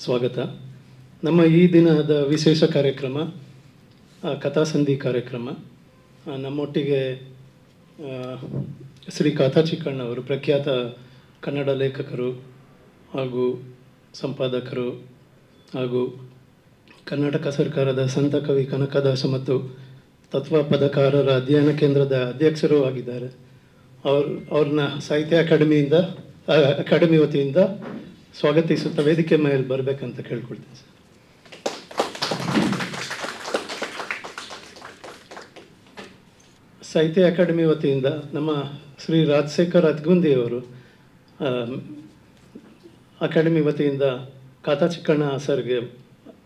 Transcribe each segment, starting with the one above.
ಸ್ವಾಗತ. ನಮ್ಮ ಈ ದಿನದ ವಿಶೇಷ ಕಾರ್ಯಕ್ರಮ ಕಥಾಸಂಧಿ ಕಾರ್ಯಕ್ರಮ. ನಮ್ಮೊಟ್ಟಿಗೆ ಶ್ರೀ ಕಾಥಾ ಚಿಕ್ಕಣ್ಣ ಅವರು, ಪ್ರಖ್ಯಾತ ಕನ್ನಡ ಲೇಖಕರು ಹಾಗೂ ಸಂಪಾದಕರು ಹಾಗೂ ಕರ್ನಾಟಕ ಸರ್ಕಾರದ ಸಂತ ಕವಿ ಕನಕದಾಸ ಮತ್ತು ತತ್ವ ಪದಕಾರರ ಅಧ್ಯಯನ ಕೇಂದ್ರದ ಅಧ್ಯಕ್ಷರೂ ಆಗಿದ್ದಾರೆ. ಅವ್ರನ್ನ ಸಾಹಿತ್ಯ ಅಕಾಡೆಮಿ ವತಿಯಿಂದ ಸ್ವಾಗತಿಸುತ್ತಾ ವೇದಿಕೆ ಮೇಲೆ ಬರಬೇಕಂತ ಕೇಳ್ಕೊಳ್ತೀನಿ ಸರ್. ಸಾಹಿತ್ಯ ಅಕಾಡೆಮಿ ವತಿಯಿಂದ ನಮ್ಮ ಶ್ರೀ ರಾಜಶೇಖರ್ ಅತ್ಗುಂದಿ ಅವರು ಅಕಾಡೆಮಿ ವತಿಯಿಂದ ಕಾಥಾ ಚಿಕ್ಕಣ್ಣ ಸರ್ಗೆ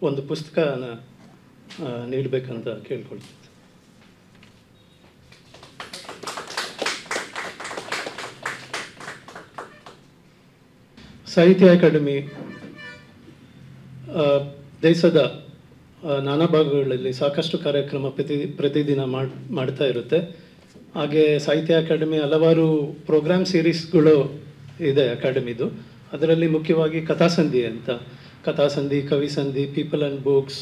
ಒಂದು ಪುಸ್ತಕನ ನೀಡಬೇಕಂತ ಕೇಳ್ಕೊಳ್ತೀನಿ. ಸಾಹಿತ್ಯ ಅಕಾಡೆಮಿ ದೇಶದ ನಾನಾ ಭಾಗಗಳಲ್ಲಿ ಸಾಕಷ್ಟು ಕಾರ್ಯಕ್ರಮ ಪ್ರತಿದಿನ ಮಾಡ್ತಾ ಇರುತ್ತೆ. ಹಾಗೆ ಸಾಹಿತ್ಯ ಅಕಾಡೆಮಿ ಹಲವಾರು ಪ್ರೋಗ್ರಾಮ್ ಸೀರೀಸ್ಗಳು ಇದೆ ಅಕಾಡೆಮಿದು. ಅದರಲ್ಲಿ ಮುಖ್ಯವಾಗಿ ಕಥಾಸಂಧಿ ಅಂತ, ಕಥಾಸಂಧಿ, ಕವಿಸಂಧಿ, people and books,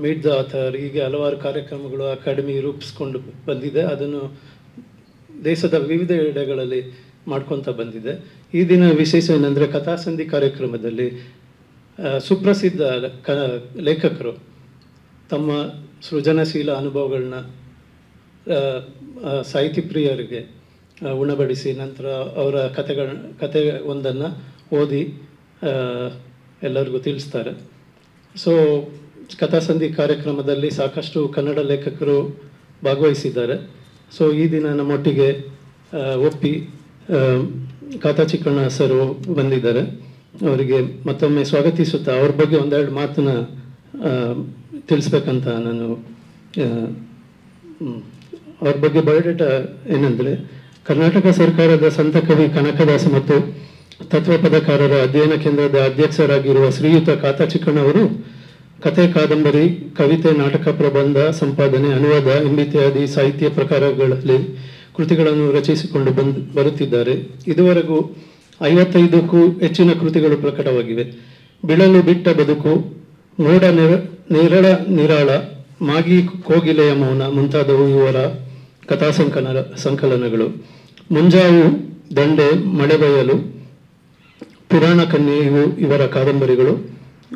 meet the author, ಹೀಗೆ ಹಲವಾರು ಕಾರ್ಯಕ್ರಮಗಳು ಅಕಾಡೆಮಿ ರೂಪಿಸ್ಕೊಂಡು ಬಂದಿದೆ. ಅದನ್ನು ದೇಶದ ವಿವಿಧ ಎಡೆಗಳಲ್ಲಿ ಮಾಡ್ಕೊತ ಬಂದಿದೆ. ಈ ದಿನ ವಿಶೇಷ ಏನಂದರೆ, ಕಥಾಸಂಧಿ ಕಾರ್ಯಕ್ರಮದಲ್ಲಿ ಸುಪ್ರಸಿದ್ಧ ಲೇಖಕರು ತಮ್ಮ ಸೃಜನಶೀಲ ಅನುಭವಗಳನ್ನ ಸಾಹಿತ್ಯ ಪ್ರಿಯರಿಗೆ ಉಣಬಡಿಸಿ ನಂತರ ಅವರ ಕತೆ ಒಂದನ್ನು ಓದಿ ಎಲ್ಲರಿಗೂ ತಿಳಿಸ್ತಾರೆ. ಸೊ ಕಥಾಸಂಧಿ ಕಾರ್ಯಕ್ರಮದಲ್ಲಿ ಸಾಕಷ್ಟು ಕನ್ನಡ ಲೇಖಕರು ಭಾಗವಹಿಸಿದ್ದಾರೆ. ಸೊ ಈ ದಿನ ನಮ್ಮೊಟ್ಟಿಗೆ ಒಪ್ಪಿ ಕಾಥಾ ಚಿಕ್ಕಣ್ಣ ಸರ್ ಬಂದಿದ್ದಾರೆ. ಅವರಿಗೆ ಮತ್ತೊಮ್ಮೆ ಸ್ವಾಗತಿಸುತ್ತಾ ಅವ್ರ ಬಗ್ಗೆ ಒಂದೆರಡು ಮಾತನ್ನ ತಿಳಿಸ್ಬೇಕಂತ ನಾನು ಅವ್ರ ಬಗ್ಗೆ ಬಯೋಡೇಟಾ ಏನಂದರೆ, ಕರ್ನಾಟಕ ಸರ್ಕಾರದ ಸಂತ ಕವಿ ಕನಕದಾಸ ಮತ್ತು ತತ್ವ ಪದಕಾರರ ಅಧ್ಯಯನ ಕೇಂದ್ರದ ಅಧ್ಯಕ್ಷರಾಗಿರುವ ಶ್ರೀಯುತ ಕಾಥಾ ಚಿಕ್ಕಣ್ಣ ಅವರು ಕಥೆ, ಕಾದಂಬರಿ, ಕವಿತೆ, ನಾಟಕ, ಪ್ರಬಂಧ, ಸಂಪಾದನೆ, ಅನುವಾದ ಎಂಬಿತ್ಯಾದಿ ಸಾಹಿತ್ಯ ಪ್ರಕಾರಗಳಲ್ಲಿ ಕೃತಿಗಳನ್ನು ರಚಿಸಿಕೊಂಡು ಬರುತ್ತಿದ್ದಾರೆ. ಇದುವರೆಗೂ 55ಕ್ಕೂ ಹೆಚ್ಚಿನ ಕೃತಿಗಳು ಪ್ರಕಟವಾಗಿವೆ. ಬಿಳಲು ಬಿಟ್ಟ ಬದುಕು, ಮೋಡ ನೇರಳ ನಿರಾಳ, ಮಾಗಿ ಕೋಗಿಲೆಯ ಮೌನ ಮುಂತಾದವು ಇವರ ಕಥಾ ಸಂಕಲನಗಳು. ಮುಂಜಾವು, ದಂಡೆ, ಮಳೆಬಯಲು, ಪುರಾಣ ಕನ್ಯೆ ಇವು ಇವರ ಕಾದಂಬರಿಗಳು.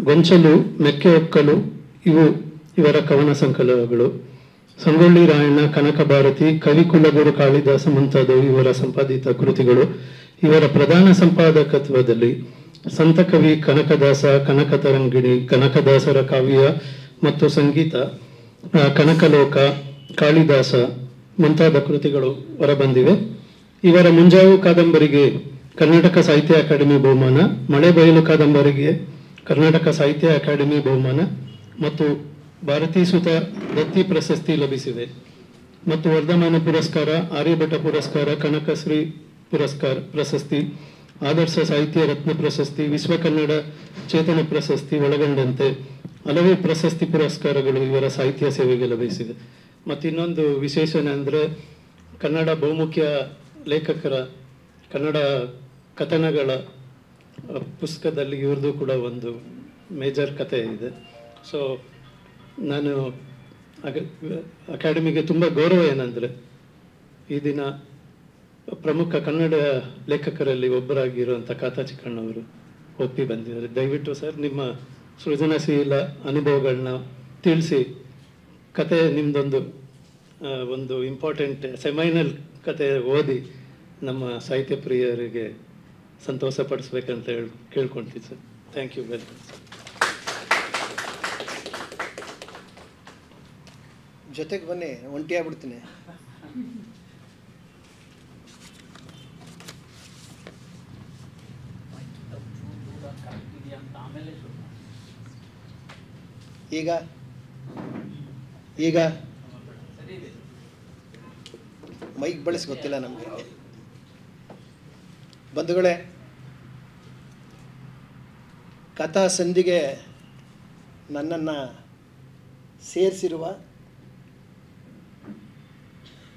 ಗೊಂಚಲು, ಮೆಕ್ಕೆ ಒಕ್ಕಲು ಇವು ಇವರ ಕವನ ಸಂಕಲನಗಳು. ಸಂಗೊಳ್ಳಿ ರಾಯಣ್ಣ, ಕನಕ ಭಾರತಿ, ಕವಿ ಕುಲಗುರು ಕಾಳಿದಾಸ ಮುಂತಾದವು ಇವರ ಸಂಪಾದಿತ ಕೃತಿಗಳು. ಇವರ ಪ್ರಧಾನ ಸಂಪಾದಕತ್ವದಲ್ಲಿ ಸಂತ ಕವಿ ಕನಕದಾಸ, ಕನಕತರಂಗಿಣಿ, ಕನಕದಾಸರ ಕಾವ್ಯ ಮತ್ತು ಸಂಗೀತ, ಕನಕಲೋಕ, ಕಾಳಿದಾಸ ಮುಂತಾದ ಕೃತಿಗಳು ಹೊರಬಂದಿವೆ. ಇವರ ಮುಂಜಾವು ಕಾದಂಬರಿಗೆ ಕರ್ನಾಟಕ ಸಾಹಿತ್ಯ ಅಕಾಡೆಮಿ ಬಹುಮಾನ, ಮಳೆಬಯಲು ಕಾದಂಬರಿಗೆ ಕರ್ನಾಟಕ ಸಾಹಿತ್ಯ ಅಕಾಡೆಮಿ ಬಹುಮಾನ ಮತ್ತು ಭಾರತೀ ಸುತ ದತ್ತಿ ಪ್ರಶಸ್ತಿ ಲಭಿಸಿವೆ. ಮತ್ತು ವರ್ಧಮಾನ ಪುರಸ್ಕಾರ, ಆರ್ಯಭಟ ಪುರಸ್ಕಾರ, ಕನಕಶ್ರೀ ಪ್ರಶಸ್ತಿ, ಆದರ್ಶ ಸಾಹಿತ್ಯ ರತ್ನ ಪ್ರಶಸ್ತಿ, ವಿಶ್ವ ಕನ್ನಡ ಚೇತನ ಪ್ರಶಸ್ತಿ ಒಳಗೊಂಡಂತೆ ಹಲವು ಪ್ರಶಸ್ತಿ ಪುರಸ್ಕಾರಗಳು ಇವರ ಸಾಹಿತ್ಯ ಸೇವೆಗೆ ಲಭಿಸಿದೆ. ಮತ್ತು ಇನ್ನೊಂದು ವಿಶೇಷ ಅಂದರೆ, ಕನ್ನಡ ಬಹುಮುಖ್ಯ ಲೇಖಕರ ಕನ್ನಡ ಕಥನಗಳ ಪುಸ್ತಕದಲ್ಲಿ ಇವ್ರದ್ದು ಕೂಡ ಒಂದು ಮೇಜರ್ ಕಥೆ ಇದೆ. ಸೊ ನಾನು ಅಕಾಡೆಮಿಗೆ ತುಂಬ ಗೌರವ ಏನಂದರೆ, ಈ ದಿನ ಪ್ರಮುಖ ಕನ್ನಡ ಲೇಖಕರಲ್ಲಿ ಒಬ್ಬರಾಗಿರುವಂಥ ಕಾಥಾ ಚಿಕ್ಕಣ್ಣವರು ಒಪ್ಪಿ ಬಂದಿದ್ದಾರೆ. ದಯವಿಟ್ಟು ಸರ್ ನಿಮ್ಮ ಸೃಜನಶೀಲ ಅನುಭವಗಳನ್ನ ತಿಳಿಸಿ, ಕತೆ ನಿಮ್ಮದೊಂದು ಒಂದು ಇಂಪಾರ್ಟೆಂಟ್ ಸೆಮೈನಲ್ ಕತೆ ಓದಿ ನಮ್ಮ ಸಾಹಿತ್ಯ ಪ್ರಿಯರಿಗೆ ಸಂತೋಷಪಡಿಸ್ಬೇಕಂತ ಕೇಳ್ಕೊಳ್ತೀವಿ sir. Thank you very much. ಜೊತೆಗೆ ಬನ್ನಿ, ಒಂಟಿ ಆಗ್ಬಿಡ್ತೀನಿ. ಈಗ ಈಗ ಮೈಕ್ ಬಳಸಿ ಗೊತ್ತಿಲ್ಲ ನಮಗೆ. ಬಂಧುಗಳೇ, ಕಥಾ ಸಂಧಿಗೆ ನನ್ನನ್ನು ಸೇರಿಸಿರುವ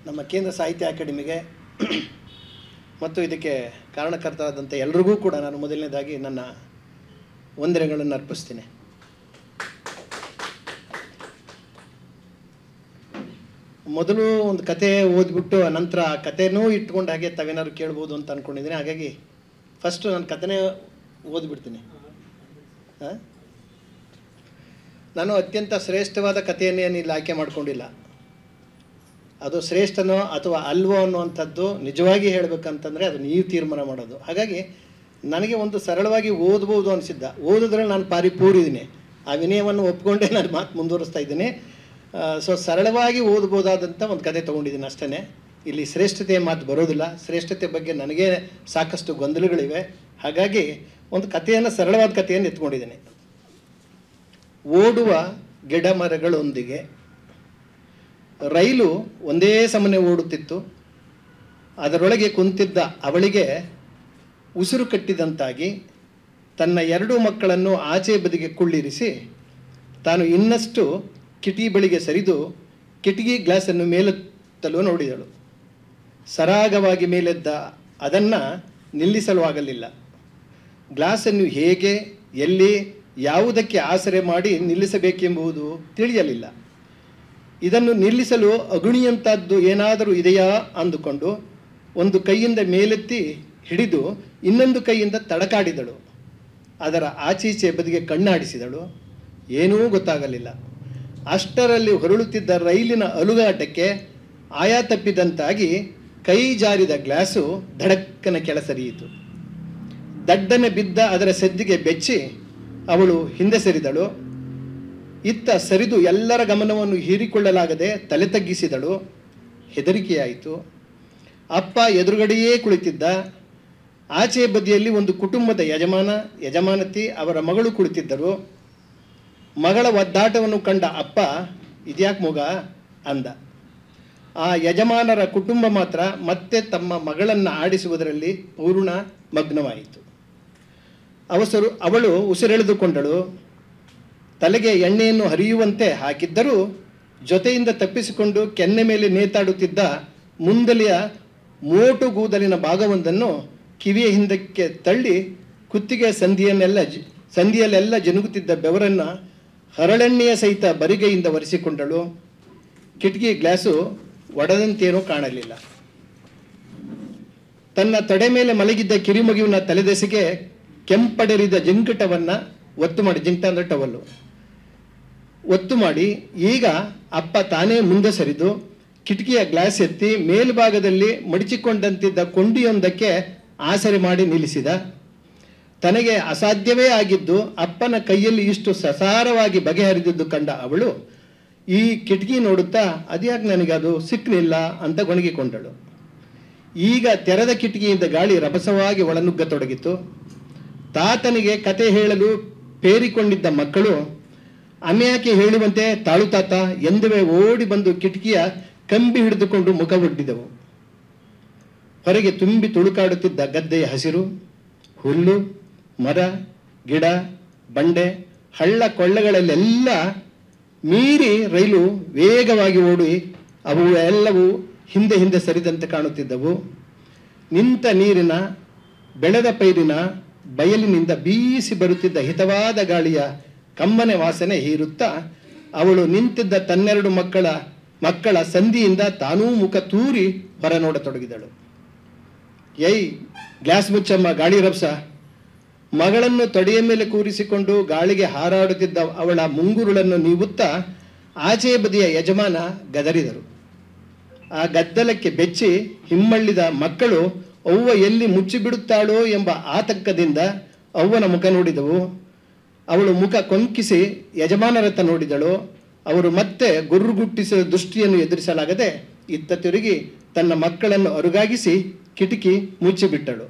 ನಮ್ಮ ಕೇಂದ್ರ ಸಾಹಿತ್ಯ ಅಕಾಡೆಮಿಗೆ ಮತ್ತು ಇದಕ್ಕೆ ಕಾರಣಕರ್ತರಾದಂಥ ಎಲ್ರಿಗೂ ಕೂಡ ನಾನು ಮೊದಲನೇದಾಗಿ ನನ್ನ ವಂದನೆಗಳನ್ನು ಅರ್ಪಿಸ್ತೀನಿ. ಮೊದಲು ಒಂದು ಕತೆ ಓದ್ಬಿಟ್ಟು ಅನಂತರ ಆ ಕಥೆನೂ ಇಟ್ಕೊಂಡು ಹಾಗೆ ತಾವೇನಾದ್ರು ಕೇಳ್ಬೋದು ಅಂತ ಅಂದ್ಕೊಂಡಿದ್ದೀನಿ. ಹಾಗಾಗಿ ಫಸ್ಟು ನಾನು ಕಥೆನೇ ಓದ್ಬಿಡ್ತೀನಿ. ನಾನು ಅತ್ಯಂತ ಶ್ರೇಷ್ಠವಾದ ಕಥೆಯನ್ನೇನು ಇಲ್ಲಿ ಆಯ್ಕೆ ಮಾಡ್ಕೊಂಡಿಲ್ಲ. ಅದು ಶ್ರೇಷ್ಠನೋ ಅಥವಾ ಅಲ್ವೋ ಅನ್ನುವಂಥದ್ದು ನಿಜವಾಗಿ ಹೇಳಬೇಕಂತಂದರೆ ಅದು ನೀವು ತೀರ್ಮಾನ ಮಾಡೋದು. ಹಾಗಾಗಿ ನನಗೆ ಒಂದು ಸರಳವಾಗಿ ಓದ್ಬೋದು ಅನಿಸಿದ್ದ. ಓದಿದ್ರೆ ನಾನು ಪಾರಿಪೂರಿದ್ದೀನಿ. ಆ ವಿನಯವನ್ನು ಒಪ್ಕೊಂಡೇ ನಾನು ಮಾತು ಮುಂದುವರಿಸ್ತಾ ಇದ್ದೀನಿ. ಸೊ ಸರಳವಾಗಿ ಓದ್ಬೋದಾದಂಥ ಒಂದು ಕತೆ ತೊಗೊಂಡಿದ್ದೀನಿ ಅಷ್ಟೇ. ಇಲ್ಲಿ ಶ್ರೇಷ್ಠತೆಯ ಮಾತು ಬರೋದಿಲ್ಲ. ಶ್ರೇಷ್ಠತೆ ಬಗ್ಗೆ ನನಗೇ ಸಾಕಷ್ಟು ಗೊಂದಲಗಳಿವೆ. ಹಾಗಾಗಿ ಒಂದು ಕಥೆಯನ್ನು, ಸರಳವಾದ ಕಥೆಯನ್ನು ಎತ್ಕೊಂಡಿದ್ದೀನಿ. ಓಡುವ ಗಿಡಮರಗಳೊಂದಿಗೆ ರೈಲು ಒಂದೇ ಸಮನೆ ಓಡುತ್ತಿತ್ತು. ಅದರೊಳಗೆ ಕುಂತಿದ್ದ ಅವಳಿಗೆ ಉಸಿರು ಕಟ್ಟಿದಂತಾಗಿ ತನ್ನ 2 ಮಕ್ಕಳನ್ನು ಆಚೆ ಬದಿಗೆ ಕುಳ್ಳಿರಿಸಿ ತಾನು ಇನ್ನಷ್ಟು ಕಿಟಕಿ ಬಳಿಗೆ ಸರಿದು ಕಿಟಕಿ ಗ್ಲಾಸನ್ನು ಮೇಲೆತ್ತಲು ನೋಡಿದಳು. ಸರಾಗವಾಗಿ ಮೇಲೆದ್ದ ಅದನ್ನು ನಿಲ್ಲಿಸಲು ಆಗಲಿಲ್ಲ. ಗ್ಲಾಸನ್ನು ಹೇಗೆ, ಎಲ್ಲಿ, ಯಾವುದಕ್ಕೆ ಆಸರೆ ಮಾಡಿ ನಿಲ್ಲಿಸಬೇಕೆಂಬುದು ತಿಳಿಯಲಿಲ್ಲ. ಇದನ್ನು ನಿಲ್ಲಿಸಲು ಅಗುಣಿಯಂಥದ್ದು ಏನಾದರೂ ಇದೆಯಾ ಅಂದುಕೊಂಡು ಒಂದು ಕೈಯಿಂದ ಮೇಲೆತ್ತಿ ಹಿಡಿದು ಇನ್ನೊಂದು ಕೈಯಿಂದ ತಡಕಾಡಿದಳು. ಅದರ ಆಚೀಚೆ ಬದಿಗೆ ಕಣ್ಣಾಡಿಸಿದಳು. ಏನೂ ಗೊತ್ತಾಗಲಿಲ್ಲ. ಅಷ್ಟರಲ್ಲಿ ಹೊರಳುತ್ತಿದ್ದ ರೈಲಿನ ಅಲುಗಾಟಕ್ಕೆ ಆಯಾ ತಪ್ಪಿದಂತಾಗಿ ಕೈ ಜಾರಿದ ಗ್ಲಾಸು ಧಡಕ್ಕನ ಕೆಳಸರಿಯಿತು. ದಡ್ಡನೆ ಬಿದ್ದ ಅದರ ಸದ್ದಿಗೆ ಬೆಚ್ಚಿ ಅವಳು ಹಿಂದೆ ಸರಿದಳು. ಇತ್ತ ಸರಿದು ಎಲ್ಲರ ಗಮನವನ್ನು ಹೀರಿಕೊಳ್ಳಲಾಗದೆ ತಲೆ ತಗ್ಗಿಸಿದಳು. ಹೆದರಿಕೆಯಾಯಿತು. ಅಪ್ಪ ಎದುರುಗಡೆಯೇ ಕುಳಿತಿದ್ದ. ಆಚೆ ಬದಿಯಲ್ಲಿ ಒಂದು ಕುಟುಂಬದ ಯಜಮಾನತಿ, ಅವರ ಮಗಳು ಕುಳಿತಿದ್ದರು. ಮಗಳ ಒದ್ದಾಟವನ್ನು ಕಂಡ ಅಪ್ಪ, ಇದ್ಯಾಕೆ ಮಗ ಅಂದ. ಆ ಯಜಮಾನರ ಕುಟುಂಬ ಮಾತ್ರ ಮತ್ತೆ ತಮ್ಮ ಮಗಳನ್ನು ಆಡಿಸುವುದರಲ್ಲಿ ಪೂರ್ಣ ಮಗ್ನವಾಯಿತು. ಅವಳು ಉಸಿರೆಳೆದುಕೊಂಡಳು. ತಲೆಗೆ ಎಣ್ಣೆಯನ್ನು ಹರಿಯುವಂತೆ ಹಾಕಿದ್ದರೂ ಜೊತೆಯಿಂದ ತಪ್ಪಿಸಿಕೊಂಡು ಕೆನ್ನೆ ಮೇಲೆ ನೇತಾಡುತ್ತಿದ್ದ ಮುಂದಲಿಯ ಮೋಟು ಕೂದಲಿನ ಭಾಗವೊಂದನ್ನು ಕಿವಿಯ ಹಿಂದಕ್ಕೆ ತಳ್ಳಿ ಕುತ್ತಿಗೆ ಸಂಧಿಯಲ್ಲೆಲ್ಲ ಜನುಗುತ್ತಿದ್ದ ಬೆವರನ್ನು ಹರಳೆಣ್ಣೆಯ ಸಹಿತ ಬರಿಗೈಯಿಂದ ಒರೆಸಿಕೊಂಡಳು. ಕಿಟಕಿ ಗ್ಲಾಸು ಒಡೆದಂತೇನೂ ಕಾಣಲಿಲ್ಲ. ತನ್ನ ತೊಡೆ ಮೇಲೆ ಮಲಗಿದ್ದ ಕಿರಿಮಗುವಿನ ತಲೆದೆಸೆಗೆ ಕೆಂಪಡೆರಿದ ಜಿಂಕಟವನ್ನು ಜಿಂಕಟ ಅಂದರೆ ಟವಲ್ಲು ಒತ್ತು ಮಾಡಿ ಈಗ ಅಪ್ಪ ತಾನೇ ಮುಂದೆ ಸರಿದು ಕಿಟಕಿಯ ಗ್ಲಾಸ್ ಎತ್ತಿ ಮೇಲ್ಭಾಗದಲ್ಲಿ ಮಡಿಚಿಕೊಂಡಂತಿದ್ದ ಕೊಂಡಿಯೊಂದಕ್ಕೆ ಆಸರೆ ಮಾಡಿ ನಿಲ್ಲಿಸಿದ. ತನಗೆ ಅಸಾಧ್ಯವೇ ಆಗಿದ್ದು ಅಪ್ಪನ ಕೈಯಲ್ಲಿ ಇಷ್ಟು ಸಸಾರವಾಗಿ ಬಗೆಹರಿದಿದ್ದು ಕಂಡ ಅವಳು ಈ ಕಿಟಕಿ ನೋಡುತ್ತಾ ಅದ್ಯಾಕೆ ನನಗದು ಸಿಕ್ಕಲಿಲ್ಲ ಅಂತ ಗೊಣಗಿಕೊಂಡಳು. ಈಗ ತೆರೆದ ಕಿಟಕಿಯಿಂದ ಗಾಳಿ ರಭಸವಾಗಿ ಒಳನುಗ್ಗತೊಡಗಿತು. ತಾತನಿಗೆ ಕತೆ ಹೇಳಲು ಪೇರಿಕೊಂಡಿದ್ದ ಮಕ್ಕಳು ಅಮ್ಯಾಕೆ ಹೇಳುವಂತೆ ತಾಳು ತಾತ ಎಂದುವೇ ಓಡಿ ಬಂದು ಕಿಟಕಿಯ ಕಂಬಿ ಹಿಡಿದುಕೊಂಡು ಮುಖ ಒಡ್ಡಿದವು. ಹೊರಗೆ ತುಂಬಿ ತುಳುಕಾಡುತ್ತಿದ್ದ ಗದ್ದೆಯ ಹಸಿರು, ಹುಲ್ಲು, ಮರ, ಗಿಡ, ಬಂಡೆ, ಹಳ್ಳ ಕೊಳ್ಳಗಳಲ್ಲೆಲ್ಲ ಮೀರಿ ರೈಲು ವೇಗವಾಗಿ ಓಡಿ ಅವು ಎಲ್ಲವೂ ಹಿಂದೆ ಹಿಂದೆ ಸರಿದಂತೆ ಕಾಣುತ್ತಿದ್ದವು. ನಿಂತ ನೀರಿನ, ಬೆಳೆದ ಪೈರಿನ ಬಯಲಿನಿಂದ ಬೀಸಿ ಬರುತ್ತಿದ್ದ ಹಿತವಾದ ಗಾಳಿಯ ಕಮ್ಮನೆ ವಾಸನೆ ಹೀರುತ್ತಾ ಅವಳು ನಿಂತಿದ್ದ ತನ್ನೆರಡು ಮಕ್ಕಳ ಸಂಧಿಯಿಂದ ತಾನೂ ಮುಖ ತೂರಿ ಹೊರ ನೋಡತೊಡಗಿದಳು. ಗ್ಲಾಸ್ ಮುಚ್ಚಮ್ಮ, ಗಾಳಿ ರಭಸ. ಮಗಳನ್ನು ತೊಡೆಯ ಮೇಲೆ ಕೂರಿಸಿಕೊಂಡು ಗಾಳಿಗೆ ಹಾರಾಡುತ್ತಿದ್ದ ಅವಳ ಮುಂಗುರುಳನ್ನು ನೀವುತ್ತಾ ಆಚೆ ಬದಿಯ ಯಜಮಾನ ಗದರಿದರು. ಆ ಗದ್ದಲಕ್ಕೆ ಬೆಚ್ಚಿ ಹಿಮ್ಮಳ್ಳಿದ ಮಕ್ಕಳು ಅವ್ವ ಎಲ್ಲಿ ಮುಚ್ಚಿಬಿಡುತ್ತಾಳೋ ಎಂಬ ಆತಂಕದಿಂದ ಅವ್ವನ ಮುಖ ನೋಡಿದವು. ಅವಳು ಮುಖ ಕೊಂಕಿಸಿ ಯಜಮಾನರತ್ತ ನೋಡಿದಳು. ಅವರು ಮತ್ತೆ ಗುರ್ರುಗುಟ್ಟಿಸಿದ ದೃಷ್ಟಿಯನ್ನು ಎದುರಿಸಲಾಗದೆ ಇತ್ತ ತಿರುಗಿ ತನ್ನ ಮಕ್ಕಳನ್ನು ಅರುಗಾಗಿಸಿ ಕಿಟಕಿ ಮುಚ್ಚಿಬಿಟ್ಟಳು.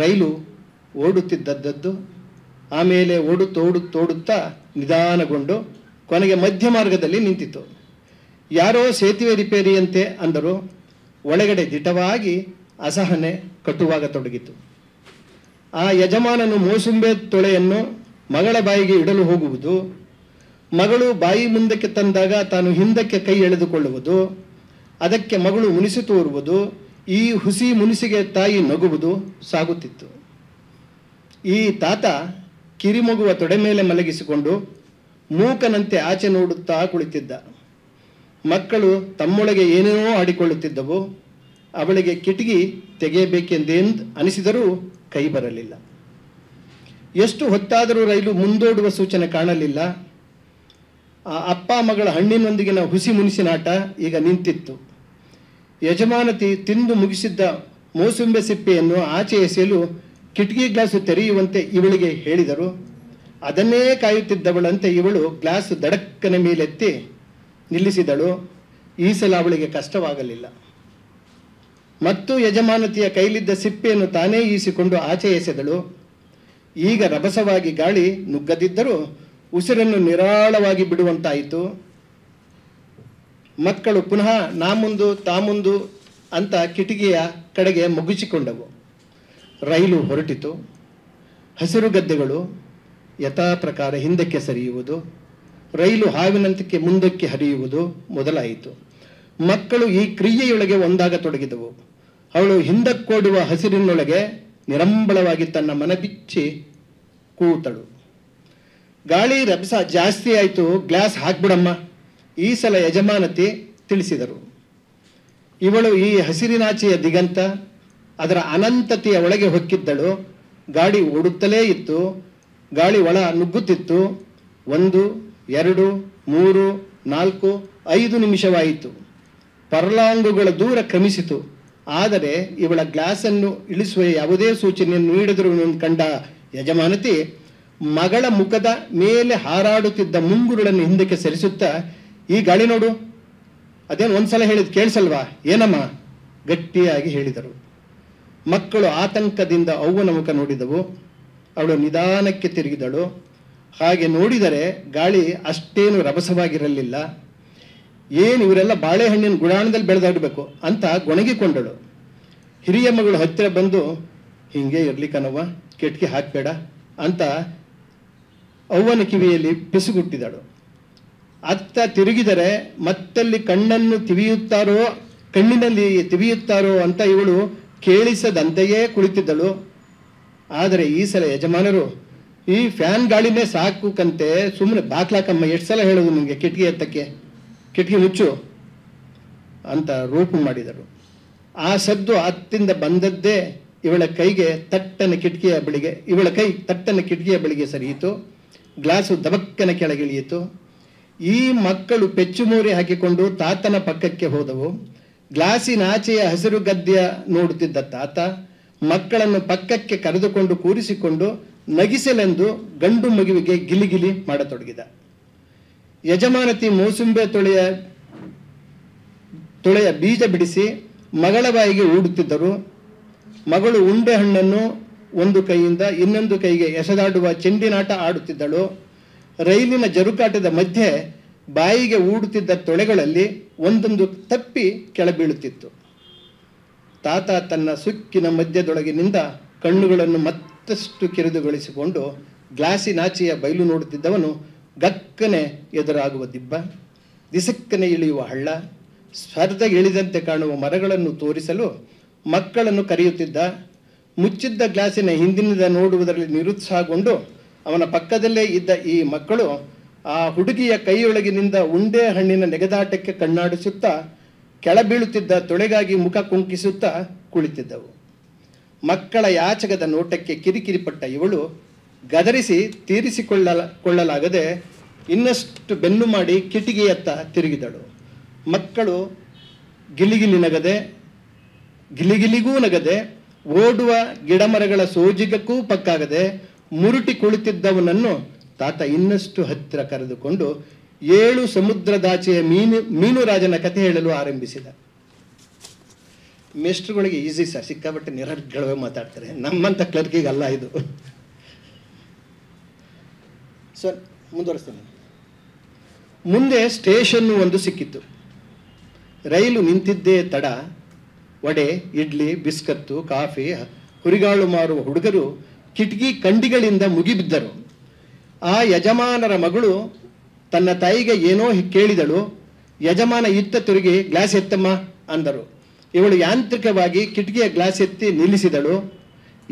ರೈಲು ಓಡುತ್ತಿದ್ದದ್ದು ಆಮೇಲೆ ಓಡುತ್ತಾ ನಿಧಾನಗೊಂಡು ಕೊನೆಗೆ ಮಧ್ಯ ಮಾರ್ಗದಲ್ಲಿ ನಿಂತಿತು. ಯಾರೋ ಸೇತುವೆ ರಿಪೇರಿಯಂತೆ ಅಂದರು. ಒಳಗಡೆ ದಿಟವಾಗಿ ಅಸಹನೆ ಕಟ್ಟುವಾಗತೊಡಗಿತು. ಆ ಯಜಮಾನನು ಮೋಸುಂಬೆ ತೊಳೆಯನ್ನು ಮಗಳ ಬಾಯಿಗೆ ಇಡಲು ಹೋಗುವುದು, ಮಗಳು ಬಾಯಿ ಮುಂದಕ್ಕೆ ತಂದಾಗ ತಾನು ಹಿಂದಕ್ಕೆ ಕೈ ಎಳೆದುಕೊಳ್ಳುವುದು, ಅದಕ್ಕೆ ಮಗಳು ಮುನಿಸಿ ತೋರುವುದು, ಈ ಹುಸಿ ಮುನಿಸಿಗೆ ತಾಯಿ ನಗುವುದು ಸಾಗುತ್ತಿತ್ತು. ಈ ತಾತ ಕಿರಿಮಗುವ ತೊಡೆ ಮೇಲೆ ಮಲಗಿಸಿಕೊಂಡು ಮೂಕನಂತೆ ಆಚೆ ನೋಡುತ್ತಾ ಕುಳಿತಿದ್ದ. ಮಕ್ಕಳು ತಮ್ಮೊಳಗೆ ಏನೇನೋ ಆಡಿಕೊಳ್ಳುತ್ತಿದ್ದವು. ಅವಳಿಗೆ ಕಿಟಕಿ ತೆಗೆಯಬೇಕೆಂದೆಂದು ಅನಿಸಿದರೂ ಕೈ ಬರಲಿಲ್ಲ. ಎಷ್ಟು ಹೊತ್ತಾದರೂ ರೈಲು ಮುಂದೋಡುವ ಸೂಚನೆ ಕಾಣಲಿಲ್ಲ. ಆ ಅಪ್ಪ ಮಗಳ ಹಣ್ಣಿನೊಂದಿಗಿನ ಹುಸಿ ಮುನಿಸಿನಾಟ ಈಗ ನಿಂತಿತ್ತು. ಯಜಮಾನತಿ ತಿಂದು ಮುಗಿಸಿದ್ದ ಮೋಸಂಬೆ ಸಿಪ್ಪೆಯನ್ನು ಆಚೆ ಎಸೆಯಲು ಕಿಟಕಿ ಗ್ಲಾಸು ತೆರೆಯುವಂತೆ ಇವಳಿಗೆ ಹೇಳಿದರು. ಅದನ್ನೇ ಕಾಯುತ್ತಿದ್ದವಳಂತೆ ಇವಳು ಗ್ಲಾಸ್ ದಡಕ್ಕನ ಮೇಲೆತ್ತಿ ನಿಲ್ಲಿಸಿದಳು. ಈ ಸಲ ಅವಳಿಗೆ ಕಷ್ಟವಾಗಲಿಲ್ಲ. ಮತ್ತು ಯಜಮಾನತಿಯ ಕೈಲಿದ್ದ ಸಿಪ್ಪೆಯನ್ನು ತಾನೇ ಈಸಿಕೊಂಡು ಆಚೆ ಎಸೆದಳು. ಈಗ ರಭಸವಾಗಿ ಗಾಳಿ ನುಗ್ಗದಿದ್ದರೂ ಉಸಿರನ್ನು ನಿರಾಳವಾಗಿ ಬಿಡುವಂತಾಯಿತು. ಮಕ್ಕಳು ಪುನಃ ನಾ ಮುಂದು ತಾ ಮುಂದು ಅಂತ ಕಿಟಕಿಯ ಕಡೆಗೆ ಮುಗಿಸಿಕೊಂಡವು. ರೈಲು ಹೊರಟಿತು. ಹಸಿರು ಗದ್ದೆಗಳು ಯಥಾ ಪ್ರಕಾರ ಹಿಂದಕ್ಕೆ ಸರಿಯುವುದು, ರೈಲು ಹಾವಿನಂತಕ್ಕೆ ಮುಂದಕ್ಕೆ ಹರಿಯುವುದು ಮೊದಲಾಯಿತು. ಮಕ್ಕಳು ಈ ಕ್ರಿಯೆಯೊಳಗೆ ಒಂದಾಗತೊಡಗಿದವು. ಅವಳು ಹಿಂದಕ್ಕೋಡುವ ಹಸಿರಿನೊಳಗೆ ನಿರಂಬಳವಾಗಿ ತನ್ನ ಮನ ಬಿಚ್ಚಿ ಕೂತಳು. ಗಾಳಿ ರಭಸ ಜಾಸ್ತಿ ಆಯಿತು, ಗ್ಲಾಸ್ ಹಾಕ್ಬಿಡಮ್ಮ, ಈ ಸಲ ಯಜಮಾನತಿ ತಿಳಿಸಿದರು. ಇವಳು ಈ ಹಸಿರಿನಾಚೆಯ ದಿಗಂತ, ಅದರ ಅನಂತತೆಯ ಒಳಗೆ ಹೊಕ್ಕಿದ್ದಳು. ಗಾಡಿ ಓಡುತ್ತಲೇ ಇತ್ತು. ಗಾಳಿ ಒಳ ನುಗ್ಗುತ್ತಿತ್ತು. 1, 2, 3, 4, 5 ನಿಮಿಷವಾಯಿತು. ಪರ್ಲಾಂಗುಗಳ ದೂರ ಕ್ರಮಿಸಿತು. ಆದರೆ ಇವಳ ಗ್ಲಾಸನ್ನು ಇಳಿಸುವ ಯಾವುದೇ ಸೂಚನೆಯನ್ನು ನೀಡಿದರೂ ಕಂಡ ಯಜಮಾನತಿ ಮಗಳ ಮುಖದ ಮೇಲೆ ಹಾರಾಡುತ್ತಿದ್ದ ಮುಂಗುರುಳನ್ನು ಹಿಂದಕ್ಕೆ ಸರಿಸುತ್ತಾ, ಈ ಗಾಳಿ ನೋಡು, ಅದೇನು ಒಂದ್ಸಲ ಹೇಳಿದ್ ಕೇಳಿಸಲ್ವಾ ಏನಮ್ಮ, ಗಟ್ಟಿಯಾಗಿ ಹೇಳಿದರು. ಮಕ್ಕಳು ಆತಂಕದಿಂದ ಅವ್ವನ ಮುಖ ನೋಡಿದವು. ಅವಳು ನಿಧಾನಕ್ಕೆ ತಿರುಗಿದಳು. ಹಾಗೆ ನೋಡಿದರೆ ಗಾಳಿ ಅಷ್ಟೇನು ರಭಸವಾಗಿರಲಿಲ್ಲ. ಏನು ಇವರೆಲ್ಲ ಬಾಳೆಹಣ್ಣಿನ ಗುಡಾಣದಲ್ಲಿ ಬೆಳೆದಾಡಬೇಕು ಅಂತ ಗೊಣಗಿಕೊಂಡಳು. ಹಿರಿಯ ಮಗಳು ಹತ್ತಿರ ಬಂದು, ಹಿಂಗೆ ಇರ್ಲಿ ಕಣವ್ವ, ಕಿಟಕಿ ಹಾಕಬೇಡ ಅಂತ ಅವ್ವನ ಕಿವಿಯಲ್ಲಿ ಪಿಸುಗುಟ್ಟಿದಳು. ಅತ್ತ ತಿರುಗಿದರೆ ಮತ್ತಲ್ಲಿ ಕಣ್ಣಿನಲ್ಲಿ ತಿವಿಯುತ್ತಾರೋ ಅಂತ ಇವಳು ಕೇಳಿಸದಂತೆಯೇ ಕುಳಿತಿದ್ದಳು. ಆದರೆ ಈ ಸಲ ಯಜಮಾನರು, ಈ ಫ್ಯಾನ್ ಗಾಳಿನೇ ಸಾಕು ಕಂತೆ, ಸುಮ್ಮನೆ ಬಾಕ್ಲಾಕಮ್ಮ, ಎಷ್ಟು ಸಲ ಹೇಳೋದು ನಿಮಗೆ ಕಿಟಕಿ ಎತ್ತಕ್ಕೆ, ಕಿಟಕಿ ಮುಚ್ಚು ಅಂತ ರೂಪು ಮಾಡಿದರು. ಆ ಸದ್ದು ಅತ್ತಿಂದ ಬಂದದ್ದೇ ಇವಳ ಕೈ ತಟ್ಟನ ಕಿಟಕಿಯ ಬಳಿಗೆ ಸರಿಯಿತು. ಗ್ಲಾಸು ದಬಕ್ಕನ ಕೆಳಗಿಳಿಯಿತು. ಈ ಮಕ್ಕಳು ಪೆಚ್ಚುಮೂರಿ ಹಾಕಿಕೊಂಡು ತಾತನ ಪಕ್ಕಕ್ಕೆ ಹೋದವು. ಗ್ಲಾಸಿನಾಚೆಯ ಹಸಿರು ಗದ್ದೆಯ ನೋಡುತ್ತಿದ್ದ ತಾತ ಮಕ್ಕಳನ್ನು ಪಕ್ಕಕ್ಕೆ ಕರೆದುಕೊಂಡು ಕೂರಿಸಿಕೊಂಡು ನಗಿಸಲೆಂದು ಗಂಡು ಮಗುವಿಗೆ ಗಿಲಿಗಿಲಿ ಮಾಡತೊಡಗಿದ. ಯಜಮಾನತಿ ಮೋಸಂಬೆ ತೊಳೆಯ ಬೀಜ ಬಿಡಿಸಿ ಮಗಳ ಬಾಯಿಗೆ ಊಡುತ್ತಿದ್ದರು. ಮಗಳು ಉಂಡೆ ಹಣ್ಣನ್ನು ಒಂದು ಕೈಯಿಂದ ಇನ್ನೊಂದು ಕೈಗೆ ಎಸೆದಾಡುವ ಚೆಂಡಿನಾಟ ಆಡುತ್ತಿದ್ದಳು. ರೈಲಿನ ಜರುಕಾಟದ ಮಧ್ಯೆ ಬಾಯಿಗೆ ಊಡುತ್ತಿದ್ದ ತೊಳೆಗಳಲ್ಲಿ ಒಂದೊಂದು ತಪ್ಪಿ ಕೆಳಬೀಳುತ್ತಿತ್ತು. ತಾತ ತನ್ನ ಸುಕ್ಕಿನ ಮಧ್ಯದೊಳಗಿನಿಂದ ಕಣ್ಣುಗಳನ್ನು ಮತ್ತಷ್ಟು ಕಿರಿದುಗೊಳಿಸಿಕೊಂಡು ಗ್ಲಾಸಿನಾಚೆಯ ಬಯಲು ನೋಡುತ್ತಿದ್ದವನು ಗಕ್ಕನೆ ಎದುರಾಗುವ ದಿಬ್ಬ, ದಿಸಕ್ಕನೆ ಇಳಿಯುವ ಹಳ್ಳ, ಸ್ಪರ್ಧೆಗೆ ಇಳಿದಂತೆ ಕಾಣುವ ಮರಗಳನ್ನು ತೋರಿಸಲು ಮಕ್ಕಳನ್ನು ಕರೆಯುತ್ತಿದ್ದ. ಮುಚ್ಚಿದ್ದ ಗ್ಲಾಸಿನ ಹಿಂದಿನಿಂದ ನೋಡುವುದರಲ್ಲಿ ನಿರುತ್ಸಾಹಗೊಂಡು ಅವನ ಪಕ್ಕದಲ್ಲೇ ಇದ್ದ ಈ ಮಕ್ಕಳು ಆ ಹುಡುಗಿಯ ಕೈಯೊಳಗಿನಿಂದ ಉಂಡೆ ಹಣ್ಣಿನ ನೆಗೆದಾಟಕ್ಕೆ ಕಣ್ಣಾಡಿಸುತ್ತಾ ಕೆಳಬೀಳುತ್ತಿದ್ದ ತೊಳೆಗಾಗಿ ಮುಖ ಕುಂಕಿಸುತ್ತಾ ಕುಳಿತಿದ್ದವು. ಮಕ್ಕಳ ಯಾಚಕದ ನೋಟಕ್ಕೆ ಕಿರಿಕಿರಿಪಟ್ಟ ಇವಳು ಗದರಿಸಿ ತೀರಿಸಿಕೊಳ್ಳಲಾಗದೆ ಇನ್ನಷ್ಟು ಬೆನ್ನು ಮಾಡಿ ಕಿಟಕಿಯತ್ತ ತಿರುಗಿದಳು. ಮಕ್ಕಳು ಗಿಲಿಗಿಲಿಗೂ ನಗದೆ ಓಡುವ ಗಿಡಮರಗಳ ಸೋಜಿಗಕ್ಕೂ ಪಕ್ಕಾಗದೆ ಮುರುಟಿ ಕುಳಿತಿದ್ದವನನ್ನು ತಾತ ಇನ್ನಷ್ಟು ಹತ್ತಿರ ಕರೆದುಕೊಂಡು 7 ಸಮುದ್ರದಾಚೆಯ ಮೀನುರಾಜನ ಕಥೆ ಹೇಳಲು ಆರಂಭಿಸಿದ. ಮೇಸ್ಟ್ರುಗಳಿಗೆ ಈಸಿ ಸರ್, ಸಿಕ್ಕಾಬಟ್ಟೆ ನಿರರ್ಗಳವೇ ಮಾತಾಡ್ತಾರೆ, ನಮ್ಮಂಥ ಕ್ಲರ್ಕಿಗಲ್ಲ ಇದು. ಸರ್ ಮುಂದುವರಿಸ್ತೇನೆ. ಮುಂದೆ ಸ್ಟೇಷನ್ನು ಒಂದು ಸಿಕ್ಕಿತ್ತು. ರೈಲು ನಿಂತಿದ್ದೇ ತಡ. ವಡೆ, ಇಡ್ಲಿ, ಬಿಸ್ಕತ್ತು, ಕಾಫಿ, ಹುರಿಗಾಳು ಮಾರುವ ಹುಡುಗರು ಕಿಟಕಿ ಕಂಡಿಗಳಿಂದ ಮುಗಿಬಿದ್ದರು. ಆ ಯಜಮಾನರ ಮಗಳು ತನ್ನ ತಾಯಿಗೆ ಏನೋ ಕೇಳಿದಳು. ಯಜಮಾನ ಇತ್ತ ತಿರುಗಿ ಗ್ಲಾಸ್ ಎತ್ತಮ್ಮ ಅಂದರು. ಇವಳು ಯಾಂತ್ರಿಕವಾಗಿ ಕಿಟಕಿಯ ಗ್ಲಾಸ್ ಎತ್ತಿ ನಿಲ್ಲಿಸಿದಳು.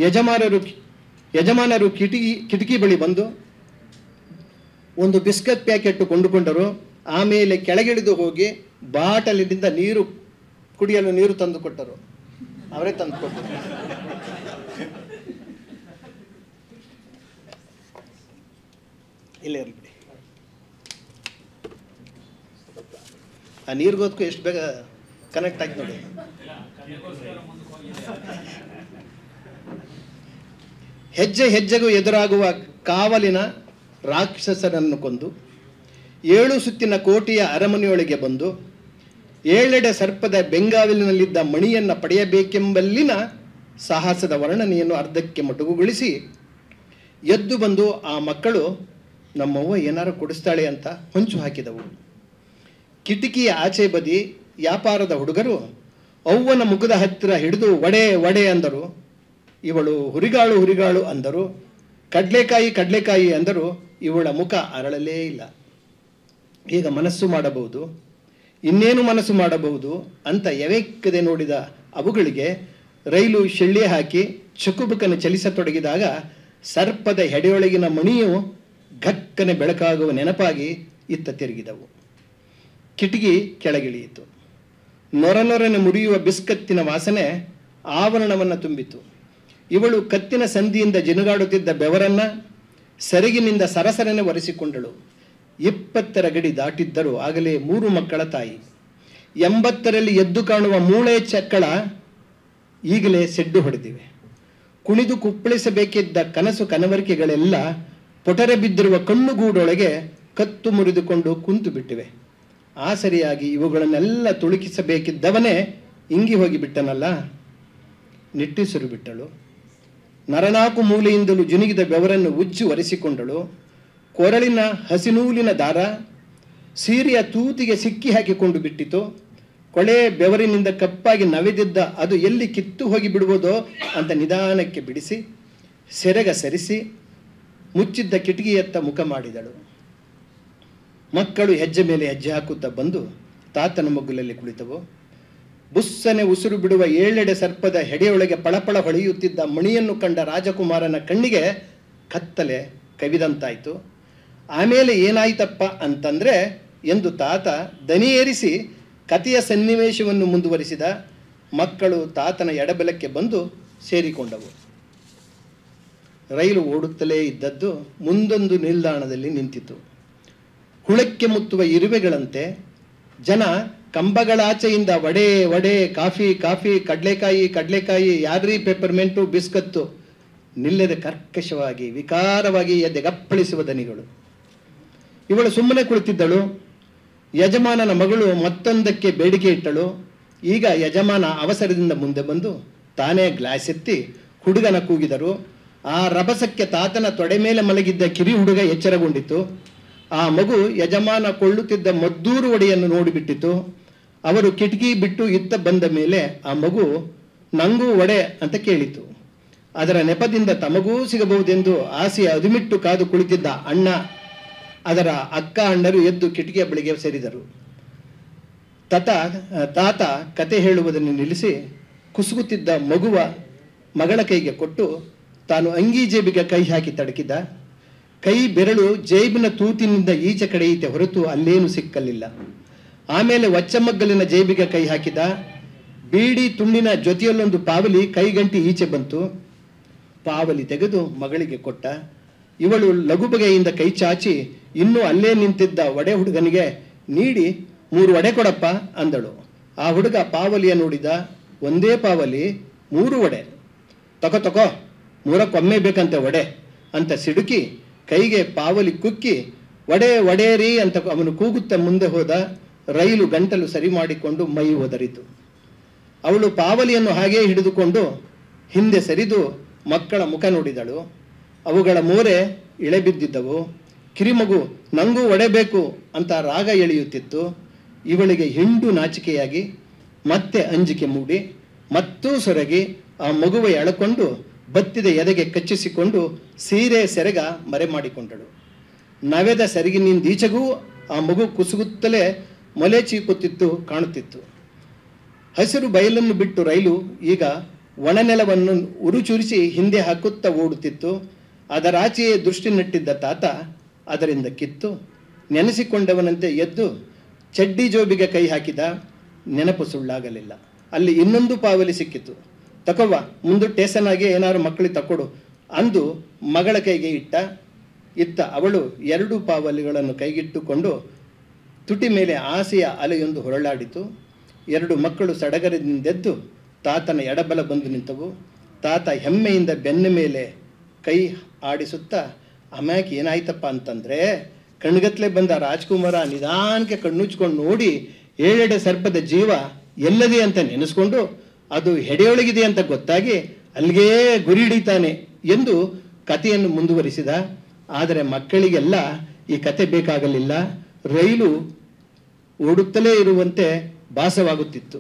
ಯಜಮಾನರು ಯಜಮಾನರು ಕಿಟಕಿ ಬಳಿ ಬಂದು ಒಂದು ಬಿಸ್ಕತ್ ಪ್ಯಾಕೆಟ್ ಕೊಂಡುಕೊಂಡರು. ಆಮೇಲೆ ಕೆಳಗಿಳಿದು ಹೋಗಿ ಬಾಟಲಿನಿಂದ ಕುಡಿಯಲು ನೀರು ತಂದು ಕೊಟ್ಟರು. ಅವರೇ ತಂದು ಕೊಟ್ಟರು. ಇಲ್ಲೇ ಇರಲಿ. ಆ ನೀರಿಗೋದಕ್ಕೂ ಎಷ್ಟು ಬೇಗ ಕನೆಕ್ಟ್ ಆಗಿ ನೋಡಿ. ಹೆಜ್ಜೆ ಹೆಜ್ಜೆಗೂ ಎದುರಾಗುವ ಕಾವಲಿನ ರಾಕ್ಷಸರನ್ನು ಕೊಂದು 7 ಸುತ್ತಿನ ಕೋಟೆಯ ಅರಮನೆಯೊಳಗೆ ಬಂದು 7 ಸರ್ಪದ ಬೆಂಗಾವಲಿನಲ್ಲಿದ್ದ ಮಣಿಯನ್ನು ಪಡೆಯಬೇಕೆಂಬಲ್ಲಿನ ಸಾಹಸದ ವರ್ಣನೆಯನ್ನು ಅರ್ಧಕ್ಕೆ ಮೊಟಕುಗೊಳಿಸಿ ಎದ್ದು ಬಂದು ಆ ಮಕ್ಕಳು ನಮ್ಮವ್ವ ಏನಾರು ಕೊಡಿಸ್ತಾಳೆ ಅಂತ ಹೊಂಚು ಹಾಕಿದವು. ಕಿಟಕಿಯ ಆಚೆ ಬದಿ ವ್ಯಾಪಾರದ ಹುಡುಗರು ಅವ್ವನ ಮುಖದ ಹತ್ತಿರ ಹಿಡಿದು ಒಡೆ ಒಡೆ ಅಂದರು. ಇವಳು ಹುರಿಗಾಳು ಹುರಿಗಾಳು ಅಂದರು. ಕಡಲೆಕಾಯಿ ಅಂದರು. ಇವಳ ಮುಖ ಅರಳಲೇ ಇಲ್ಲ. ಈಗ ಮನಸ್ಸು ಮಾಡಬಹುದು, ಇನ್ನೇನು ಮನಸ್ಸು ಮಾಡಬಹುದು ಅಂತ ಎವೆಕ್ಕದೆ ನೋಡಿದ ಅವುಗಳಿಗೆ ರೈಲು ಶೆಳ್ಳಿ ಹಾಕಿ ಚುಕುಬುಕನೆ ಚಲಿಸತೊಡಗಿದಾಗ ಸರ್ಪದ ಹೆಡೆಯೊಳಗಿನ ಮಣಿಯು ಘಕ್ಕನೆ ಬೆಳಕಾಗುವ ನೆನಪಾಗಿ ಇತ್ತ ತಿರುಗಿದವು. ಕಿಟಕಿ ಕೆಳಗಿಳಿಯಿತು. ನೊರನೊರನೆ ಮುರಿಯುವ ಬಿಸ್ಕತ್ತಿನ ವಾಸನೆ ಆವರಣವನ್ನು ತುಂಬಿತು. ಇವಳು ಕತ್ತಿನ ಸಂಧಿಯಿಂದ ಜಿನುಗಾಡುತ್ತಿದ್ದ ಬೆವರನ್ನ ಸೆರಗಿನಿಂದ ಸರಸರನೆ ಒರೆಸಿಕೊಂಡಳು. 20ರ ಗಡಿ ದಾಟಿದ್ದರೂ ಆಗಲೇ 3 ಮಕ್ಕಳ ತಾಯಿ. 80ರಲ್ಲಿ ಎದ್ದು ಕಾಣುವ ಮೂಳೆ ಚಕ್ಕಳ ಈಗಲೇ ಸೆಡ್ಡು ಹೊಡೆದಿವೆ. ಕುಣಿದು ಕುಪ್ಪಳಿಸಬೇಕಿದ್ದ ಕನಸು ಕನವರಿಕೆಗಳೆಲ್ಲ ಪೊಟರೆ ಬಿದ್ದಿರುವ ಕಣ್ಣುಗೂಡೊಳಗೆ ಕತ್ತು ಮುರಿದುಕೊಂಡು ಕುಂತು ಬಿಟ್ಟಿವೆ. ಆ ಸರಿಯಾಗಿ ಇವುಗಳನ್ನೆಲ್ಲ ತುಳುಕಿಸಬೇಕಿದ್ದವನೇ ಇಂಗಿ ಹೋಗಿ ಬಿಟ್ಟನಲ್ಲ. ನಿಟ್ಟುಸಿರು ಬಿಟ್ಟಳು. ನರನಾಕು ಮೂಲೆಯಿಂದಲೂ ಜುನುಗಿದ ಬೆವರನ್ನು ಉಜ್ಜಿ ಒರೆಸಿಕೊಂಡಳು. ಕೊರಳಿನ ಹಸಿನೂಲಿನ ದಾರ ಸೀರೆಯ ತೂತಿಗೆ ಸಿಕ್ಕಿ ಹಾಕಿಕೊಂಡು ಬಿಟ್ಟಿತು. ಕೊಳೆ ಬೆವರಿನಿಂದ ಕಪ್ಪಾಗಿ ನವೆದಿದ್ದ ಅದು ಎಲ್ಲಿ ಕಿತ್ತು ಹೋಗಿ ಬಿಡುವುದೋ ಅಂತ ನಿಧಾನಕ್ಕೆ ಬಿಡಿಸಿ ಸೆರಗ ಸರಿಸಿ ಮುಚ್ಚಿದ್ದ ಕಿಟಕಿಯತ್ತ ಮುಖ ಮಾಡಿದಳು. ಮಕ್ಕಳು ಹೆಜ್ಜೆ ಮೇಲೆ ಹೆಜ್ಜೆ ಹಾಕುತ್ತಾ ಬಂದು ತಾತನ ಮಗ್ಗುಲಲ್ಲಿ ಕುಳಿತವು. ಬುಸ್ಸನೆ ಉಸಿರು ಬಿಡುವ 7 ಸರ್ಪದ ಹೆಡೆಯೊಳಗೆ ಪಳಪಳ ಹೊಳೆಯುತ್ತಿದ್ದ ಮಣಿಯನ್ನು ಕಂಡ ರಾಜಕುಮಾರನ ಕಣ್ಣಿಗೆ ಕತ್ತಲೆ ಕವಿದಂತಾಯಿತು. ಆಮೇಲೆ ಏನಾಯ್ತಪ್ಪ ಅಂತಂದ್ರೆ ಎಂದು ತಾತ ದನಿಯೇರಿಸಿ ಕಥೆಯ ಸನ್ನಿವೇಶವನ್ನು ಮುಂದುವರಿಸಿದ. ಮಕ್ಕಳು ತಾತನ ಎಡಬಲಕ್ಕೆ ಬಂದು ಸೇರಿಕೊಂಡವು. ರೈಲು ಓಡುತ್ತಲೇ ಇದ್ದದ್ದು ಮುಂದೊಂದು ನಿಲ್ದಾಣದಲ್ಲಿ ನಿಂತಿತು. ಹುಳಕ್ಕೆ ಮುತ್ತುವ ಇರುವೆಗಳಂತೆ ಜನ ಕಂಬಗಳಾಚೆಯಿಂದ ವಡೆ ವಡೆ, ಕಾಫಿ ಕಾಫಿ, ಕಡಲೆಕಾಯಿ, ಯಾದ್ರಿ ಪೆಪ್ಪರ್ಮೆಂಟು, ಬಿಸ್ಕತ್ತು ನಿಲ್ಲದೆ ಕರ್ಕಶವಾಗಿ ವಿಕಾರವಾಗಿ ಎದೆಗಪ್ಪಳಿಸುವ ದನಿಗಳು. ಇವಳು ಸುಮ್ಮನೆ ಕುಳಿತಿದ್ದಳು. ಯಜಮಾನನ ಮಗಳು ಮತ್ತೊಂದಕ್ಕೆ ಬೇಡಿಕೆ ಇಟ್ಟಳು. ಈಗ ಯಜಮಾನ ಅವಸರದಿಂದ ಮುಂದೆ ಬಂದು ತಾನೇ ಗ್ಲಾಸ್ ಎತ್ತಿ ಹುಡುಗನ ಕೂಗಿದರು. ಆ ರಭಸಕ್ಕೆ ತಾತನ ತೊಡೆ ಮೇಲೆ ಮಲಗಿದ್ದ ಕಿರಿ ಹುಡುಗ ಎಚ್ಚರಗೊಂಡಿತು. ಆ ಮಗು ಯಜಮಾನ ಕೊಳ್ಳುತ್ತಿದ್ದ ಮದ್ದೂರು ಒಡೆಯನ್ನು ನೋಡಿಬಿಟ್ಟಿತು. ಅವರು ಕಿಟಕಿ ಬಿಟ್ಟು ಇತ್ತ ಬಂದ ಮೇಲೆ ಆ ಮಗು ನಂಗೂ ಒಡೆ ಅಂತ ಕೇಳಿತು. ಅದರ ನೆಪದಿಂದ ತಮಗೂ ಸಿಗಬಹುದೆಂದು ಆಸೆ ಅದುಮಿಟ್ಟು ಕಾದು ಕುಳಿತಿದ್ದ ಅಣ್ಣ, ಅದರ ಅಕ್ಕ ಅಣ್ಣರು ಎದ್ದು ಕಿಟಕಿಯ ಬಳಿಗೆ ಸೇರಿದರು. ತಾತ ಕತೆ ಹೇಳುವುದನ್ನು ನಿಲ್ಲಿಸಿ ಕುಸುಗುತ್ತಿದ್ದ ಮಗಳ ಕೈಗೆ ಕೊಟ್ಟು ತಾನು ಅಂಗಿ ಜೇಬಿಗೆ ಕೈ ಹಾಕಿ ತಡಕಿದ. ಕೈ ಬೆರಳು ಜೇಬಿನ ತೂತಿನಿಂದ ಈಚೆ ಕಡೆಯಿತೆ ಹೊರತು ಅಲ್ಲೇನು ಸಿಕ್ಕಲಿಲ್ಲ. ಆಮೇಲೆ ಒಚ್ಚಮಗ್ಗಲಿನ ಜೇಬಿಗೆ ಕೈ ಹಾಕಿದ. ಬೀಡಿ ತುಂಡಿನ ಜೊತೆಯಲ್ಲೊಂದು ಪಾವಲಿ ಕೈಗಂಟಿ ಈಚೆ ಬಂತು. ಪಾವಲಿ ತೆಗೆದು ಮಗಳಿಗೆ ಕೊಟ್ಟ. ಇವಳು ಲಘು ಬಗೆಯಿಂದ ಕೈ ಚಾಚಿ ಇನ್ನೂ ಅಲ್ಲೇ ನಿಂತಿದ್ದ ಒಡೆ ಹುಡುಗನಿಗೆ ನೀಡಿ 3 ಒಡೆ ಕೊಡಪ್ಪ ಅಂದಳು. ಆ ಹುಡುಗ ಪಾವಲಿಯ ನೋಡಿದ. ಒಂದೇ ಪಾವಲಿ 3 ಒಡೆ. ತಗೋ 3ಕ್ಕೊಮ್ಮೆ ಬೇಕಂತೆ ಒಡೆ ಅಂತ ಸಿಡುಕಿ ಕೈಗೆ ಪಾವಲಿ ಕುಕ್ಕಿ ಒಡೇರಿ ಅಂತ ಅವನು ಕೂಗುತ್ತಾ ಮುಂದೆ ಹೋದ. ರೈಲು ಗಂಟಲು ಸರಿ ಮಾಡಿಕೊಂಡು ಮೈ ಒದರಿತು. ಅವಳು ಪಾವಲಿಯನ್ನು ಹಾಗೇ ಹಿಡಿದುಕೊಂಡು ಹಿಂದೆ ಸರಿದು ಮಕ್ಕಳ ಮುಖ ನೋಡಿದಳು. ಅವುಗಳ ಮೋರೆ ಇಳೆಬಿದ್ದಿದ್ದವು. ಕಿರಿಮಗು ನಂಗೂ ಒಡೆಬೇಕು ಅಂತ ರಾಗ ಎಳೆಯುತ್ತಿತ್ತು. ಇವಳಿಗೆ ಹಿಂಡು ನಾಚಿಕೆಯಾಗಿ ಮತ್ತೆ ಅಂಜಿಕೆ ಮೂಡಿ ಮತ್ತೂ ಸೊರಗಿ ಆ ಮಗುವ ಎಳಕೊಂಡು ಬತ್ತಿದ ಎದೆಗೆ ಕಚ್ಚಿಸಿಕೊಂಡು ಸೀರೆ ಸೆರಗ ಮರೆ ಮಾಡಿಕೊಂಡಳು. ನವೆದ ಸೆರಗಿನಿಂದೀಚೆಗೂ ಆ ಮಗು ಕುಸುಗುತ್ತಲೇ ಮೊಲೆ ಚೀಕುತ್ತಿತ್ತು ಕಾಣುತ್ತಿತ್ತು. ಹಸಿರು ಬಯಲನ್ನು ಬಿಟ್ಟು ರೈಲು ಈಗ ಒಣನೆಲವನ್ನು ಉರುಚುರಿಸಿ ಹಿಂದೆ ಹಾಕುತ್ತಾ ಓಡುತ್ತಿತ್ತು. ಅದರಾಚೆಯೇ ದೃಷ್ಟಿ ನೆಟ್ಟಿದ್ದ ತಾತ ಅದರಿಂದ ಕಿತ್ತು ನೆನೆಸಿಕೊಂಡವನಂತೆ ಎದ್ದು ಚಡ್ಡಿ ಜೋಬಿಗೆ ಕೈ ಹಾಕಿದ. ನೆನಪು ಸುಳ್ಳಾಗಲಿಲ್ಲ. ಅಲ್ಲಿ ಇನ್ನೊಂದು ಪಾವಲಿ ಸಿಕ್ಕಿತು. ತಕೊವ್ವ, ಮುಂದೆ ಟೇಸನಾಗಿ ಏನಾದ್ರು ಮಕ್ಕಳಿಗೆ ತಕೊಡು ಅಂದು ಮಗಳ ಕೈಗೆ ಇತ್ತ. ಅವಳು 2 ಪಾವಲಿಗಳನ್ನು ಕೈಗಿಟ್ಟುಕೊಂಡು ತುಟಿ ಮೇಲೆ ಆಸೆಯ ಅಲೆಯೊಂದು ಹೊರಳಾಡಿತು. 2 ಮಕ್ಕಳು ಸಡಗರದಿಂದೆದ್ದು ತಾತನ ಎಡಬಲ ಬಂದು ನಿಂತವು. ತಾತ ಹೆಮ್ಮೆಯಿಂದ ಬೆನ್ನ ಮೇಲೆ ಕೈ ಆಡಿಸುತ್ತಾ, ಅಮ್ಯಾಕೆ ಏನಾಯ್ತಪ್ಪ ಅಂತಂದರೆ, ಕಣ್ಗತ್ಲೆ ಬಂದ ರಾಜ್ಕುಮಾರ ನಿಧಾನಕ್ಕೆ ಕಣ್ಣುಚ್ಕೊಂಡು ನೋಡಿ 7 ಸರ್ಪದ ಜೀವ ಎಲ್ಲದೆ ಅಂತ ನೆನೆಸ್ಕೊಂಡು ಅದು ಹೆಡೆಯೊಳಗಿದೆ ಅಂತ ಗೊತ್ತಾಗಿ ಅಲ್ಲಿಗೇ ಗುರಿ ಹಿಡಿತಾನೆ ಎಂದು ಕಥೆಯನ್ನು ಮುಂದುವರಿಸಿದ. ಆದರೆ ಮಕ್ಕಳಿಗೆಲ್ಲ ಈ ಕತೆ ಬೇಕಾಗಲಿಲ್ಲ. ರೈಲು ಓಡುತ್ತಲೇ ಇರುವಂತೆ ಭಾಸವಾಗುತ್ತಿತ್ತು.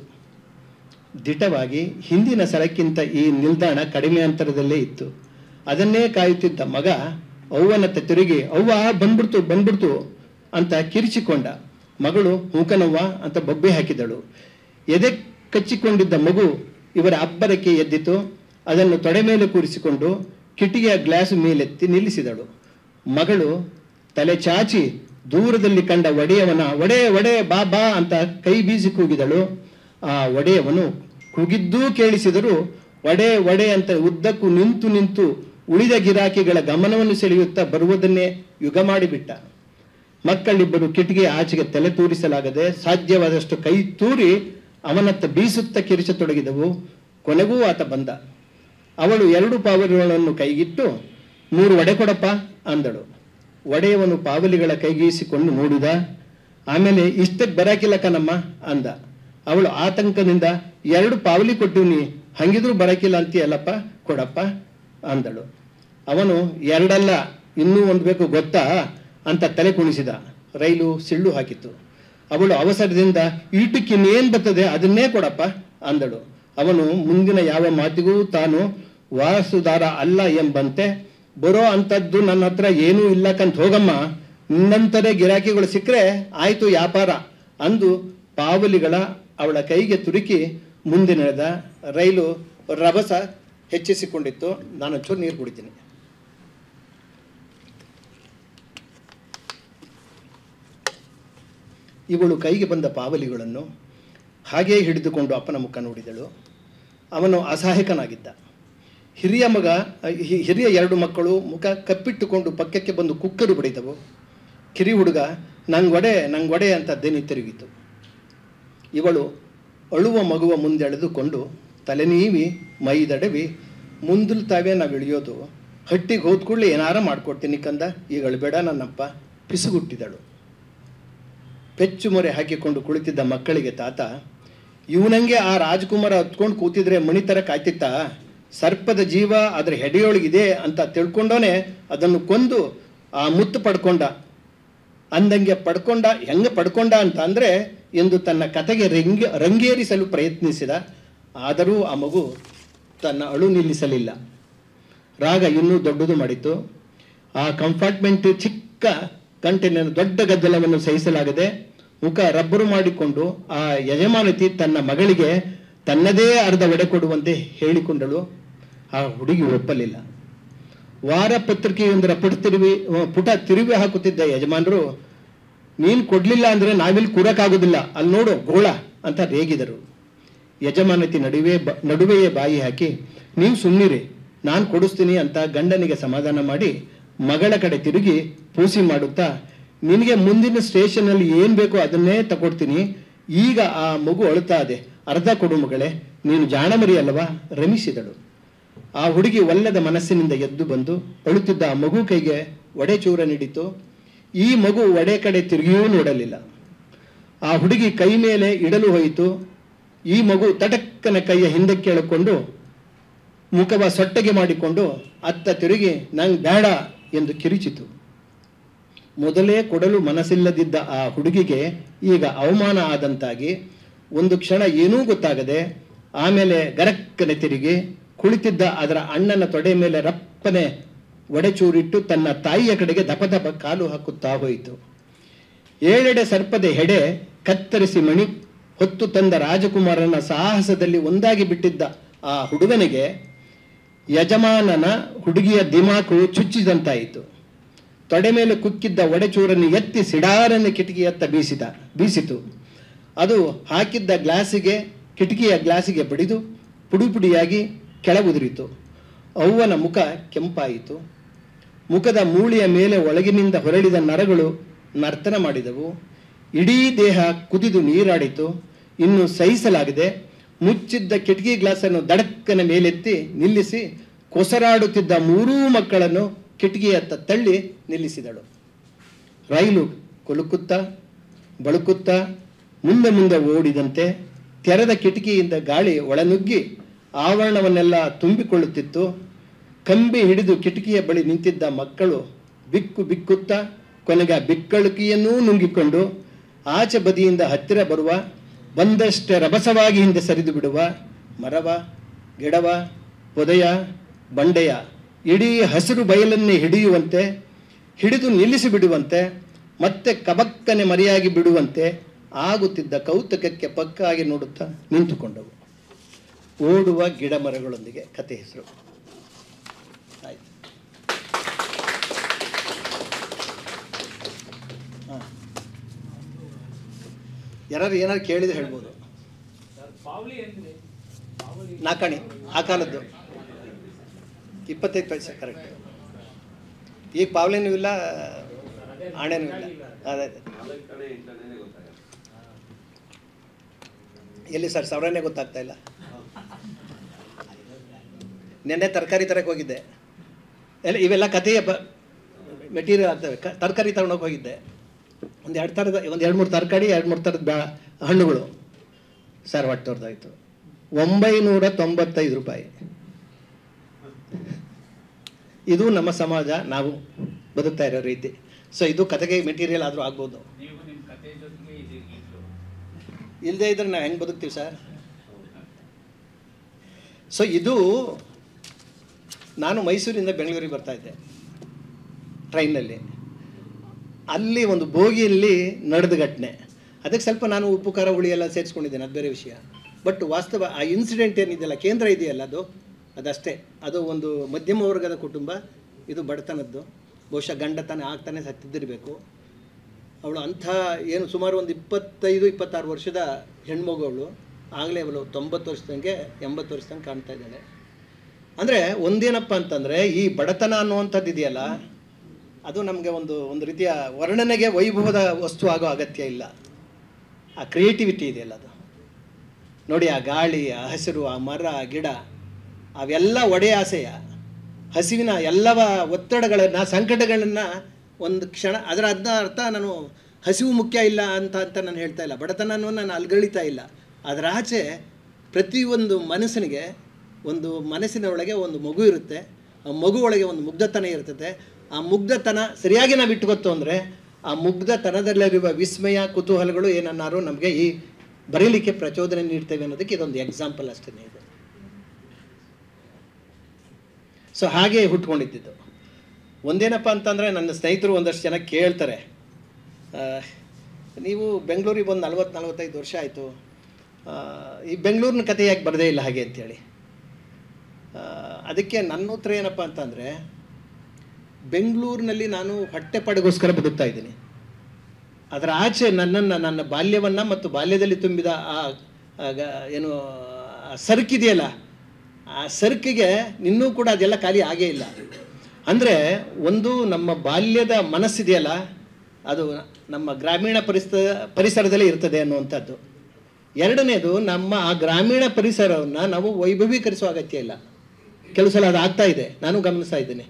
ದಿಟವಾಗಿ ಹಿಂದಿನ ಸರಕ್ಕಿಂತ ಈ ನಿಲ್ದಾಣ ಕಡಿಮೆ ಅಂತರದಲ್ಲೇ ಇತ್ತು. ಅದನ್ನೇ ಕಾಯುತ್ತಿದ್ದ ಮಗ ಅವ್ವನತ್ತ ತಿರುಗಿ, ಅವ್ವ ಬಂದ್ಬಿಡ್ತು ಅಂತ ಕಿರಿಚಿಕೊಂಡ. ಮಗಳು ಹೂಕನವ್ವ ಅಂತ ಬೊಬ್ಬೆ ಹಾಕಿದಳು. ಎದೆ ಕಚ್ಚಿಕೊಂಡಿದ್ದ ಮಗು ಇವರ ಅಬ್ಬರಕ್ಕೆ ಎದ್ದಿತು. ಅದನ್ನು ತೊಡೆ ಮೇಲೆ ಕೂರಿಸಿಕೊಂಡು ಕಿಟಿಗೆಯ ಗ್ಲಾಸ್ ಮೇಲೆತ್ತಿ ನಿಲ್ಲಿಸಿದಳು. ಮಗಳು ತಲೆ ಚಾಚಿ ದೂರದಲ್ಲಿ ಕಂಡ ಒಡೆಯವನ ಒಡೆ ಬಾ ಅಂತ ಕೈ ಬೀಸಿ ಕೂಗಿದಳು. ಆ ಒಡೆಯವನು ಕೂಗಿದ್ದೂ ಕೇಳಿಸಿದರೂ ಒಡೆ ಅಂತ ಉದ್ದಕ್ಕೂ ನಿಂತು ಉಳಿದ ಗಿರಾಕಿಗಳ ಗಮನವನ್ನು ಸೆಳೆಯುತ್ತಾ ಬರುವುದನ್ನೇ ಯುಗ ಮಾಡಿಬಿಟ್ಟ. ಮಕ್ಕಳಿಬ್ಬರು ಕಿಟಿಗೆ ಆಚೆಗೆ ತಲೆ ತೂರಿಸಲಾಗದೆ ಸಾಧ್ಯವಾದಷ್ಟು ಕೈ ತೂರಿ ಅವನತ್ತ ಬೀಸುತ್ತಾ ಕಿರಿಚತೊಡಗಿದವು. ಕೊನೆಗೂ ಆತ ಬಂದ. ಅವಳು 2 ಪಾವಲಿಗಳನ್ನು ಕೈಗಿಟ್ಟು 3 ಒಡೆ ಕೊಡಪ್ಪ ಅಂದಳು. ಒಡೆಯವನು ಪಾವಲಿಗಳ ಕೈಗೀಸಿಕೊಂಡು ನೋಡಿದ. ಆಮೇಲೆ ಇಷ್ಟಕ್ಕೆ ಬರಾಕಿಲ್ಲ ಕಣಮ್ಮ ಅಂದ. ಅವಳು ಆತಂಕದಿಂದ 2 ಪಾವಲಿ ಕೊಟ್ಟಿವ್ನಿ, ಹಂಗಿದ್ರೂ ಬರಾಕಿಲ್ಲ ಅಂತೀಯಲ್ಲಪ್ಪ, ಕೊಡಪ್ಪ ಅಂದಳು. ಅವನು 2 ಅಲ್ಲ, ಇನ್ನೂ 1 ಬೇಕು ಗೊತ್ತಾ ಅಂತ ತಲೆ ಕುಣಿಸಿದ. ರೈಲು ಸಿಳ್ಳು ಹಾಕಿತ್ತು. ಅವಳು ಅವಸರದಿಂದ ಈಟಕ್ಕಿನ್ನೇನು ಬರ್ತದೆ ಅದನ್ನೇ ಕೊಡಪ್ಪ ಅಂದಳು. ಅವನು ಮುಂದಿನ ಯಾವ ಮಾತಿಗೂ ತಾನು ವಾರಸುದಾರ ಅಲ್ಲ ಎಂಬಂತೆ, ಬರೋ ಅಂಥದ್ದು ನನ್ನ ಹತ್ರ ಏನೂ ಇಲ್ಲಕ್ಕಂತ ಹೋಗಮ್ಮ, ನಿನ್ನಂತರೇ ಗಿರಾಕಿಗಳು ಸಿಕ್ಕರೆ ಆಯಿತು ವ್ಯಾಪಾರ ಅಂದು ಪಾವಲಿಗಳ ಅವಳ ಕೈಗೆ ತುರುಕಿ ಮುಂದೆ ನಡೆದ. ರೈಲು ರಭಸ ಹೆಚ್ಚಿಸಿಕೊಂಡಿತ್ತು. ನಾನು ಚೂರು ನೀರು ಕುಡಿತೀನಿ. ಇವಳು ಕೈಗೆ ಬಂದ ಪಾವಲಿಗಳನ್ನು ಹಾಗೇ ಹಿಡಿದುಕೊಂಡು ಅಪ್ಪನ ಮುಖ ನೋಡಿದಳು. ಅವನು ಅಸಹಾಯಕನಾಗಿದ್ದ. ಹಿರಿಯ 2 ಮಕ್ಕಳು ಮುಖ ಕಪ್ಪಿಟ್ಟುಕೊಂಡು ಪಕ್ಕಕ್ಕೆ ಬಂದು ಕುಕ್ಕರು ಬಡಿದವು. ಕಿರಿ ಹುಡುಗ ನಂಗೆ ಒಡೆ ಅಂತ ದನಿ ತಿರುಗಿತು. ಇವಳು ಅಳುವ ಮಗುವ ಮುಂದೆಳೆದುಕೊಂಡು ತಲೆ ನೀವಿ ಮೈದಡವಿ, ಮುಂದುಲ್ತಾವೆ ನಾವು ಇಳಿಯೋದು, ಹಟ್ಟಿಗೆ ಹೋದ್ಕೊಳ್ಳಿ ಏನಾರ ಮಾಡ್ಕೊಡ್ತೀನಿ ಕಂದ, ಈಗ ಅಳಬೇಡ ನನ್ನಪ್ಪ ಪಿಸುಗುಟ್ಟಿದಳು. ಪೆಚ್ಚು ಮೊರೆ ಹಾಕಿಕೊಂಡು ಕುಳಿತಿದ್ದ ಮಕ್ಕಳಿಗೆ ತಾತ, ಇವನಂಗೆ ಆ ರಾಜ್ಕುಮಾರ ಹತ್ಕೊಂಡು ಕೂತಿದ್ರೆ ಮಣಿತರ ಕಾಯ್ತಿತ್ತ, ಸರ್ಪದ ಜೀವ ಅದರ ಹೆಡೆಯೊಳಗಿದೆ ಅಂತ ತಿಳ್ಕೊಂಡೋನೆ ಅದನ್ನು ಕೊಂದು ಆ ಮುತ್ತು ಪಡ್ಕೊಂಡ ಅಂದಂಗೆ ಹೆಂಗೆ ಪಡ್ಕೊಂಡ ಅಂತ ಅಂದರೆ ಎಂದು ತನ್ನ ಕತೆಗೆ ರಂಗೇರಿಸಲು ಪ್ರಯತ್ನಿಸಿದ. ಆದರೂ ಆ ಮಗು ತನ್ನ ಅಳು ನಿಲ್ಲಿಸಲಿಲ್ಲ. ರಾಗ ಇನ್ನೂ ದೊಡ್ಡದು ಮಾಡಿತು. ಆ ಕಂಪಾರ್ಟ್ಮೆಂಟ್ ಚಿಕ್ಕ ಕಂಟಿನ ದೊಡ್ಡ ಗದ್ದಲವನ್ನು ಸಹಿಸಲಾಗದೆ ಮುಖ ರಬ್ಬರು ಮಾಡಿಕೊಂಡು ಆ ಯಜಮಾನತಿ ತನ್ನ ಮಗಳಿಗೆ ತನ್ನದೇ ಅರ್ಧ ಒಡೆ ಕೊಡುವಂತೆ ಹೇಳಿಕೊಂಡಳು. ಆ ಹುಡುಗಿ ಒಪ್ಪಲಿಲ್ಲ. ವಾರ ಪತ್ರಿಕೆಯೊಂದರ ಪುಟ ತಿರುವಿ ಹಾಕುತ್ತಿದ್ದ ಯಜಮಾನರು, ನೀನು ಕೊಡಲಿಲ್ಲ ಅಂದರೆ ನಾವಿಲ್ಲಿ ಕೂರಕ್ಕಾಗೋದಿಲ್ಲ, ಅಲ್ಲಿ ನೋಡು ಗೋಳ ಅಂತ ರೇಗಿದರು. ಯಜಮಾನತಿ ನಡುವೆಯೇ ಬಾಯಿ ಹಾಕಿ, ನೀವು ಸುಮ್ಮನಿರಿ, ನಾನು ಕೊಡಿಸ್ತೀನಿ ಅಂತ ಗಂಡನಿಗೆ ಸಮಾಧಾನ ಮಾಡಿ ಮಗಳ ಕಡೆ ತಿರುಗಿ ಪೂಸಿ ಮಾಡುತ್ತಾ, ನಿನಗೆ ಮುಂದಿನ ಸ್ಟೇಷನಲ್ಲಿ ಏನು ಬೇಕೋ ಅದನ್ನೇ ತಗೊಡ್ತೀನಿ, ಈಗ ಆ ಮಗು ಅಳುತ್ತಾ ಇದೆ, ಅರ್ಧ ಕೊಡು ಮಗಳೇ, ನೀನು ಜಾಣಮರಿ ಅಲ್ಲವಾ ರಮಿಸಿದಳು. ಆ ಹುಡುಗಿ ಒಲ್ಲದ ಮನಸ್ಸಿನಿಂದ ಎದ್ದು ಬಂದು ಅಳುತ್ತಿದ್ದ ಆ ಮಗು ಕೈಗೆ ಒಡೆ ಚೂರ ನೀಡಿತು. ಈ ಮಗು ಒಡೆ ಕಡೆ ತಿರುಗಿಯೂ ನೋಡಲಿಲ್ಲ. ಆ ಹುಡುಗಿ ಕೈ ಮೇಲೆ ಇಡಲು ಹೋಯಿತು. ಈ ಮಗು ತಟಕ್ಕನ ಕೈಯ ಹಿಂದಕ್ಕೆ ಎಳಕೊಂಡು ಮುಖವ ಸೊಟ್ಟಗೆ ಮಾಡಿಕೊಂಡು ಅತ್ತ ತಿರುಗಿ ನಂಗೆ ಬೇಡ ಎಂದು ಕಿರಿಚಿತು. ಮೊದಲೇ ಕೊಡಲು ಮನಸ್ಸಿಲ್ಲದಿದ್ದ ಆ ಹುಡುಗಿಗೆ ಈಗ ಅವಮಾನ ಆದಂತಾಗಿ ಒಂದು ಕ್ಷಣ ಏನೂ ಗೊತ್ತಾಗದೆ ಆಮೇಲೆ ಗರಕ್ಕನೆ ತಿರುಗಿ ಕುಳಿತಿದ್ದ ಅದರ ಅಣ್ಣನ ತೊಡೆ ಮೇಲೆ ರಪ್ಪನೆ ಒಡೆಚೂರಿಟ್ಟು ತನ್ನ ತಾಯಿಯ ಕಡೆಗೆ ದಪ ಕಾಲು ಹಾಕುತ್ತಾ ಹೋಯಿತು. 7 ಸರ್ಪದ ಹೆಡೆ ಕತ್ತರಿಸಿ ಮಣಿ ಹೊತ್ತು ತಂದ ರಾಜಕುಮಾರನ ಸಾಹಸದಲ್ಲಿ ಒಂದಾಗಿ ಬಿಟ್ಟಿದ್ದ ಆ ಹುಡುಗನಿಗೆ ಯಜಮಾನನ ಹುಡುಗಿಯ ದಿಮಾಕು ಚುಚ್ಚಿದಂತಾಯಿತು. ತೊಡೆ ಮೇಲೆ ಕುಕ್ಕಿದ್ದ ಒಡೆಚೂರನ್ನು ಎತ್ತಿ ಸಿಡಾರನ್ನು ಕಿಟಕಿಯತ್ತ ಬೀಸಿತು. ಅದು ಹಾಕಿದ್ದ ಕಿಟಕಿಯ ಗ್ಲಾಸಿಗೆ ಬಡಿದು ಪುಡಿಯಾಗಿ ಕೆಳಗುದುರಿತು. ಅವ್ವನ ಮುಖ ಕೆಂಪಾಯಿತು. ಮುಖದ ಮೂಳೆಯ ಮೇಲೆ ಒಳಗಿನಿಂದ ಹೊರಳಿದ ನರಗಳು ನರ್ತನ ಮಾಡಿದವು. ಇಡೀ ದೇಹ ಕುದಿದು ನೀರಾಡಿತು. ಇನ್ನು ಸಹಿಸಲಾಗಿದೆ. ಮುಚ್ಚಿದ್ದ ಕಿಟಕಿ ಗ್ಲಾಸನ್ನು ದಡಕ್ಕನ ಮೇಲೆತ್ತಿ ನಿಲ್ಲಿಸಿ ಕೊಸರಾಡುತ್ತಿದ್ದ 3 ಮಕ್ಕಳನ್ನು ಕಿಟಕಿಯತ್ತ ತಳ್ಳಿ ನಿಲ್ಲಿಸಿದಳು. ರೈಲು ಕುಲುಕುತ್ತಾ ಬಳುಕುತ್ತಾ ಮುಂದೆ ಓಡಿದಂತೆ ತೆರೆದ ಕಿಟಕಿಯಿಂದ ಗಾಳಿ ಒಳನುಗ್ಗಿ ಆವರಣವನ್ನೆಲ್ಲ ತುಂಬಿಕೊಳ್ಳುತ್ತಿತ್ತು. ಕಂಬಿ ಹಿಡಿದು ಕಿಟಕಿಯ ಬಳಿ ನಿಂತಿದ್ದ ಮಕ್ಕಳು ಬಿಕ್ಕುತ್ತಾ ಕೊನೆಗೆ ಬಿಕ್ಕಳಿಕೆಯನ್ನೂ ನುಂಗಿಕೊಂಡು ಆಚೆ ಬದಿಯಿಂದ ಹತ್ತಿರ ಬರುವ, ಬಂದಷ್ಟೇ ರಭಸವಾಗಿ ಹಿಂದೆ ಸರಿದು ಬಿಡುವ ಮರವ, ಗಿಡವ, ಪೊದೆಯ, ಬಂಡೆಯ ಇಡೀ ಹಸಿರು ಬಯಲನ್ನೇ ಹಿಡಿದು ನಿಲ್ಲಿಸಿ ಬಿಡುವಂತೆ, ಮತ್ತೆ ಕಬಕ್ಕನೆ ಮರೆಯಾಗಿ ಬಿಡುವಂತೆ ಆಗುತ್ತಿದ್ದ ಕೌತುಕಕ್ಕೆ ಪಕ್ಕಾಗಿ ನೋಡುತ್ತಾ ನಿಂತುಕೊಂಡವು. ಓಡುವ ಗಿಡ ಮರಗಳೊಂದಿಗೆ ಕತೆ ಹೆಸರು. ಆಯ್ತು. ಯಾರು ಏನಾರು ಕೇಳಿದ್ರೆ ಹೇಳ್ಬೋದು. ನಾಕಾಣಿ ಆ ಕಾಲದ್ದು 25 ಪೈಸೆ ಕರೆಕ್ಟ್. ಈಗ ಪಾವ್ಲೇನೂ ಇಲ್ಲ, ಆಣೆನೂ ಇಲ್ಲ. ಅದೇ ಎಲ್ಲಿ ಸರ್ ಸಾವಿರನೇ ಗೊತ್ತಾಗ್ತಾ ಇಲ್ಲ. ನೆನ್ನೆ ತರಕಾರಿ ತರಕ್ಕೆ ಹೋಗಿದ್ದೆ. ಇವೆಲ್ಲ ಕಥೆಯ ಮೆಟೀರಿಯಲ್ ಆಗ್ತವೆ. ತರಕಾರಿ ತಗೊಂಡೋಗಿ ಹೋಗಿದ್ದೆ. ಒಂದು 2-3 ತರಕಾರಿ, 2-3 ಥರದ ಹಣ್ಣುಗಳು. ಸರ್ ಹೊಟ್ಟೋರ್ದಾಯ್ತು. 995 ರೂಪಾಯಿ. ಇದು ನಮ್ಮ ಸಮಾಜ, ನಾವು ಬದುಕ್ತಾ ಇರೋ ರೀತಿ. ಸೊ ಇದು ಕತೆಗೆ ಮೆಟೀರಿಯಲ್ ಆದರೂ ಆಗ್ಬೋದು. ಇಲ್ಲದೆ ಇದ್ರೆ ನಾವು ಹೆಂಗೆ ಬದುಕ್ತೀವಿ ಸರ್? ಸೊ ಇದು ನಾನು ಮೈಸೂರಿಂದ ಬೆಂಗಳೂರಿಗೆ ಬರ್ತಾ ಇದ್ದೆ ಟ್ರೈನಲ್ಲಿ. ಅಲ್ಲಿ ಒಂದು ಬೋಗಿಯಲ್ಲಿ ನಡೆದ ಘಟನೆ. ಅದಕ್ಕೆ ಸ್ವಲ್ಪ ನಾನು ಉಪ್ಪು ಖಾರ ಹುಳಿ ಎಲ್ಲ ಸೇರಿಸ್ಕೊಂಡಿದ್ದೇನೆ, ಅದು ಬೇರೆ ವಿಷಯ. ಬಟ್ ವಾಸ್ತವ ಆ ಇನ್ಸಿಡೆಂಟ್ ಏನಿದೆಯಲ್ಲ, ಕೇಂದ್ರ ಇದೆಯಲ್ಲ, ಅದಷ್ಟೇ. ಅದು ಒಂದು ಮಧ್ಯಮ ವರ್ಗದ ಕುಟುಂಬ, ಇದು ಬಡತನದ್ದು. ಬಹುಶಃ ಗಂಡ ತಾನೇ ಆಗ್ತಾನೆ ಸತ್ತಿದ್ದಿರಬೇಕು. ಅವಳು ಅಂಥ ಏನು ಸುಮಾರು ಒಂದು 25-26 ವರ್ಷದ ಹೆಣ್ಮಗು ಅವಳು. ಆಗಲೇ ಅವಳು 90 ವರ್ಷದಂಗೆ 80 ವರ್ಷದಂಗೆ ಕಾಣ್ತಾ ಇದ್ದಾಳೆ. ಅಂದರೆ ಒಂದೇನಪ್ಪ ಅಂತಂದರೆ, ಈ ಬಡತನ ಅನ್ನುವಂಥದ್ದು ಇದೆಯಲ್ಲ, ಅದು ನಮಗೆ ಒಂದು ರೀತಿಯ ವರ್ಣನೆಗೆ ವೈಭವದ ವಸ್ತು ಆಗೋ ಅಗತ್ಯ ಇಲ್ಲ. ಆ ಕ್ರಿಯೇಟಿವಿಟಿ ಇದೆಯಲ್ಲ, ಅದು ನೋಡಿ. ಆ ಗಾಳಿ, ಆ ಹಸಿರು, ಆ ಮರ, ಗಿಡ, ಅವೆಲ್ಲ ಒಡೆಯ ಆಸೆಯ ಹಸಿವಿನ ಎಲ್ಲವ ಒತ್ತಡಗಳನ್ನು, ಸಂಕಟಗಳನ್ನು ಒಂದು ಕ್ಷಣ. ಅದರ ಅರ್ಥ ನಾನು ಹಸಿವು ಮುಖ್ಯ ಇಲ್ಲ ಅಂತ ನಾನು ಹೇಳ್ತಾ ಇಲ್ಲ. ಬಡತನನೂ ನಾನು ಅಲ್ಗಳಿತಾ ಇಲ್ಲ. ಅದರ ಆಚೆ ಪ್ರತಿಯೊಂದು ಮನಸ್ಸಿನಿಗೆ, ಒಂದು ಮನಸ್ಸಿನ ಒಳಗೆ ಒಂದು ಮಗು ಇರುತ್ತೆ. ಆ ಮಗು ಒಳಗೆ ಒಂದು ಮುಗ್ಧತನ ಇರ್ತದೆ. ಆ ಮುಗ್ಧತನ ಸರಿಯಾಗಿ ನಾವು ಇಟ್ಕೊತ್ತು ಅಂದರೆ, ಆ ಮುಗ್ಧತನದಲ್ಲಿರುವ ವಿಸ್ಮಯ, ಕುತೂಹಲಗಳು ಏನನ್ನಾರು ನಮಗೆ ಈ ಬರೀಲಿಕ್ಕೆ ಪ್ರಚೋದನೆ ನೀಡ್ತೇವೆ ಅನ್ನೋದಕ್ಕೆ ಇದೊಂದು ಎಕ್ಸಾಂಪಲ್ ಅಷ್ಟೇ ಇದು. ಸೊ ಹಾಗೆ ಹುಟ್ಕೊಂಡಿದ್ದು. ಒಂದೇನಪ್ಪ ಅಂತಂದರೆ, ನನ್ನ ಸ್ನೇಹಿತರು ಒಂದಷ್ಟು ಜನ ಕೇಳ್ತಾರೆ, ನೀವು ಬೆಂಗಳೂರಿಗೆ ಬಂದು 40-45 ವರ್ಷ ಆಯಿತು, ಈ ಬೆಂಗಳೂರಿನ ಕತೆ ಯಾಕೆ ಬರದೇ ಇಲ್ಲ ಹಾಗೆ ಅಂಥೇಳಿ. ಅದಕ್ಕೆ ನನ್ನ ಉತ್ತರ ಏನಪ್ಪ ಅಂತಂದರೆ, ಬೆಂಗಳೂರಿನಲ್ಲಿ ನಾನು ಹೊಟ್ಟೆಪಾಡಿಗೋಸ್ಕರ ಬದುಕ್ತಾ ಇದ್ದೀನಿ. ಅದರ ಆಚೆ ನನ್ನ ಬಾಲ್ಯವನ್ನು ಮತ್ತು ಬಾಲ್ಯದಲ್ಲಿ ತುಂಬಿದ ಏನು ಸರಕಿದೆಯಲ್ಲ, ಆ ಸರಕಿಗೆ ಇನ್ನೂ ಕೂಡ ಅದೆಲ್ಲ ಖಾಲಿ ಆಗೇ ಇಲ್ಲ. ಅಂದರೆ ಒಂದು ನಮ್ಮ ಬಾಲ್ಯದ ಮನಸ್ಸಿದೆಯಲ್ಲ, ಅದು ನಮ್ಮ ಗ್ರಾಮೀಣ ಪರಿಸರದಲ್ಲಿ ಇರ್ತದೆ ಅನ್ನುವಂಥದ್ದು. ಎರಡನೇದು, ನಮ್ಮ ಆ ಗ್ರಾಮೀಣ ಪರಿಸರವನ್ನು ನಾವು ವೈಭವೀಕರಿಸುವ ಅಗತ್ಯ ಇಲ್ಲ. ಕೆಲವು ಸಲ ಅದು ಆಗ್ತಾ ಇದೆ, ನಾನು ಗಮನಿಸ್ತಾ ಇದ್ದೀನಿ.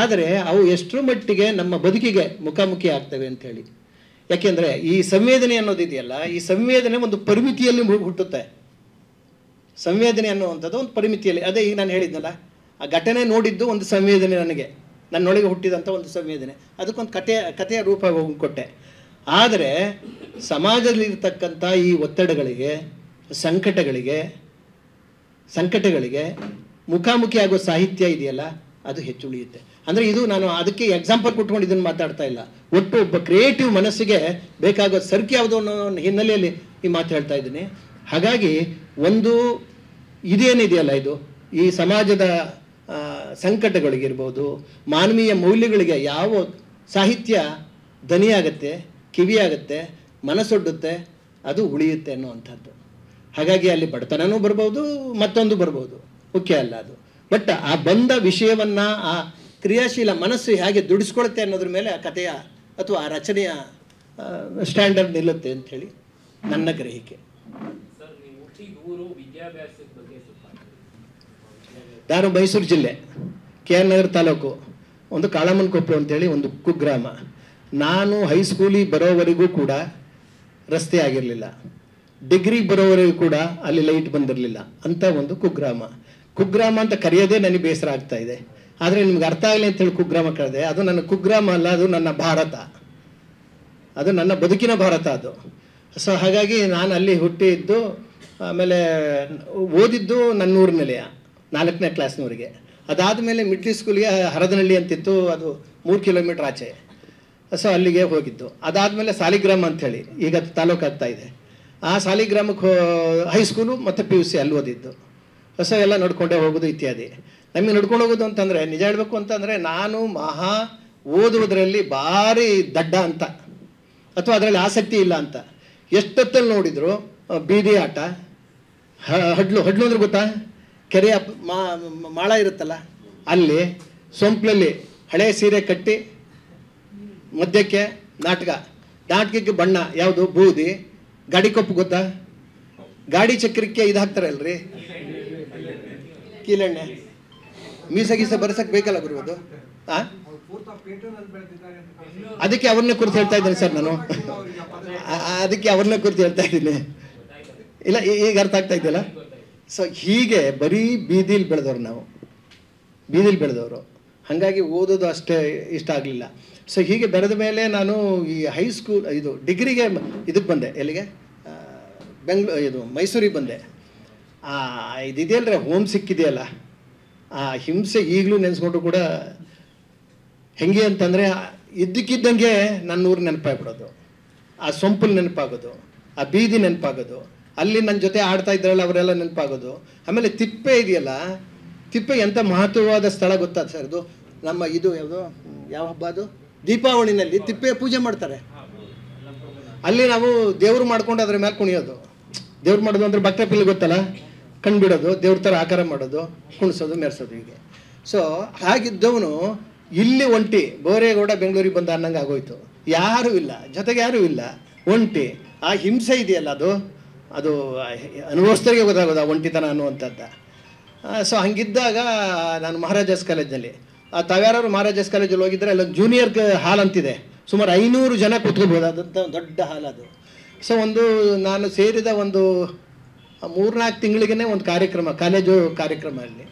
ಆದರೆ ಅವು ಎಷ್ಟರ ಮಟ್ಟಿಗೆ ನಮ್ಮ ಬದುಕಿಗೆ ಮುಖಾಮುಖಿ ಆಗ್ತವೆ ಅಂಥೇಳಿ. ಯಾಕೆಂದರೆ ಈ ಸಂವೇದನೆ ಅನ್ನೋದಿದೆಯಲ್ಲ, ಈ ಸಂವೇದನೆ ಒಂದು ಪರಿಮಿತಿಯಲ್ಲಿ ಹುಟ್ಟುತ್ತೆ. ಸಂವೇದನೆ ಅನ್ನುವಂಥದ್ದು ಒಂದು ಪರಿಮಿತಿಯಲ್ಲಿ. ಅದೇ ಈಗ ನಾನು ಹೇಳಿದ್ನಲ್ಲ, ಆ ಘಟನೆ ನೋಡಿದ್ದು ಒಂದು ಸಂವೇದನೆ, ನನಗೆ ನನ್ನೊಳಗೆ ಹುಟ್ಟಿದಂಥ ಒಂದು ಸಂವೇದನೆ. ಅದಕ್ಕೊಂದು ಕಥೆಯ ರೂಪ ಕೊಟ್ಟೆ. ಆದರೆ ಸಮಾಜದಲ್ಲಿರ್ತಕ್ಕಂಥ ಈ ಒತ್ತಡಗಳಿಗೆ, ಸಂಕಟಗಳಿಗೆ ಮುಖಾಮುಖಿ ಆಗೋ ಸಾಹಿತ್ಯ ಇದೆಯಲ್ಲ, ಅದು ಹೆಚ್ಚು ಉಳಿಯುತ್ತೆ. ಅಂದರೆ ಇದು ನಾನು ಅದಕ್ಕೆ ಎಕ್ಸಾಂಪಲ್ ಕೊಟ್ಕೊಂಡು ಇದನ್ನು ಮಾತಾಡ್ತಾ ಇಲ್ಲ. ಒಟ್ಟು ಒಬ್ಬ ಕ್ರಿಯೇಟಿವ್ ಮನಸ್ಸಿಗೆ ಬೇಕಾಗೋ ಸರ್ಕ್ ಯಾವುದು ಅನ್ನೋ ಹಿನ್ನೆಲೆಯಲ್ಲಿ ಈ ಮಾತು ಹೇಳ್ತಾ ಇದ್ದೀನಿ. ಹಾಗಾಗಿ ಒಂದು ಇದೇನಿದೆಯಲ್ಲ ಇದು ಈ ಸಮಾಜದ ಸಂಕಟಗಳಿಗಿರ್ಬೋದು, ಮಾನವೀಯ ಮೌಲ್ಯಗಳಿಗೆ ಯಾವ ಸಾಹಿತ್ಯ ದನಿಯಾಗತ್ತೆ, ಕಿವಿಯಾಗತ್ತೆ, ಮನಸ್ಸೊಡ್ಡುತ್ತೆ, ಅದು ಉಳಿಯುತ್ತೆ ಅನ್ನುವಂಥದ್ದು. ಹಾಗಾಗಿ ಅಲ್ಲಿ ಬಡತನನೂ ಬರ್ಬೋದು, ಮತ್ತೊಂದು ಬರ್ಬೋದು, ಮುಖ್ಯ ಅಲ್ಲ ಅದು. ಬಟ್ ಆ ಬಂದ ವಿಷಯವನ್ನು ಆ ಕ್ರಿಯಾಶೀಲ ಮನಸ್ಸು ಹೇಗೆ ದುಡಿಸ್ಕೊಳುತ್ತೆ ಅನ್ನೋದ್ರ ಮೇಲೆ ಆ ಕಥೆಯ ಅಥವಾ ಆ ರಚನೆಯ ಸ್ಟ್ಯಾಂಡರ್ಡ್ ನಿಲ್ಲುತ್ತೆ ಅಂಥೇಳಿ ನನ್ನ ಗ್ರಹಿಕೆ. ನಾನು ಮೈಸೂರು ಜಿಲ್ಲೆ KR ನಗರ ತಾಲೂಕು, ಒಂದು ಕಾಳಮ್ಮನಕೊಪ್ಪಲು ಅಂತೇಳಿ ಒಂದು ಕುಗ್ರಾಮ. ನಾನು ಹೈಸ್ಕೂಲಿಗೆ ಬರೋವರೆಗೂ ಕೂಡ ರಸ್ತೆ ಆಗಿರಲಿಲ್ಲ, ಡಿಗ್ರಿಗೆ ಬರೋವರೆಗೂ ಕೂಡ ಅಲ್ಲಿ ಲೈಟ್ ಬಂದಿರಲಿಲ್ಲ ಅಂತ ಒಂದು ಕುಗ್ರಾಮ. ಕುಗ್ರಾಮ ಅಂತ ಕರೆಯೋದೇ ನನಗೆ ಬೇಸರ ಆಗ್ತಾ ಇದೆ. ಆದರೆ ನಿಮ್ಗೆ ಅರ್ಥ ಆಗಲಿ ಅಂತೇಳಿ ಕುಗ್ರಾಮ ಕರೆದೆ. ಅದು ನನ್ನ ಕುಗ್ರಾಮ ಅಲ್ಲ, ಅದು ನನ್ನ ಭಾರತ, ಅದು ನನ್ನ ಬದುಕಿನ ಭಾರತ ಅದು. ಸೊ ಹಾಗಾಗಿ ನಾನು ಅಲ್ಲಿ ಹುಟ್ಟಿದ್ದು, ಆಮೇಲೆ ಓದಿದ್ದು ನನ್ನೂರು ನಿಲಯ 4ನೇ ಕ್ಲಾಸ್ನವರೆಗೆ. ಅದಾದಮೇಲೆ ಮಿಡ್ಲ್ ಸ್ಕೂಲ್ಗೆ ಹರದನಹಳ್ಳಿ ಅಂತಿತ್ತು, ಅದು 3 ಕಿಲೋಮೀಟ್ರ್ ಆಚೆ. ಸೊ ಅಲ್ಲಿಗೆ ಹೋಗಿದ್ದು. ಅದಾದಮೇಲೆ ಸಾಲಿಗ್ರಾಮ ಅಂಥೇಳಿ ಈಗ ತಾಲೂಕು ಆಗ್ತಾ ಇದೆ. ಆ ಸಾಲಿಗ್ರಾಮಕ್ಕೆ ಹೈಸ್ಕೂಲು ಮತ್ತು PUC ಅಲ್ಲಿ ಓದಿದ್ದು. ಸೊ ಎಲ್ಲ ನಡ್ಕೊಂಡೇ ಹೋಗೋದು ಇತ್ಯಾದಿ. ನಮಗೆ ನಡ್ಕೊಂಡು ಹೋಗೋದು ಅಂತಂದರೆ, ನಿಜ ಹೇಳಬೇಕು ಅಂತಂದರೆ, ನಾನು ಮಹಾ ಓದುವುದರಲ್ಲಿ ಭಾರಿ ದಡ್ಡ ಅಂತ, ಅಥವಾ ಅದರಲ್ಲಿ ಆಸಕ್ತಿ ಇಲ್ಲ ಅಂತ. ಎಷ್ಟೊತ್ತಲ್ಲಿ ನೋಡಿದ್ರು ಬೀದಿ ಆಟ, ಹಡ್ಲು ಅಂದ್ರೆ ಗೊತ್ತಾ, ಕೆರೆಯ ಮಾಳ ಇರುತ್ತಲ್ಲ, ಅಲ್ಲಿ ಸೊಂಪ್ಲಲ್ಲಿ ಹಳೆ ಸೀರೆ ಕಟ್ಟಿ ಮಧ್ಯಕ್ಕೆ ನಾಟಕಕ್ಕೆ ಬಣ್ಣ ಯಾವುದು, ಬೂದಿ, ಗಾಡಿ ಕೊಪ್ಪು ಗೊತ್ತಾ, ಗಾಡಿ ಚಕ್ರಕ್ಕೆ ಇದು ಹಾಕ್ತಾರೆ ಅಲ್ರಿ, ಕೀಲೆಣ್ಣೆ, ಮೀಸ ಬರ್ಸಕ್ಕೆ ಬೇಕಲ್ಲ ಗುರುವುದು. ಅದಕ್ಕೆ ಅವ್ರನ್ನ ಕುರಿತು ಹೇಳ್ತಾ ಇದ್ದೀನಿ ಸರ್ ನಾನು, ಅದಕ್ಕೆ ಅವ್ರನ್ನ ಕುರಿತು ಹೇಳ್ತಾ ಇದ್ದೀನಿ. ಇಲ್ಲ, ಈಗ ಅರ್ಥ ಆಗ್ತಾ ಇದೆಯಲ್ಲ. ಸೊ ಹೀಗೆ ಬರೀ ಬೀದಿಲಿ ಬೆಳೆದವ್ರು ನಾವು, ಬೀದಿಲಿ ಬೆಳೆದವರು. ಹಾಗಾಗಿ ಓದೋದು ಅಷ್ಟೇ ಇಷ್ಟ ಆಗಲಿಲ್ಲ. ಸೊ ಹೀಗೆ ಬೆಳೆದ ಮೇಲೆ ನಾನು ಈ ಹೈಸ್ಕೂಲ್ ಇದು ಡಿಗ್ರಿಗೆ ಇದಕ್ಕೆ ಬಂದೆ. ಎಲ್ಲಿಗೆ? ಮೈಸೂರಿಗೆ ಬಂದೆ. ಇದಿದೆಯಲ್ರಿ ಹೋಮ್ ಸಿಕ್ಕಿದೆಯಲ್ಲ, ಆ ಹಿಂಸೆ ಈಗಲೂ ನೆನೆಸ್ಕೊಂಡು ಕೂಡ ಹೆಂಗೆ ಅಂತಂದರೆ, ಇದ್ದಕ್ಕಿದ್ದಂಗೆ ನನ್ನ ಊರು ನೆನಪಾಗ್ಬಿಡೋದು, ಆ ಸೊಂಪಲ್ಲಿ ನೆನಪಾಗೋದು, ಆ ಬೀದಿ ನೆನಪಾಗೋದು, ಅಲ್ಲಿ ನನ್ನ ಜೊತೆ ಆಡ್ತಾ ಇದ್ದಾರಲ್ಲ ಅವರೆಲ್ಲ ನೆನಪಾಗೋದು. ಆಮೇಲೆ ತಿಪ್ಪೆ ಇದೆಯಲ್ಲ, ತಿಪ್ಪೆ ಎಂಥ ಮಹತ್ವವಾದ ಸ್ಥಳ ಗೊತ್ತಾ ಸರ್ ಅದು. ನಮ್ಮ ಇದು ಯಾವ ಹಬ್ಬ ಅದು, ದೀಪಾವಳಿನಲ್ಲಿ ತಿಪ್ಪೆ ಪೂಜೆ ಮಾಡ್ತಾರೆ. ಅಲ್ಲಿ ನಾವು ದೇವ್ರು ಮಾಡ್ಕೊಂಡು ಅದ್ರ ಮೇಲೆ ಕುಣಿಯೋದು. ದೇವ್ರು ಮಾಡೋದು ಅಂದರೆ ಭಕ್ತ ಪಿಲ್ಲಿ ಗೊತ್ತಲ್ಲ, ಕಣ್ಬಿಡೋದು, ದೇವ್ರ ಥರ ಆಕಾರ ಮಾಡೋದು, ಕುಣಿಸೋದು, ಮೆರೆಸೋದು, ಹೀಗೆ. ಸೊ ಹಾಗಿದ್ದವನು ಇಲ್ಲಿ ಒಂಟಿ, ಬೋರೇಗೌಡ ಬೆಂಗಳೂರಿಗೆ ಬಂದ ಅನ್ನಂಗೆ ಆಗೋಯ್ತು. ಯಾರೂ ಇಲ್ಲ, ಜೊತೆಗೆ ಯಾರೂ ಇಲ್ಲ, ಒಂಟಿ. ಆ ಹಿಂಸೆ ಇದೆಯಲ್ಲ, ಅದು ಅನುಭವಿಸ್ತರಿಗೆ ಗೊತ್ತಾಗೋದು ಆ ಒಂಟಿತನ ಅನ್ನುವಂಥದ್ದು. ಸೊ ಹಂಗಿದ್ದಾಗ ನಾನು ಮಹಾರಾಜಾಸ್ ಕಾಲೇಜ್ನಲ್ಲಿ, ತಾವ್ಯಾರು ಮಹಾರಾಜಾಸ್ ಕಾಲೇಜಲ್ಲಿ ಹೋಗಿದ್ದರೆ ಅಲ್ಲೊಂದು ಜೂನಿಯರ್ ಹಾಲ್ ಅಂತಿದೆ, ಸುಮಾರು 500 ಜನ ಕೂತ್ಕೋಬೋದಾದಂಥ ದೊಡ್ಡ ಹಾಲ್ ಅದು. ಸೊ ನಾನು ಸೇರಿದ ಒಂದು 3-4 ತಿಂಗಳಿಗೇ ಒಂದು ಕಾರ್ಯಕ್ರಮ, ಕಾಲೇಜು ಕಾರ್ಯಕ್ರಮ, ಅಲ್ಲಿ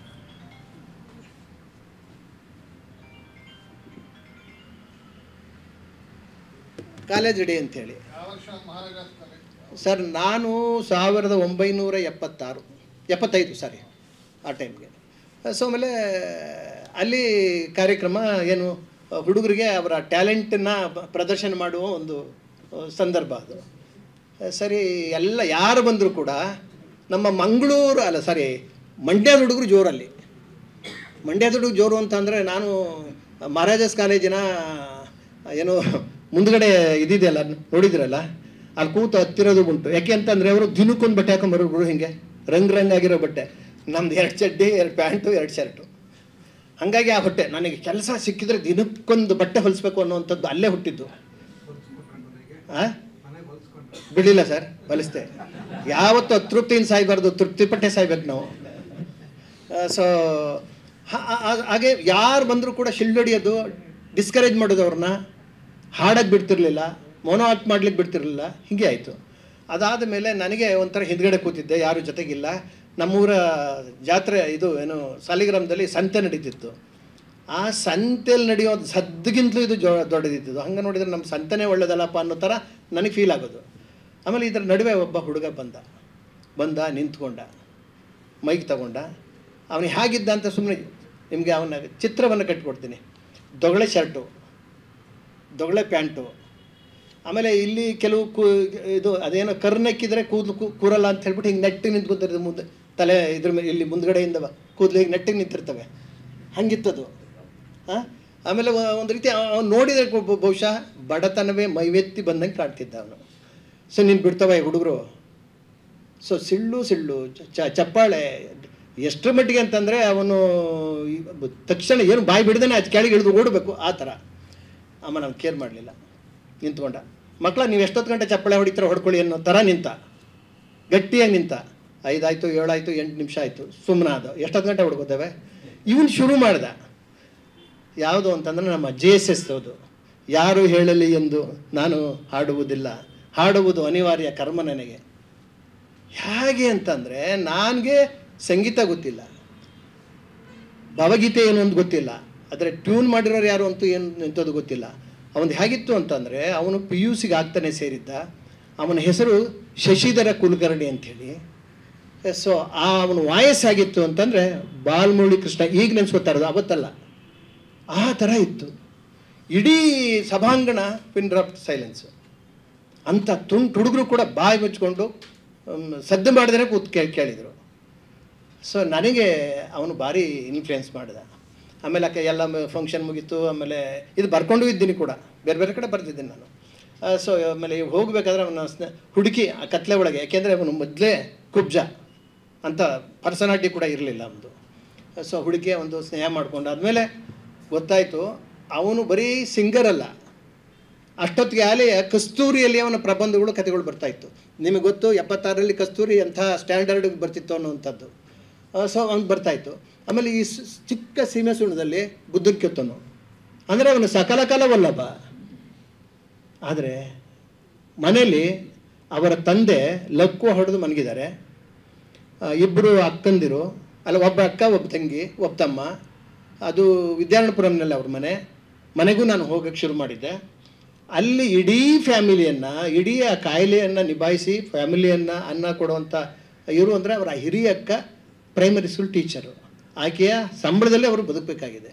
ಕಾಲೇಜ್ ಡೇ ಅಂಥೇಳಿ. ಸರ್ ನಾನು 1975 ಸಾರಿ ಆ ಟೈಮ್ಗೆ. ಸೊ ಆಮೇಲೆ ಅಲ್ಲಿ ಕಾರ್ಯಕ್ರಮ ಏನು, ಹುಡುಗರಿಗೆ ಅವರ ಟ್ಯಾಲೆಂಟನ್ನು ಪ್ರದರ್ಶನ ಮಾಡುವ ಒಂದು ಸಂದರ್ಭ ಅದು. ಸರಿ, ಎಲ್ಲ ಯಾರು ಬಂದರೂ ಕೂಡ ನಮ್ಮ ಮಂಡ್ಯದ ಹುಡುಗರು ಜೋರಲ್ಲಿ. ಮಂಡ್ಯದ ಹುಡುಗರು ಜೋರು ಅಂತಂದರೆ, ನಾನು ಮಹಾರಾಜಾಸ್ ಕಾಲೇಜಿನ ಏನು ಮುಂದ್ಗಡೆ ಇದಿದೆಯಲ್ಲ, ನೋಡಿದ್ರಲ್ಲ, ಅಲ್ಲಿ ಕೂತು ಹತ್ತಿರೋದು ಉಂಟು. ಯಾಕೆ ಅಂತಂದರೆ ಅವರು ದಿನಕ್ಕೊಂದು ಬಟ್ಟೆ ಹಾಕೊಂಬರೋರು, ಹಿಂಗೆ ರಂಗಾಗಿರೋ ಬಟ್ಟೆ. ನಮ್ದು 2 ಚಡ್ಡಿ, 2 ಪ್ಯಾಂಟು, 2 ಶರ್ಟು. ಹಾಗಾಗಿ ಆ ಬಟ್ಟೆ ನನಗೆ ಕೆಲಸ ಸಿಕ್ಕಿದ್ರೆ ದಿನಕ್ಕೊಂದು ಬಟ್ಟೆ ಹೊಲಿಸ್ಬೇಕು ಅನ್ನೋವಂಥದ್ದು ಅಲ್ಲೇ ಹುಟ್ಟಿದ್ದು. ಬಿಡಲಿಲ್ಲ ಸರ್, ಹೊಲಿಸ್ದೆ. ಯಾವತ್ತು ಅತೃಪ್ತಿಯಿಂದ ಸಾಯ್ಬಾರ್ದು, ತೃಪ್ತಿಪಟ್ಟೆ ಸಾಯ್ಬೇಕು ನಾವು. ಸೊ ಹಾಗೆ ಯಾರು ಬಂದರೂ ಕೂಡ ಶಿಲ್ಡೊಡಿಯೋದು, ಡಿಸ್ಕರೇಜ್ ಮಾಡೋದು, ಅವ್ರನ್ನ ಹಾಡಕ್ಕೆ ಬಿಡ್ತಿರ್ಲಿಲ್ಲ, ಮೋನೋ ಆಕ್ಟ್ ಮಾಡ್ಲಿಕ್ಕೆ ಬಿಡ್ತಿರ್ಲಿಲ್ಲ. ಹೀಗೆ ಆಯಿತು. ಅದಾದ ಮೇಲೆ ನನಗೆ ಒಂಥರ ಹಿಂದ್ಗಡೆ ಕೂತಿದ್ದೆ, ಯಾರು ಜೊತೆಗಿಲ್ಲ. ನಮ್ಮೂರ ಜಾತ್ರೆ ಇದು ಏನು ಸಾಲಿಗ್ರಾಮದಲ್ಲಿ ಸಂತೆ ನಡೀತಿತ್ತು. ಆ ಸಂತೆಯಲ್ಲಿ ನಡೆಯೋದು ಸದ್ದಿಗಿಂತಲೂ ಇದು ದೊಡ್ಡದಿತ್ತು. ಹಂಗೆ ನೋಡಿದರೆ ನಮ್ಮ ಸಂತೆನೇ ಒಳ್ಳೇದಲ್ಲಪ್ಪ ಅನ್ನೋ ಥರ ನನಗೆ ಫೀಲ್ ಆಗೋದು. ಆಮೇಲೆ ಇದರ ನಡುವೆ ಒಬ್ಬ ಹುಡುಗ ಬಂದ ನಿಂತ್ಕೊಂಡ, ಮೈಕ್ ತಗೊಂಡ. ಅವನು ಹೇಗಿದ್ದ ಅಂತ ಸುಮ್ಮನೆ ನಿಮಗೆ ಅವನ ಚಿತ್ರವನ್ನು ಕಟ್ಟಿಕೊಡ್ತೀನಿ. ದೊಗಳೆ ಶರ್ಟು, ದೊಗಳೆ ಪ್ಯಾಂಟು, ಆಮೇಲೆ ಇಲ್ಲಿ ಕೆಲವು ಇದು ಅದೇನೋ ಕರ್ನಕ್ಕಿದ್ರೆ ಕೂರಲ್ಲ ಅಂತ ಹೇಳ್ಬಿಟ್ಟು ಹಿಂಗೆ ನೆಟ್ಟಿ ನಿಂತ್ಕೊತಿರೋದು, ತಲೆ ಇದ್ರ ಮೇಲೆ ಇಲ್ಲಿ ಮುಂದ್ಗಡೆಯಿಂದ ಕೂದಲಿಗೆ ನೆಟ್ಟಿಗೆ ನಿಂತಿರ್ತವೆ, ಹಂಗಿತ್ತದು. ಆಮೇಲೆ ಒಂದು ರೀತಿ ಅವ್ನು ನೋಡಿದರೆ ಬಹುಶಃ ಬಡತನವೇ ಮೈವೆತ್ತಿ ಬಂದಂಗೆ ಕಾಣ್ತಿದ್ದ ಅವನು. ಸೊ ನೀನು ಬಿಡ್ತವ ಹುಡುಗರು. ಸೊ ಸಿಳ್ಳು ಚಪ್ಪಾಳೆ ಎಷ್ಟರ ಮಟ್ಟಿಗೆ ಅಂತಂದರೆ ಅವನು ತಕ್ಷಣ ಏನು ಬಾಯಿ ಬಿಡ್ದೇನೆ ಅದು ಕೆಳಗೆ ಇಳಿದು ಓಡಬೇಕು ಆ ಥರ. ಅಮ್ಮ ನಾವು ಕೇರ್ ಮಾಡಲಿಲ್ಲ, ನಿಂತ್ಕೊಂಡ. ಮಕ್ಕಳ ನೀವು ಎಷ್ಟೊತ್ತು ಗಂಟೆ ಚಪ್ಪಾಳೆ ಹೊಡಿತಾರೆ ಹೊಡ್ಕೊಳ್ಳಿ ಅನ್ನೋ ಥರ ನಿಂತ, ಗಟ್ಟಿಯಾಗಿ ನಿಂತ. 5 ಆಯಿತು, 7 ಆಯಿತು, 8 ನಿಮಿಷ ಆಯಿತು, ಸುಮ್ಮನೆ ಅದು ಎಷ್ಟೊತ್ತು ಗಂಟೆ ಹೊಡ್ಕೋತೇವೆ. ಇವನು ಶುರು ಮಾಡ್ದ ಯಾವುದು ಅಂತಂದರೆ ನಮ್ಮ JSS ಅದು, ಯಾರು ಹೇಳಲಿ ಎಂದು ನಾನು ಹಾಡುವುದಿಲ್ಲ, ಹಾಡುವುದು ಅನಿವಾರ್ಯ ಕರ್ಮ ನನಗೆ. ಹೇಗೆ ಅಂತಂದರೆ ನನಗೆ ಸಂಗೀತ ಗೊತ್ತಿಲ್ಲ, ಭಾವಗೀತೆ ಏನು ಅಂತ ಗೊತ್ತಿಲ್ಲ, ಆದರೆ ಟ್ಯೂನ್ ಮಾಡಿರೋರು ಯಾರು ಅಂತೂ ಏನು ಎಂಥದ್ದು ಗೊತ್ತಿಲ್ಲ. ಅವನು ಹೇಗಿತ್ತು ಅಂತಂದರೆ ಅವನು PUCಗೆ ಆಗ್ತಾನೆ ಸೇರಿದ್ದ. ಅವನ ಹೆಸರು ಶಶಿಧರ ಕುಲಕರ್ಣಿ ಅಂಥೇಳಿ. ಸೊ ಅವನ ವಾಯಸ್ ಆಗಿತ್ತು ಅಂತಂದರೆ ಬಾಲ್ಮುರಳಿ ಕೃಷ್ಣ, ಈಗ ನೆನೆಸ್ಕೊತಾ ಇರೋದು, ಅವತ್ತಲ್ಲ, ಆ ಥರ ಇತ್ತು. ಇಡೀ ಸಭಾಂಗಣ ಪಿನ್ ಡ್ರಾಪ್ ಸೈಲೆನ್ಸು. ಅಂಥ ಹುಡುಗರು ಕೂಡ ಬಾಯಿ ಮುಚ್ಕೊಂಡು ಸದ್ದು ಮಾಡಿದ್ರೆ ಕೂತ್ ಕೇಳಿದರು. ಸೊ ನನಗೆ ಅವನು ಭಾರಿ ಇನ್ಫ್ಲುಯೆನ್ಸ್ ಮಾಡಿದ. ಆಮೇಲೆ ಎಲ್ಲ ಫಂಕ್ಷನ್ ಮುಗೀತು. ಆಮೇಲೆ ಇದು ಬರ್ಕೊಂಡು ಇದ್ದೀನಿ ಕೂಡ, ಬೇರೆ ಬೇರೆ ಕಡೆ ಬರ್ತಿದ್ದೀನಿ ನಾನು. ಸೊ ಆಮೇಲೆ ಹೋಗಬೇಕಾದ್ರೆ ಅವನ ಹುಡುಕಿ ಆ ಕತ್ಲೆ ಒಳಗೆ, ಯಾಕೆಂದರೆ ಅವನು ಮೊದಲೇ ಕುಬ್ಜ ಅಂತ ಪರ್ಸನಾಲಿಟಿ ಕೂಡ ಇರಲಿಲ್ಲ ಅವನದು. ಸೊ ಹುಡುಗಿ ಒಂದು ಸ್ನೇಹ ಮಾಡ್ಕೊಂಡು ಆದಮೇಲೆ ಗೊತ್ತಾಯಿತು ಅವನು ಬರೀ ಸಿಂಗರ್ ಅಲ್ಲ, ಅಷ್ಟೊತ್ತಿಗೆ ಆಲೆಯ ಕಸ್ತೂರಿಯಲ್ಲಿ ಅವನ ಪ್ರಬಂಧಗಳು ಕಥೆಗಳು ಬರ್ತಾಯಿತ್ತು. ನಿಮಗೆ ಗೊತ್ತು 76ರಲ್ಲಿ ಕಸ್ತೂರಿ ಅಂಥ ಸ್ಟ್ಯಾಂಡರ್ಡ್ ಬರ್ತಿತ್ತು ಅನ್ನುವಂಥದ್ದು. ಸೊ ಅವ್ನು ಬರ್ತಾಯಿತ್ತು. ಆಮೇಲೆ ಈ ಚಿಕ್ಕ ಸೀಮೆ ಸುಣ್ಣದಲ್ಲಿ ಬುದ್ಧನ ಕೆತ್ತನು ಅಂದರೆ ಅವನು ಸಕಲ ಕಲವಲ್ಲಭ. ಆದರೆ ಮನೇಲಿ ಅವರ ತಂದೆ ಲಕ್ಕು ಹೊಡೆದು ಮನಗಿದ್ದಾರೆ. 2 ಅಕ್ಕಂದಿರು, ಅಲ್ಲ ಒಬ್ಬ ಅಕ್ಕ, ಒಬ್ಬ ತಂಗಿ, ಒಬ್ಬ ತಮ್ಮ. ಅದು ವಿದ್ಯಾರಣ್ಯಪುರಂನಲ್ಲಿ ಅವ್ರ ಮನೆಗೂ ನಾನು ಹೋಗೋಕ್ಕೆ ಶುರು ಮಾಡಿದ್ದೆ. ಅಲ್ಲಿ ಇಡೀ ಫ್ಯಾಮಿಲಿಯನ್ನು, ಇಡೀ ಆ ಕಾಯಿಲೆಯನ್ನು ನಿಭಾಯಿಸಿ ಫ್ಯಾಮಿಲಿಯನ್ನು ಅನ್ನ ಕೊಡುವಂಥ ಇವರು ಅಂದರೆ ಅವರ ಹಿರಿಯ ಅಕ್ಕ ಪ್ರೈಮರಿ ಸ್ಕೂಲ್ ಟೀಚರು. ಆಕೆಯ ಸಂಬಳದಲ್ಲೇ ಅವರು ಬದುಕಬೇಕಾಗಿದೆ.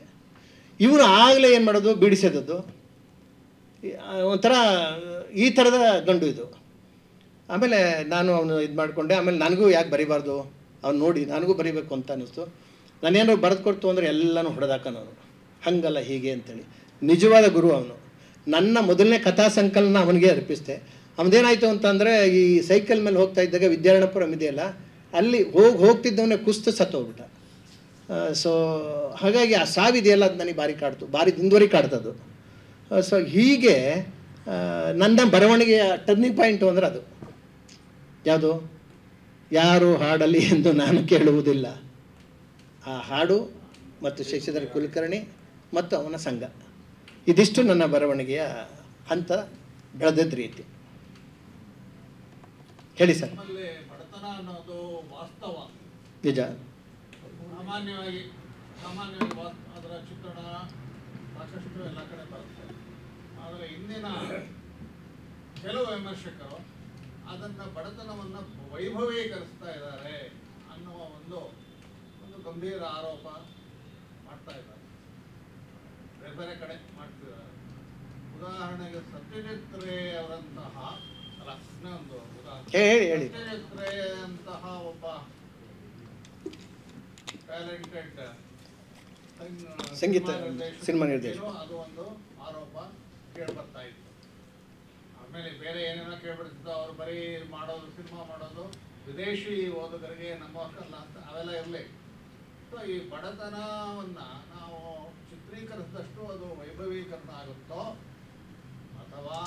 ಇವನು ಆಗಲೇ ಏನು ಮಾಡೋದು, ಬಿಡಿಸೋದದ್ದು ಒಂಥರ ಈ ಥರದ ಗಂಡು ಇದು. ಆಮೇಲೆ ನಾನು ಅವನು ಇದು ಮಾಡಿಕೊಂಡೆ. ಆಮೇಲೆ ನನಗೂ ಯಾಕೆ ಬರೀಬಾರ್ದು, ಅವ್ನು ನೋಡಿ ನನಗೂ ಬರೀಬೇಕು ಅಂತ ಅನ್ನಿಸ್ತು. ನಾನೇನಾದ್ರು ಬರೆದು ಕೊಡ್ತು ಅಂದರೆ ಎಲ್ಲನೂ ಹೊಡೆದಾಕನವನು, ಹಾಗಲ್ಲ ಹೀಗೆ ಅಂತೇಳಿ. ನಿಜವಾದ ಗುರು ಅವನು. ನನ್ನ ಮೊದಲನೇ ಕಥಾ ಸಂಕಲನ ಅವನಿಗೆ ಅರ್ಪಿಸಿದೆ. ಅವನದೇನಾಯಿತು ಅಂತಂದರೆ ಈ ಸೈಕಲ್ ಮೇಲೆ ಹೋಗ್ತಾ ಇದ್ದಾಗ ವಿದ್ಯಾರಣ್ಯಪುರಂ ಇದೆಯಲ್ಲ, ಅಲ್ಲಿ ಹೋಗ್ತಿದ್ದವನೇ ಕುಸ್ತು ಸತ್ತೋಗ್ಬಿಟ್ಟ. ಸೊ ಹಾಗಾಗಿ ಆ ಸಾವಿದೆಯಲ್ಲ ಅದು ನನಗೆ ಭಾರಿ ಕಾಡ್ತು, ಭಾರಿ ದಿನದವರೆಗೆ ಕಾಡ್ತದು. ಸೊ ಹೀಗೆ ನನ್ನ ಬರವಣಿಗೆಯ ಟರ್ನಿಂಗ್ ಪಾಯಿಂಟು ಅಂದರೆ ಅದು ಯಾವುದು, ಯಾರು ಹಾಡಲಿ ಎಂದು ನಾನು ಕೇಳುವುದಿಲ್ಲ. ಆ ಹಾಡು ಮತ್ತು ಶಶಿಧರ ಕುಲಕರ್ಣಿ ಮತ್ತು ಅವನ ಸಂಘ, ಇದಿಷ್ಟು ನನ್ನ ಬರವಣಿಗೆಯ ಹಂತ ಬೆಳೆದದ ರೀತಿ. ಹೇಳಿ ಸರ್. ಬಡತನ ಅನ್ನೋದು ವಾಸ್ತವ, ನಿಜ. ಸಾಮಾನ್ಯವಾಗಿ ಅದರ ಚಿತ್ರಣ ಸಾಕಷ್ಟು ಎಲ್ಲ ಕಡೆ ಬರುತ್ತೆ. ಆದರೆ ಇಂದಿನ ಕೆಲವು ವಿಮರ್ಶಕರು ಅದನ್ನು ಬಡತನವನ್ನು ವೈಭವೀಕರಿಸ್ತಾ ಇದ್ದಾರೆ ಅನ್ನುವ ಒಂದು ಗಂಭೀರ ಆರೋಪ ಮಾಡ್ತಾ ಇದ್ದಾರೆ. ಬೇರೆ ಬೇರೆ ಕಡೆ ಮಾಡ್ತಿದ್ದಾರೆ. ಉದಾಹರಣೆಗೆ ಸತ್ಯಜಿತ್ ರೇ ಅವರಂತಹ, ಅಲ್ಲ ಇನ್ನೊಂದು ಉದಾಹರಣೆ, ಸತ್ಯಜಿತ್ ರೇ ಅಂತಹ ಒಬ್ಬ ಟ್ಯಾಲೆಂಟೆಡ್ ಸಂಗೀತ ಸಿನಿಮಾ ನಿರ್ದೇಶಕ, ಅದು ಒಂದು ಆರೋಪ ಕೇಳ್ಬರ್ತಾ ಇತ್ತು. ಆಮೇಲೆ ಬೇರೆ ಏನೇನೋ ಕೇಳ್ಬಿಡ್ತಿದ್ದು, ಅವ್ರು ಬರೀ ಮಾಡೋದು, ಸಿನಿಮಾ ಮಾಡೋದು ವಿದೇಶಿ ಓದುಗರಿಗೆ ನಮ್ಮ ಹಕ್ಕಲ್ಲ ಅಂತ ಅವೆಲ್ಲ ಇರಲಿ. ಸೊ ಈ ಬಡತನವನ್ನು ನಾವು ಚಿತ್ರೀಕರಿಸಿದಷ್ಟು ಅದು ವೈಭವೀಕರಣ ಆಗುತ್ತೋ ಅಥವಾ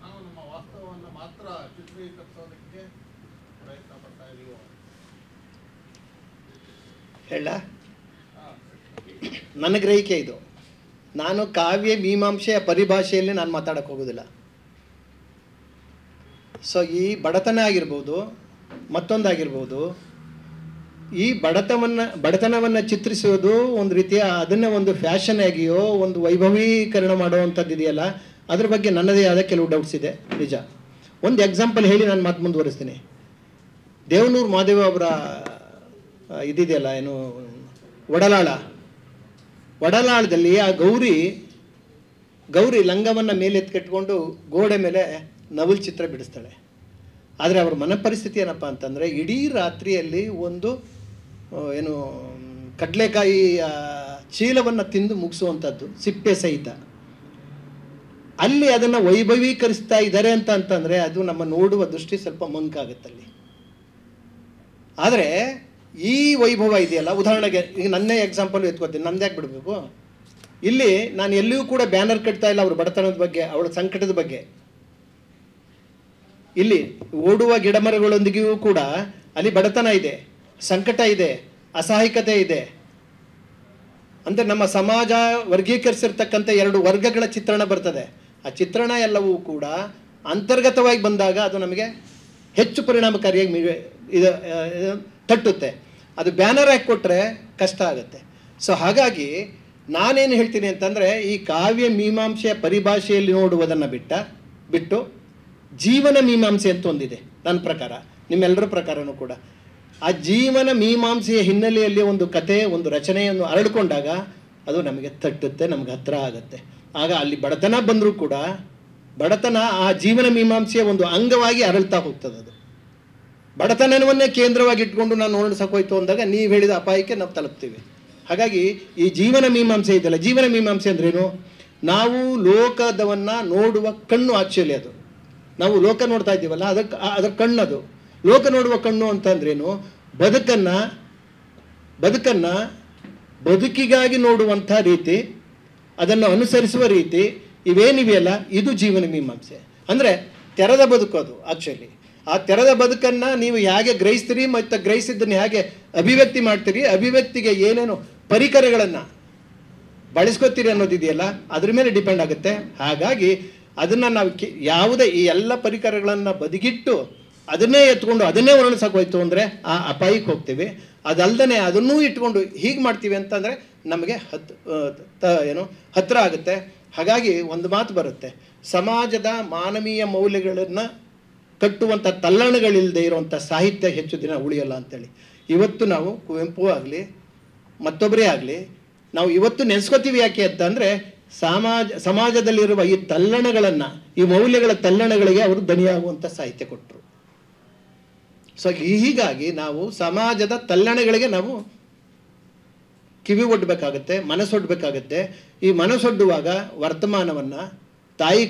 ನಾವು ನಮ್ಮ ವಾಸ್ತವವನ್ನು ಮಾತ್ರ ಚಿತ್ರೀಕರಿಸೋದಕ್ಕೆ ಪ್ರಯತ್ನ ಪಡ್ತಾ ಇದೀವೋ? ಹೇಳ ನನ್ನ ಗ್ರಹಿಕೆ ಇದು. ನಾನು ಕಾವ್ಯ ಮೀಮಾಂಸೆಯ ಪರಿಭಾಷೆಯಲ್ಲಿ ನಾನು ಮಾತಾಡಕ್ಕೆ ಹೋಗೋದಿಲ್ಲ. ಸೊ ಈ ಬಡತನ ಆಗಿರ್ಬೋದು, ಮತ್ತೊಂದಾಗಿರ್ಬೋದು, ಈ ಬಡತನವನ್ನು ಚಿತ್ರಿಸೋದು ಒಂದು ರೀತಿಯ ಅದನ್ನೇ ಒಂದು ಫ್ಯಾಷನ್ ಆಗಿಯೋ ಒಂದು ವೈಭವೀಕರಣ ಮಾಡುವಂಥದ್ದು ಇದೆಯಲ್ಲ, ಅದ್ರ ಬಗ್ಗೆ ನನ್ನದೇ ಆದ ಕೆಲವು ಡೌಟ್ಸ್ ಇದೆ, ನಿಜ. ಒಂದು ಎಕ್ಸಾಂಪಲ್ ಹೇಳಿ ನಾನು ಮಾತು ಮುಂದುವರಿಸ್ತೀನಿ. ದೇವನೂರು ಮಹಾದೇವ ಅವರ ಇದಿದೆಯಲ್ಲ, ಏನು ಒಡಲಾಳದಲ್ಲಿ ಆ ಗೌರಿ ಲಂಗವನ್ನು ಮೇಲೆ ಎತ್ಕೆಟ್ಕೊಂಡು ಗೋಡೆ ಮೇಲೆ ನವಲ್ ಚಿತ್ರ ಬಿಡಿಸ್ತಾಳೆ. ಆದರೆ ಅವ್ರ ಮನಪರಿಸ್ಥಿತಿ ಏನಪ್ಪ ಅಂತಂದರೆ ಇಡೀ ರಾತ್ರಿಯಲ್ಲಿ ಒಂದು ಏನು ಕಡಲೆಕಾಯಿ ಚೀಲವನ್ನು ತಿಂದು ಮುಗಿಸುವಂಥದ್ದು ಸಿಪ್ಪೆ ಸಹಿತ, ಅಲ್ಲಿ ಅದನ್ನು ವೈಭವೀಕರಿಸ್ತಾ ಇದ್ದಾರೆ ಅಂತಂದರೆ ಅದು ನಮ್ಮ ನೋಡುವ ದೃಷ್ಟಿ ಸ್ವಲ್ಪ ಮಂಕಾಗುತ್ತಲ್ಲಿ. ಆದರೆ ಈ ವೈಭವ ಇದೆಯಲ್ಲ, ಉದಾಹರಣೆಗೆ ಈಗ ನನ್ನೇ ಎಕ್ಸಾಂಪಲ್ ಎತ್ಕೋತೀನಿ, ನಂದ್ಯಾಕೆ ಬಿಡಬೇಕು, ಇಲ್ಲಿ ನಾನು ಎಲ್ಲಿಯೂ ಕೂಡ ಬ್ಯಾನರ್ ಕಟ್ತಾ ಇಲ್ಲ ಅವ್ರ ಬಡತನದ ಬಗ್ಗೆ, ಅವಳ ಸಂಕಟದ ಬಗ್ಗೆ. ಇಲ್ಲಿ ಓಡುವ ಗಿಡಮರಗಳೊಂದಿಗೆಯೂ ಕೂಡ ಅಲ್ಲಿ ಬಡತನ ಇದೆ, ಸಂಕಟ ಇದೆ, ಅಸಹಾಯಕತೆ ಇದೆ. ಅಂದರೆ ನಮ್ಮ ಸಮಾಜ ವರ್ಗೀಕರಿಸಿರ್ತಕ್ಕಂಥ 2 ವರ್ಗಗಳ ಚಿತ್ರಣ ಬರ್ತದೆ. ಆ ಚಿತ್ರಣ ಎಲ್ಲವೂ ಕೂಡ ಅಂತರ್ಗತವಾಗಿ ಬಂದಾಗ ಅದು ನಮಗೆ ಹೆಚ್ಚು ಪರಿಣಾಮಕಾರಿಯಾಗಿ ಇದು ತಟ್ಟುತ್ತೆ. ಅದು ಬ್ಯಾನರ್ ಹಾಕಿ ಕೊಟ್ಟರೆ ಕಷ್ಟ ಆಗುತ್ತೆ. ಸೊ ಹಾಗಾಗಿ ನಾನೇನು ಹೇಳ್ತೀನಿ ಅಂತಂದರೆ, ಈ ಕಾವ್ಯ ಮೀಮಾಂಸೆಯ ಪರಿಭಾಷೆಯಲ್ಲಿ ನೋಡುವುದನ್ನು ಬಿಟ್ಟು ಜೀವನ ಮೀಮಾಂಸೆ ಅಂತ ಒಂದಿದೆ ನನ್ನ ಪ್ರಕಾರ, ನಿಮ್ಮೆಲ್ಲರ ಪ್ರಕಾರನೂ ಕೂಡ. ಆ ಜೀವನ ಮೀಮಾಂಸೆಯ ಹಿನ್ನೆಲೆಯಲ್ಲಿ ಒಂದು ಕತೆ, ಒಂದು ರಚನೆಯನ್ನು ಅರಳಿಕೊಂಡಾಗ ಅದು ನಮಗೆ ತಟ್ಟುತ್ತೆ, ನಮಗೆ ಹತ್ತಿರ ಆಗುತ್ತೆ. ಆಗ ಅಲ್ಲಿ ಬಡತನ ಬಂದರೂ ಕೂಡ ಬಡತನ ಆ ಜೀವನ ಮೀಮಾಂಸೆಯ ಒಂದು ಅಂಗವಾಗಿ ಅರಳ್ತಾ ಹೋಗ್ತದೆ. ಅದು ಬಡತನವನ್ನೇ ಕೇಂದ್ರವಾಗಿ ಇಟ್ಕೊಂಡು ನಾನು ನೋಡ್ಸೋಕೋಯ್ತು ಅಂದಾಗ ನೀವು ಹೇಳಿದ ಅಪಾಯಕ್ಕೆ ನಾವು ತಲುಪ್ತೀವಿ. ಹಾಗಾಗಿ ಈ ಜೀವನ ಮೀಮಾಂಸೆ ಇದೆಯಲ್ಲ, ಜೀವನ ಮೀಮಾಂಸೆ ಅಂದ್ರೇನು? ನಾವು ಲೋಕದವನ್ನು ನೋಡುವ ಕಣ್ಣು. ಆಕ್ಚುಲಿ ಅದು ನಾವು ಲೋಕ ನೋಡ್ತಾ ಇದ್ದೀವಲ್ಲ, ಅದರ ಕಣ್ಣದು. ಲೋಕ ನೋಡುವ ಕಣ್ಣು ಅಂತಂದ್ರೇನು? ಬದುಕನ್ನು ಬದುಕಿಗಾಗಿ ನೋಡುವಂಥ ರೀತಿ, ಅದನ್ನು ಅನುಸರಿಸುವ ರೀತಿ, ಇವೇನಿವೆಯಲ್ಲ ಇದು ಜೀವನ ಮೀಮಾಂಸೆ. ಅಂದರೆ ತೆರೆದ ಬದುಕು ಅದು. ಆಕ್ಚುಲಿ ಆ ತೆರೆದ ಬದುಕನ್ನು ನೀವು ಹೇಗೆ ಗ್ರಹಿಸ್ತೀರಿ ಮತ್ತು ಗ್ರಹಿಸಿದ್ದನ್ನು ಹೇಗೆ ಅಭಿವ್ಯಕ್ತಿ ಮಾಡ್ತೀರಿ, ಅಭಿವ್ಯಕ್ತಿಗೆ ಏನೇನು ಪರಿಕರಗಳನ್ನು ಬಳಸ್ಕೊತೀರಿ ಅನ್ನೋದಿದೆಯಲ್ಲ, ಅದ್ರ ಮೇಲೆ ಡಿಪೆಂಡ್ ಆಗುತ್ತೆ. ಹಾಗಾಗಿ ಅದನ್ನು ನಾವು ಯಾವುದೇ ಈ ಎಲ್ಲ ಪರಿಕರಗಳನ್ನು ಬದಿಗಿಟ್ಟು ಅದನ್ನೇ ಎತ್ಕೊಂಡು ಅದನ್ನೇ ವರ್ಣಿಸೋಕೋಯ್ತು ಅಂದರೆ ಆ ಅಪಾಯಕ್ಕೆ ಹೋಗ್ತೀವಿ. ಅದಲ್ಲದೆ ಅದನ್ನೂ ಇಟ್ಕೊಂಡು ಹೀಗೆ ಮಾಡ್ತೀವಿ ಅಂತಂದರೆ ನಮಗೆ ಹತ್ತಿರ ಆಗುತ್ತೆ. ಹಾಗಾಗಿ ಒಂದು ಮಾತು ಬರುತ್ತೆ, ಸಮಾಜದ ಮಾನವೀಯ ಮೌಲ್ಯಗಳನ್ನು ಕಟ್ಟುವಂಥ ತಲ್ಲಣಗಳಿಲ್ಲದೆ ಇರುವಂಥ ಸಾಹಿತ್ಯ ಹೆಚ್ಚು ದಿನ ಉಳಿಯಲ್ಲ ಅಂತೇಳಿ ಇವತ್ತು ನಾವು ಕುವೆಂಪು ಆಗಲಿ ಮತ್ತೊಬ್ಬರೇ ಆಗಲಿ ನಾವು ಇವತ್ತು ನೆನೆಸ್ಕೋತೀವಿ. ಯಾಕೆ ಅಂತಂದರೆ ಸಮಾಜದಲ್ಲಿರುವ ಈ ತಲ್ಲಣಗಳನ್ನು, ಈ ಮೌಲ್ಯಗಳ ತಲ್ಲಣಗಳಿಗೆ ಅವರು ದಣಿಯಾಗುವಂಥ ಸಾಹಿತ್ಯ ಕೊಟ್ಟರು. ಸೊ ಹೀಗಾಗಿ ನಾವು ಸಮಾಜದ ತಲ್ಲಣಗಳಿಗೆ ನಾವು ಕಿವಿ ಒಡ್ಡಬೇಕಾಗತ್ತೆ, ಮನಸ್ಸೊಡ್ಬೇಕಾಗತ್ತೆ. ಈ ಮನಸ್ಸೊಡ್ಡುವಾಗ ವರ್ತಮಾನವನ್ನು, ತಾಯಿ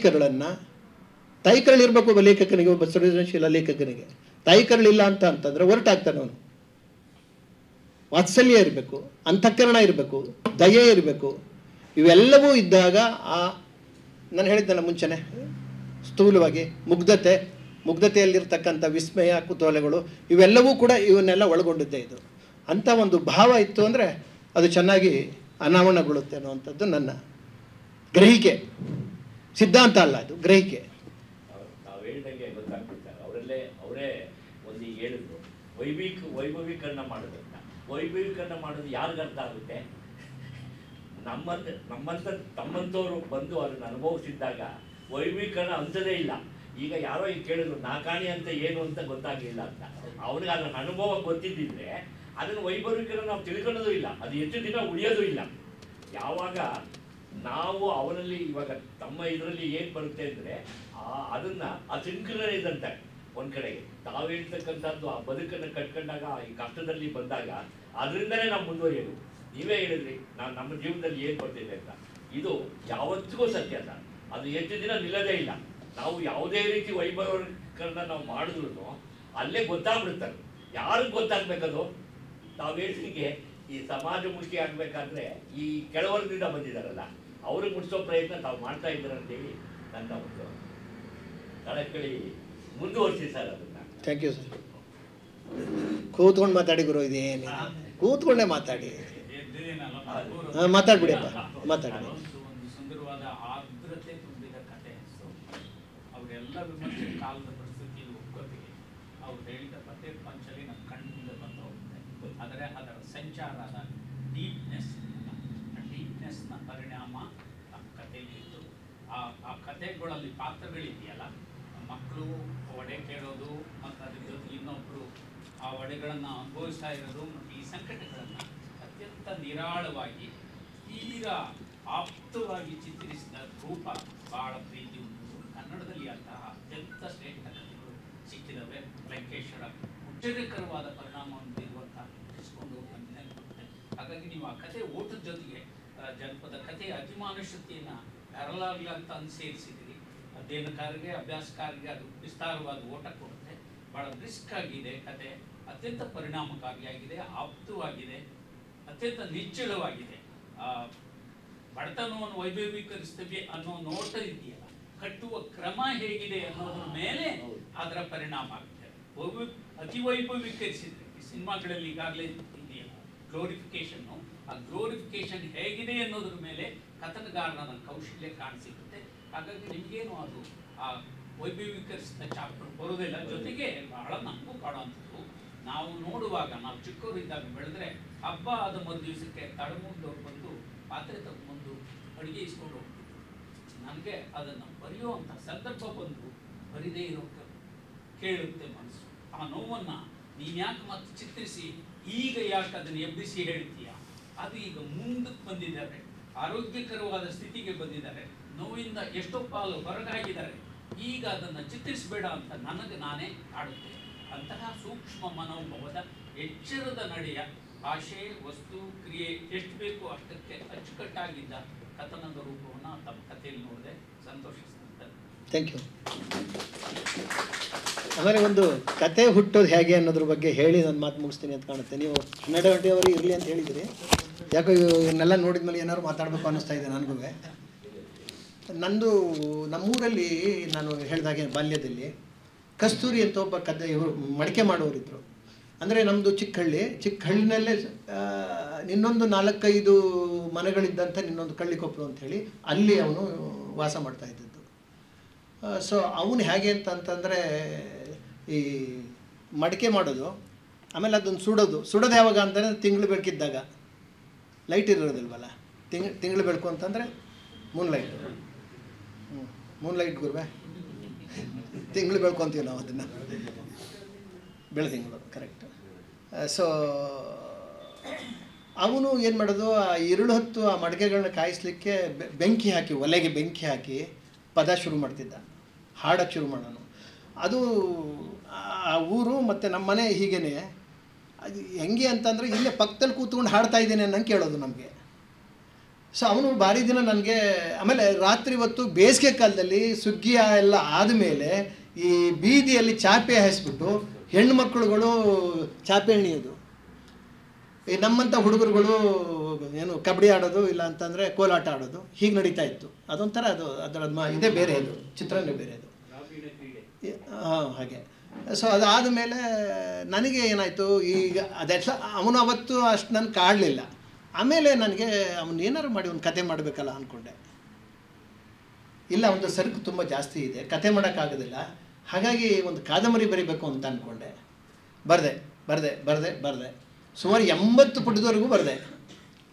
ಕರಳಿರ್ಬೇಕು ಒಬ್ಬ ಲೇಖಕನಿಗೆ, ಒಬ್ಬ ಸೃಜನಶೀಲ ಲೇಖಕನಿಗೆ. ತಾಯಿ ಕರಳಿಲ್ಲ ಅಂತಂದ್ರೆ ಹೊರಟಾಗ್ತಾನೆ ಅವನು. ವಾತ್ಸಲ್ಯ ಇರಬೇಕು, ಅಂತಃಕರಣ ಇರಬೇಕು, ದಯೆ ಇರಬೇಕು. ಇವೆಲ್ಲವೂ ಇದ್ದಾಗ ನಾನು ಹೇಳಿದ್ದೆಲ್ಲ ಮುಂಚೆನೆ ಸ್ಥೂಲವಾಗಿ ಮುಗ್ಧತೆಯಲ್ಲಿರ್ತಕ್ಕಂಥ ವಿಸ್ಮಯ, ಕುತೂಹಲಗಳು ಇವೆಲ್ಲವೂ ಕೂಡ ಇವನ್ನೆಲ್ಲ ಒಳಗೊಂಡಿದ್ದೇ. ಇದು ಅಂಥ ಒಂದು ಭಾವ ಇತ್ತು ಅಂದರೆ ಅದು ಚೆನ್ನಾಗಿ ಅನಾವರಣಗೊಳ್ಳುತ್ತೆ ಅನ್ನುವಂಥದ್ದು ನನ್ನ ಗ್ರಹಿಕೆ. ಸಿದ್ಧಾಂತ ಅಲ್ಲ, ಅದು ಗ್ರಹಿಕೆ. ನಾವು ಹೇಳಿದಂಗೆ ಗೊತ್ತಾಗ್ಬಿಡ್ತಾರೆ ಅವರೇ ಒಂದು ಹೇಳಿದ್ರು, ವೈಭವೀಕರಣ ಮಾಡೋದನ್ನ. ವೈಭವೀಕರಣ ಮಾಡೋದು ಯಾರಿಗೆ ಅರ್ಥ ಆಗುತ್ತೆ? ತಮ್ಮಂಥವ್ರು ಬಂದು ಅದನ್ನು ಅನುಭವಿಸಿದ್ದಾಗ ವೈಭವೀಕರಣ ಅನ್ಸದೇ ಇಲ್ಲ. ಈಗ ಯಾರೋ ಈಗ ಕೇಳಿದ್ರು ನಾಕಾಣಿ ಅಂತ ಏನು ಅಂತ ಗೊತ್ತಾಗಲಿಲ್ಲ ಅಂತ. ಅವ್ರಿಗೆ ಅದನ್ನ ಅನುಭವ ಗೊತ್ತಿದ್ದಿದ್ರೆ ಅದನ್ನು ವೈಭವೀಕರಣ ನಾವು ತಿಳ್ಕೊಳ್ಳೋದು ಇಲ್ಲ, ಅದು ಹೆಚ್ಚು ದಿನ ಉಳಿಯೋದು ಇಲ್ಲ. ಯಾವಾಗ ನಾವು ಅವನಲ್ಲಿ ಇವಾಗ ತಮ್ಮ ಇದರಲ್ಲಿ ಏನು ಬರುತ್ತೆ ಅಂದರೆ ಅದನ್ನ ಸಿಂಕ್ರನೈಸ್ ಅಂತ ಒಂದು ಕಡೆಗೆ ತಾವು ಹೇಳ್ತಕ್ಕಂಥದ್ದು ಆ ಬದುಕನ್ನು ಕಟ್ಕೊಂಡಾಗ ಈ ಕಷ್ಟದಲ್ಲಿ ಬಂದಾಗ ಅದರಿಂದಲೇ ನಾವು ಮುಂದುವರಿಯೋದು. ನೀವೇ ಹೇಳಿದ್ರಿ ನಮ್ಮ ಜೀವನದಲ್ಲಿ ಏನು ಬರ್ತಿದೆ ಅಂತ. ಇದು ಯಾವತ್ತಿಗೂ ಸತ್ಯ ಸರ್, ಅದು ಹೆಚ್ಚು ದಿನ ನಿಲ್ಲದೇ ಇಲ್ಲ. ನಾವು ಯಾವುದೇ ರೀತಿ ವೈಭವೀಕರಣ ನಾವು ಮಾಡಿದ್ರು ಅಲ್ಲೇ ಗೊತ್ತಾಗ್ಬಿಡ್ತಾರೆ. ಯಾರಿಗೆ ಗೊತ್ತಾಗ್ಬೇಕದು? ನಾವು ಹೇಳಿಕೆ ಈ ಸಮಾಜಮುಖಿ ಆಗ್ಬೇಕಾದ್ರೆ ಈ ಕೆಳವರ್ಗದಿಂದ ಬಂದಿದ್ದಾರಲ್ಲ ಅವ್ರಿಗೆ ಮುಟ್ಟಿಸೋ ಪ್ರಯತ್ನ ತಾವು ಮಾಡ್ತಾ ಇದ್ದಾರೆ ಅಂತೇಳಿ ನನ್ನ ಒಂದು ಕಳಕಳಿ ಮುಂದುವರಿಸಿ ಸರ್ ಅದನ್ನ. Thank you sir. ಕೂತ್ಕೊಂಡು ಮಾತಾಡಿ ಗುರು, ಇದೇನು ಕೂತ್ಕೊಂಡೇ ಮಾತಾಡಿ, ಮಾತಾಡ್ಬಿಡಿಯಪ್ಪ, ಮಾತಾಡಿ. ಒಂದು ಸುಂದರವಾದ ಆರ್ದ್ರತೆ ತುಂಬಿದ ಕಥೆ. ಅವರೆಲ್ಲ ವಿಮರ್ಶೆ ಕಾಲದ ಪರಿಸ್ಥಿತಿಯಲ್ಲಿ ಒಗ್ಗಟ್ಟಿಗೆ ಅವ್ರು ಹೇಳಿದ ಪ್ರತ್ಯೇಕ ಪಂಚಲಿ ನಮ್ಮ ಕಣ್ಣಿಂದ ಬಂದು ಹೋಗುತ್ತೆ. ಆದರೆ ಅದರ ಸಂಚಾರದ ಡೀಪ್ನೆಸ್ನ ಪರಿಣಾಮ ನಮ್ಮ ಕಥೆಯಲ್ಲಿತ್ತು. ಆ ಕಥೆಗಳಲ್ಲಿ ಪಾತ್ರಗಳಿದೆಯಲ್ಲ, ಮಕ್ಕಳು ಒಡೆ ಕೇಳೋದು ಮತ್ತು ಅದ್ರ ಜೊತೆ ಇನ್ನೊಬ್ಬರು ಆ ಒಡೆಗಳನ್ನು ಅನುಭವಿಸ್ತಾ ಇರೋದು ಮತ್ತು ಈ ಸಂಕಟಗಳನ್ನು ಅತ್ಯಂತ ನಿರಾಳವಾಗಿ ತೀರಾ ಆಪ್ತವಾಗಿ ಚಿತ್ರಿಸಿದ ರೂಪ ಬಹಳ ಪ್ರೀತಿ ಉಂಟು. ಕನ್ನಡದಲ್ಲಿ ಅಂತಹ ಅತ್ಯಂತ ಶ್ರೇಷ್ಠ ಕಥೆಗಳು ಸಿಕ್ಕಿದವೆ. ಆಶ್ಚರ್ಯಕರವಾದ ಪರಿಣಾಮವನ್ನು ಬೀರುವಂತಹ ಇರಿಸಿಕೊಂಡು ನೆನಪುತ್ತೆ. ಹಾಗಾಗಿ ನೀವು ಆ ಕಥೆ ಓಟದ ಜೊತೆಗೆ ಜನಪದ ಕಥೆಯ ಅತಿಮಾನುಷ್ಯತೆಯನ್ನು ಪ್ಯಾರಲಾಗ್ ಅಂತ ಸೇರಿಸಿದ್ದೀರಿ. ಅಧ್ಯಯನಕಾರರಿಗೆ ಅಭ್ಯಾಸಕಾರರಿಗೆ ಅದು ವಿಸ್ತಾರವಾದ ಓಟ ಕೊಡುತ್ತೆ. ಬಹಳ ಬ್ರಿಸ್ಕ್ ಆಗಿದೆ ಕತೆ, ಅತ್ಯಂತ ಪರಿಣಾಮಕಾರಿಯಾಗಿದೆ, ಆಪ್ತವಾಗಿದೆ, ಅತ್ಯಂತ ನಿಚ್ಚಳವಾಗಿದೆ. ಬಡತನವನ್ನು ವೈಭವೀಕರಿಸ್ತೇವೆ ಅನ್ನೋ ನೋಟ ಇದೆಯಲ್ಲ, ಕಟ್ಟುವ ಕ್ರಮ ಹೇಗಿದೆ ಅನ್ನೋದ್ರ ಮೇಲೆ ಅದರ ಪರಿಣಾಮ ಆಗುತ್ತೆ. ಅತಿ ವೈಭವೀಕರಿಸಿದ್ರೆ ಈ ಸಿನಿಮಾಗಳಲ್ಲಿ ಈಗಾಗಲೇ ಇದೆಯಲ್ಲ ಗ್ಲೋರಿಫಿಕೇಶನ್ನು, ಆ ಗ್ಲೋರಿಫಿಕೇಶನ್ ಹೇಗಿದೆ ಅನ್ನೋದ್ರ ಮೇಲೆ ಕಥನಗಾರನ ಕೌಶಲ್ಯ ಕಾಣಿಸಿರುತ್ತೆ. ಹಾಗಾಗಿ ನಿಮಗೇನು ಅದು ಆ ವೈಭವೀಕರಿಸಿದ ಚಾಪ್ಟರ್ ಬರೋದಿಲ್ಲ. ಜೊತೆಗೆ ಬಹಳ ನಮಗೂ ಕಾಡುವಂಥದ್ದು, ನಾವು ನೋಡುವಾಗ ನಾವು ಚಿಕ್ಕವರಿದ್ದಾಗ ಬೆಳೆದ್ರೆ ಹಬ್ಬ ಆದ ಮರು ದಿವಸಕ್ಕೆ ತಳಮುಂದವ್ರು ಬಂದು ಪಾತ್ರೆ ತಗೊಂಡು ಅಡುಗೆ ಇಸ್ಕೊಂಡು ಹೋಗ್ತಿದ್ರು. ನನಗೆ ಅದನ್ನು ಬರೆಯುವಂಥ ಸಂದರ್ಭ ಬಂದು ಬರಿದೇ ಇರೋಕ್ಕೆ ಕೇಳುತ್ತೆ ಮನಸ್ಸು. ಆ ನೋವನ್ನು ನೀನು ಯಾಕೆ ಮತ್ತೆ ಚಿತ್ರಿಸಿ ಈಗ ಯಾಕೆ ಅದನ್ನು ಎಬ್ಬಿಸಿ ಹೇಳ್ತೀಯ? ಅದು ಈಗ ಮುಂದಕ್ಕೆ ಬಂದಿದ್ದಾರೆ, ಆರೋಗ್ಯಕರವಾದ ಸ್ಥಿತಿಗೆ ಬಂದಿದ್ದಾರೆ, ನೋವಿಂದ ಎಷ್ಟೋ ಪಾಲು ಹೊರಗಾಗಿದ್ದಾರೆ, ಈಗ ಅದನ್ನು ಚಿತ್ರಿಸಬೇಡ ಅಂತ ನನಗೆ ನಾನೇ ಕಾಡುತ್ತೆ. ಅಂತಹ ಸೂಕ್ಷ್ಮ ಮನೋಭಾವದ ಎಚ್ಚರದ ನಡೆಯ ಭಾಷೆ, ವಸ್ತು, ಕ್ರಿಯೆ ಎಷ್ಟು ಬೇಕೋ ಅಷ್ಟಕ್ಕೆ ಅಚ್ಚುಕಟ್ಟಾಗಿದ್ದ ಕಥನದ ರೂಪವನ್ನು ತಮ್ಮ ಕಥೆಯಲ್ಲಿ ನೋಡಿದೆ, ಸಂತೋಷಿಸಿದಂತೆ. Thank you. ಆಮೇಲೆ ಒಂದು ಕತೆ ಹುಟ್ಟೋದು ಹೇಗೆ ಅನ್ನೋದ್ರ ಬಗ್ಗೆ ಹೇಳಿ ನನ್ನ ಮಾತು ಮುಗಿಸ್ತೀನಿ ಅಂತ ಕಾಣುತ್ತೆ. ನೀವು 12 ಗಂಟೆವರೆಗೆ ಇರಲಿ ಅಂತ ಹೇಳಿದಿರಿ. ಯಾಕೋ ಇವನ್ನೆಲ್ಲ ನೋಡಿದ ಮೇಲೆ ಏನಾದ್ರು ಮಾತಾಡಬೇಕು ಅನ್ನಿಸ್ತಾ ಇದೆ ನನಗೂ. ನಂದು ನಮ್ಮೂರಲ್ಲಿ ನಾನು ಹೇಳಿದಾಗೆ ಬಾಲ್ಯದಲ್ಲಿ ಕಸ್ತೂರಿ ಅಂತ ಒಬ್ಬ ಇವರು ಮಡಿಕೆ ಮಾಡೋರಿದ್ದರು. ಅಂದರೆ ನಮ್ಮದು ಚಿಕ್ಕ ಹಳ್ಳಿನಲ್ಲೇ ಇನ್ನೊಂದು 4-5 ಮನೆಗಳಿದ್ದಂಥ ಇನ್ನೊಂದು ಕಳ್ಳಿಕೊಪ್ಪಲು ಅಂಥೇಳಿ ಅಲ್ಲಿ ಅವನು ವಾಸ ಮಾಡ್ತಾ ಇದ್ದದ್ದು. ಸೊ ಅವನು ಹೇಗೆ ಅಂತಂತಂದರೆ ಈ ಮಡಿಕೆ ಮಾಡೋದು, ಆಮೇಲೆ ಅದನ್ನು ಸುಡೋದು ಯಾವಾಗ ಅಂತಂದರೆ ತಿಂಗಳು ಬೆಳಕಿದ್ದಾಗ, ಲೈಟ್ ಇರೋದಿಲ್ವಲ್ಲ, ತಿಂಗಳು ಬೆಳಕು ಅಂತಂದರೆ ಮೂನ್ಲೈಟ್ ಗುರುವೆ, ತಿಂಗಳು ಬೆಳಕು ಅಂತೀವಿ ನಾವು ಅದನ್ನು, ಬೆಳದಿಂಗಳು ಕರೆಕ್ಟ್. ಸೊ ಅವನು ಏನು ಮಾಡೋದು, ಆ ಇರುಳು ಹೊತ್ತು ಆ ಮಡಿಕೆಗಳನ್ನ ಕಾಯಿಸ್ಲಿಕ್ಕೆ ಒಲೆಗೆ ಬೆಂಕಿ ಹಾಕಿ ಪದ ಶುರು ಮಾಡ್ತಿದ್ದ, ಹಾಡೋಕ್ಕೆ ಶುರು ಮಾಡೋನು. ಅದು ಆ ಊರು ಮತ್ತು ನಮ್ಮ ಮನೆ ಹೀಗೇ. ಅದು ಹೆಂಗೆ ಅಂತಂದರೆ ಇಲ್ಲೇ ಪಕ್ಕದಲ್ಲಿ ಕೂತ್ಕೊಂಡು ಹಾಡ್ತಾ ಇದ್ದೇನೆ ಅನ್ನಂಗೆ ಕೇಳೋದು ನಮಗೆ. ಸೊ ಅವನು ಭಾರಿ ದಿನ ನನಗೆ, ಆಮೇಲೆ ರಾತ್ರಿ ಹೊತ್ತು ಬೇಸಿಗೆ ಕಾಲದಲ್ಲಿ ಸುಗ್ಗಿ ಎಲ್ಲ ಆದಮೇಲೆ ಈ ಬೀದಿಯಲ್ಲಿ ಚಾಪೆ ಹಾಯಿಸ್ಬಿಟ್ಟು ಹೆಣ್ಣುಮಕ್ಕಳುಗಳು ಚಾಪೆ ಎಣಿಯೋದು, ಈ ನಮ್ಮಂಥ ಹುಡುಗರುಗಳು ಏನು ಕಬಡ್ಡಿ ಆಡೋದು, ಇಲ್ಲ ಅಂತಂದರೆ ಕೋಲಾಟ ಆಡೋದು, ಹೀಗೆ ನಡೀತಾ ಇತ್ತು. ಅದೊಂಥರ ಅದರ ಇದೇ ಬೇರೆ, ಅದು ಚಿತ್ರನೇ ಬೇರೆ ಅದು. ಹಾಗೆ. ಸೊ ಅದಾದ ಮೇಲೆ ನನಗೆ ಏನಾಯಿತು, ಈಗ ಅದೆಲ್ಲ ಅವನು ಅವತ್ತು ಅಷ್ಟು ನನಗೆ ಕಾಡಲಿಲ್ಲ. ಆಮೇಲೆ ನನಗೆ ಅವನು ಏನಾರು ಮಾಡಿ ಒಂದು ಕತೆ ಮಾಡಬೇಕಲ್ಲ ಅಂದ್ಕೊಂಡೆ. ಇಲ್ಲ, ಒಂದು ಸರಕು ತುಂಬ ಜಾಸ್ತಿ ಇದೆ, ಕತೆ ಮಾಡೋಕ್ಕಾಗೋದಿಲ್ಲ, ಹಾಗಾಗಿ ಒಂದು ಕಾದಂಬರಿ ಬರೀಬೇಕು ಅಂತ ಅಂದ್ಕೊಂಡೆ. ಬರೆದೆ ಸುಮಾರು 80 ಪುಟದವರೆಗೂ ಬರೆದೆ.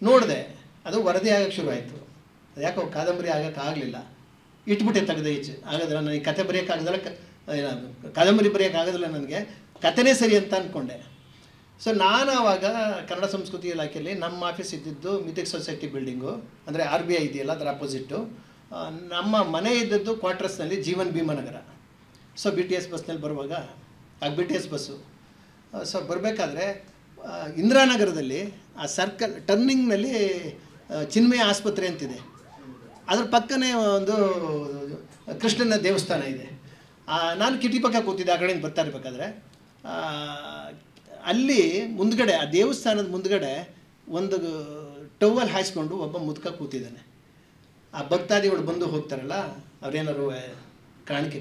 ನೋಡಿದೆ ಅದು ವರದಿ ಆಗೋಕ್ಕೆ ಶುರು ಆಯಿತು. ಅದು ಯಾಕೋ ಕಾದಂಬರಿ ಆಗೋಕ್ಕಾಗಲಿಲ್ಲ, ಇಟ್ಬಿಟ್ಟೆ ತೆಗೆದೆ ಈಚೆ. ಆಗೋದಿಲ್ಲ ನನಗೆ ಕತೆ ಬರೆಯೋಕ್ಕಾಗೋದಿಲ್ಲ, ಕಾದಂಬರಿ ಬರೆಯೋಕ್ಕಾಗೋದಿಲ್ಲ, ನನಗೆ ಕತೆನೇ ಸರಿ ಅಂತ ಅಂದ್ಕೊಂಡೆ. ಸೊ ನಾನು ಆವಾಗ ಕನ್ನಡ ಸಂಸ್ಕೃತಿ ಇಲಾಖೆಯಲ್ಲಿ ನಮ್ಮ ಆಫೀಸ್ ಇದ್ದಿದ್ದು ಮಿಥಿಕ್ ಸೊಸೈಟಿ ಬಿಲ್ಡಿಂಗು, ಅಂದರೆ RBI ಇದೆಯಲ್ಲ ಅದರ ಅಪೋಸಿಟ್ಟು. ನಮ್ಮ ಮನೆ ಇದ್ದದ್ದು ಕ್ವಾರ್ಟರ್ಸ್ನಲ್ಲಿ ಜೀವನ್ ಭೀಮನಗರ. ಸೊ BTS ಬಸ್ನಲ್ಲಿ ಬರುವಾಗ, BTS ಬಸ್ಸು, ಸೊ ಬರಬೇಕಾದ್ರೆ ಇಂದಿರಾನಗರದಲ್ಲಿ ಆ ಸರ್ಕಲ್ ಟರ್ನಿಂಗ್ನಲ್ಲಿ ಚಿನ್ಮಯ ಆಸ್ಪತ್ರೆ ಅಂತಿದೆ, ಅದ್ರ ಪಕ್ಕನೇ ಒಂದು ಕೃಷ್ಣನ ದೇವಸ್ಥಾನ ಇದೆ. ನಾನು ಕಿಟಿ ಪಕ್ಕ ಕೂತಿದ್ದೆ, ಆ ಕಡೆಯಿಂದ ಬರ್ತಾ ಇರಬೇಕಾದ್ರೆ ಅಲ್ಲಿ ಮುಂದ್ಗಡೆ, ಆ ದೇವಸ್ಥಾನದ ಮುಂದ್ಗಡೆ ಒಂದು ಟವಲ್ ಹಾಯಿಸ್ಕೊಂಡು ಒಬ್ಬ ಮುದುಕ ಕೂತಿದ್ದಾನೆ. ಆ ಭಕ್ತಾದಿಗಳು ಬಂದು ಹೋಗ್ತಾರಲ್ಲ, ಅವ್ರೇನಾರು ಕಾಣಿಕೆ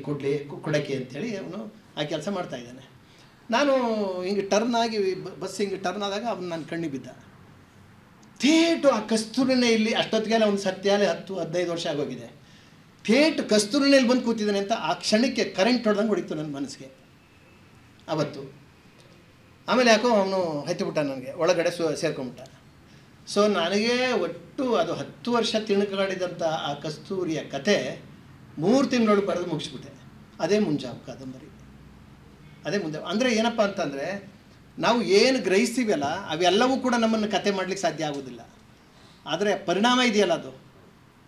ಕೊಡಕ್ಕೆ ಅಂಥೇಳಿ ಅವನು ಆ ಕೆಲಸ ಮಾಡ್ತಾಯಿದ್ದಾನೆ. ನಾನು ಹಿಂಗೆ ಟರ್ನ್ ಆಗಿ ಬಸ್ ಹಿಂಗೆ ಟರ್ನ್ ಆದಾಗ ಅವನು ನನ್ನ ಕಣ್ಣಿಗೆ ಬಿದ್ದ. ಥೇಟು ಆ ಕಸ್ತೂರಿನೇ ಇಲ್ಲಿ, ಅಷ್ಟೊತ್ತಿಗೆಲ್ಲ ಒಂದು ಸತ್ಯಾಲೆ 10-15 ವರ್ಷ ಆಗೋಗಿದೆ, ಥೇಟು ಕಸ್ತೂರಿನಲ್ಲಿ ಬಂದು ಕೂತಿದ್ದಾನೆ ಅಂತ ಆ ಕ್ಷಣಕ್ಕೆ ಕರೆಂಟ್ ಹೊಡೆದಂಗೆ ಹೊಡಿತು ನನ್ನ ಮನಸ್ಸಿಗೆ ಅವತ್ತು. ಆಮೇಲೆ ಯಾಕೋ ಅವನು ಹತ್ತಿಬಿಟ್ಟ, ನನಗೆ ಒಳಗಡೆ ಸೇರ್ಕೊಂಬಿಟ್ಟ. ಸೊ ನನಗೆ ಒಟ್ಟು ಅದು 10 ವರ್ಷ ತಿಣುಕಾಡಿದಂಥ ಆ ಕಸ್ತೂರಿಯ ಕತೆ 3 ತಿಂಗಳೊಳಗೆ ಬರೆದು ಮುಗಿಸ್ಬಿಟ್ಟೆ. ಅದೇ ಮುಂಜಾವು ಕಾದಂಬರಿ, ಅದೇ ಮುಂದೆ. ಅಂದರೆ ಏನಪ್ಪ ಅಂತಂದರೆ, ನಾವು ಏನು ಗ್ರಹಿಸ್ತೀವಲ್ಲ ಅವೆಲ್ಲವೂ ಕೂಡ ನಮ್ಮನ್ನು ಕತೆ ಮಾಡಲಿಕ್ಕೆ ಸಾಧ್ಯ ಆಗೋದಿಲ್ಲ. ಆದರೆ ಪರಿಣಾಮ ಇದೆಯಲ್ಲ,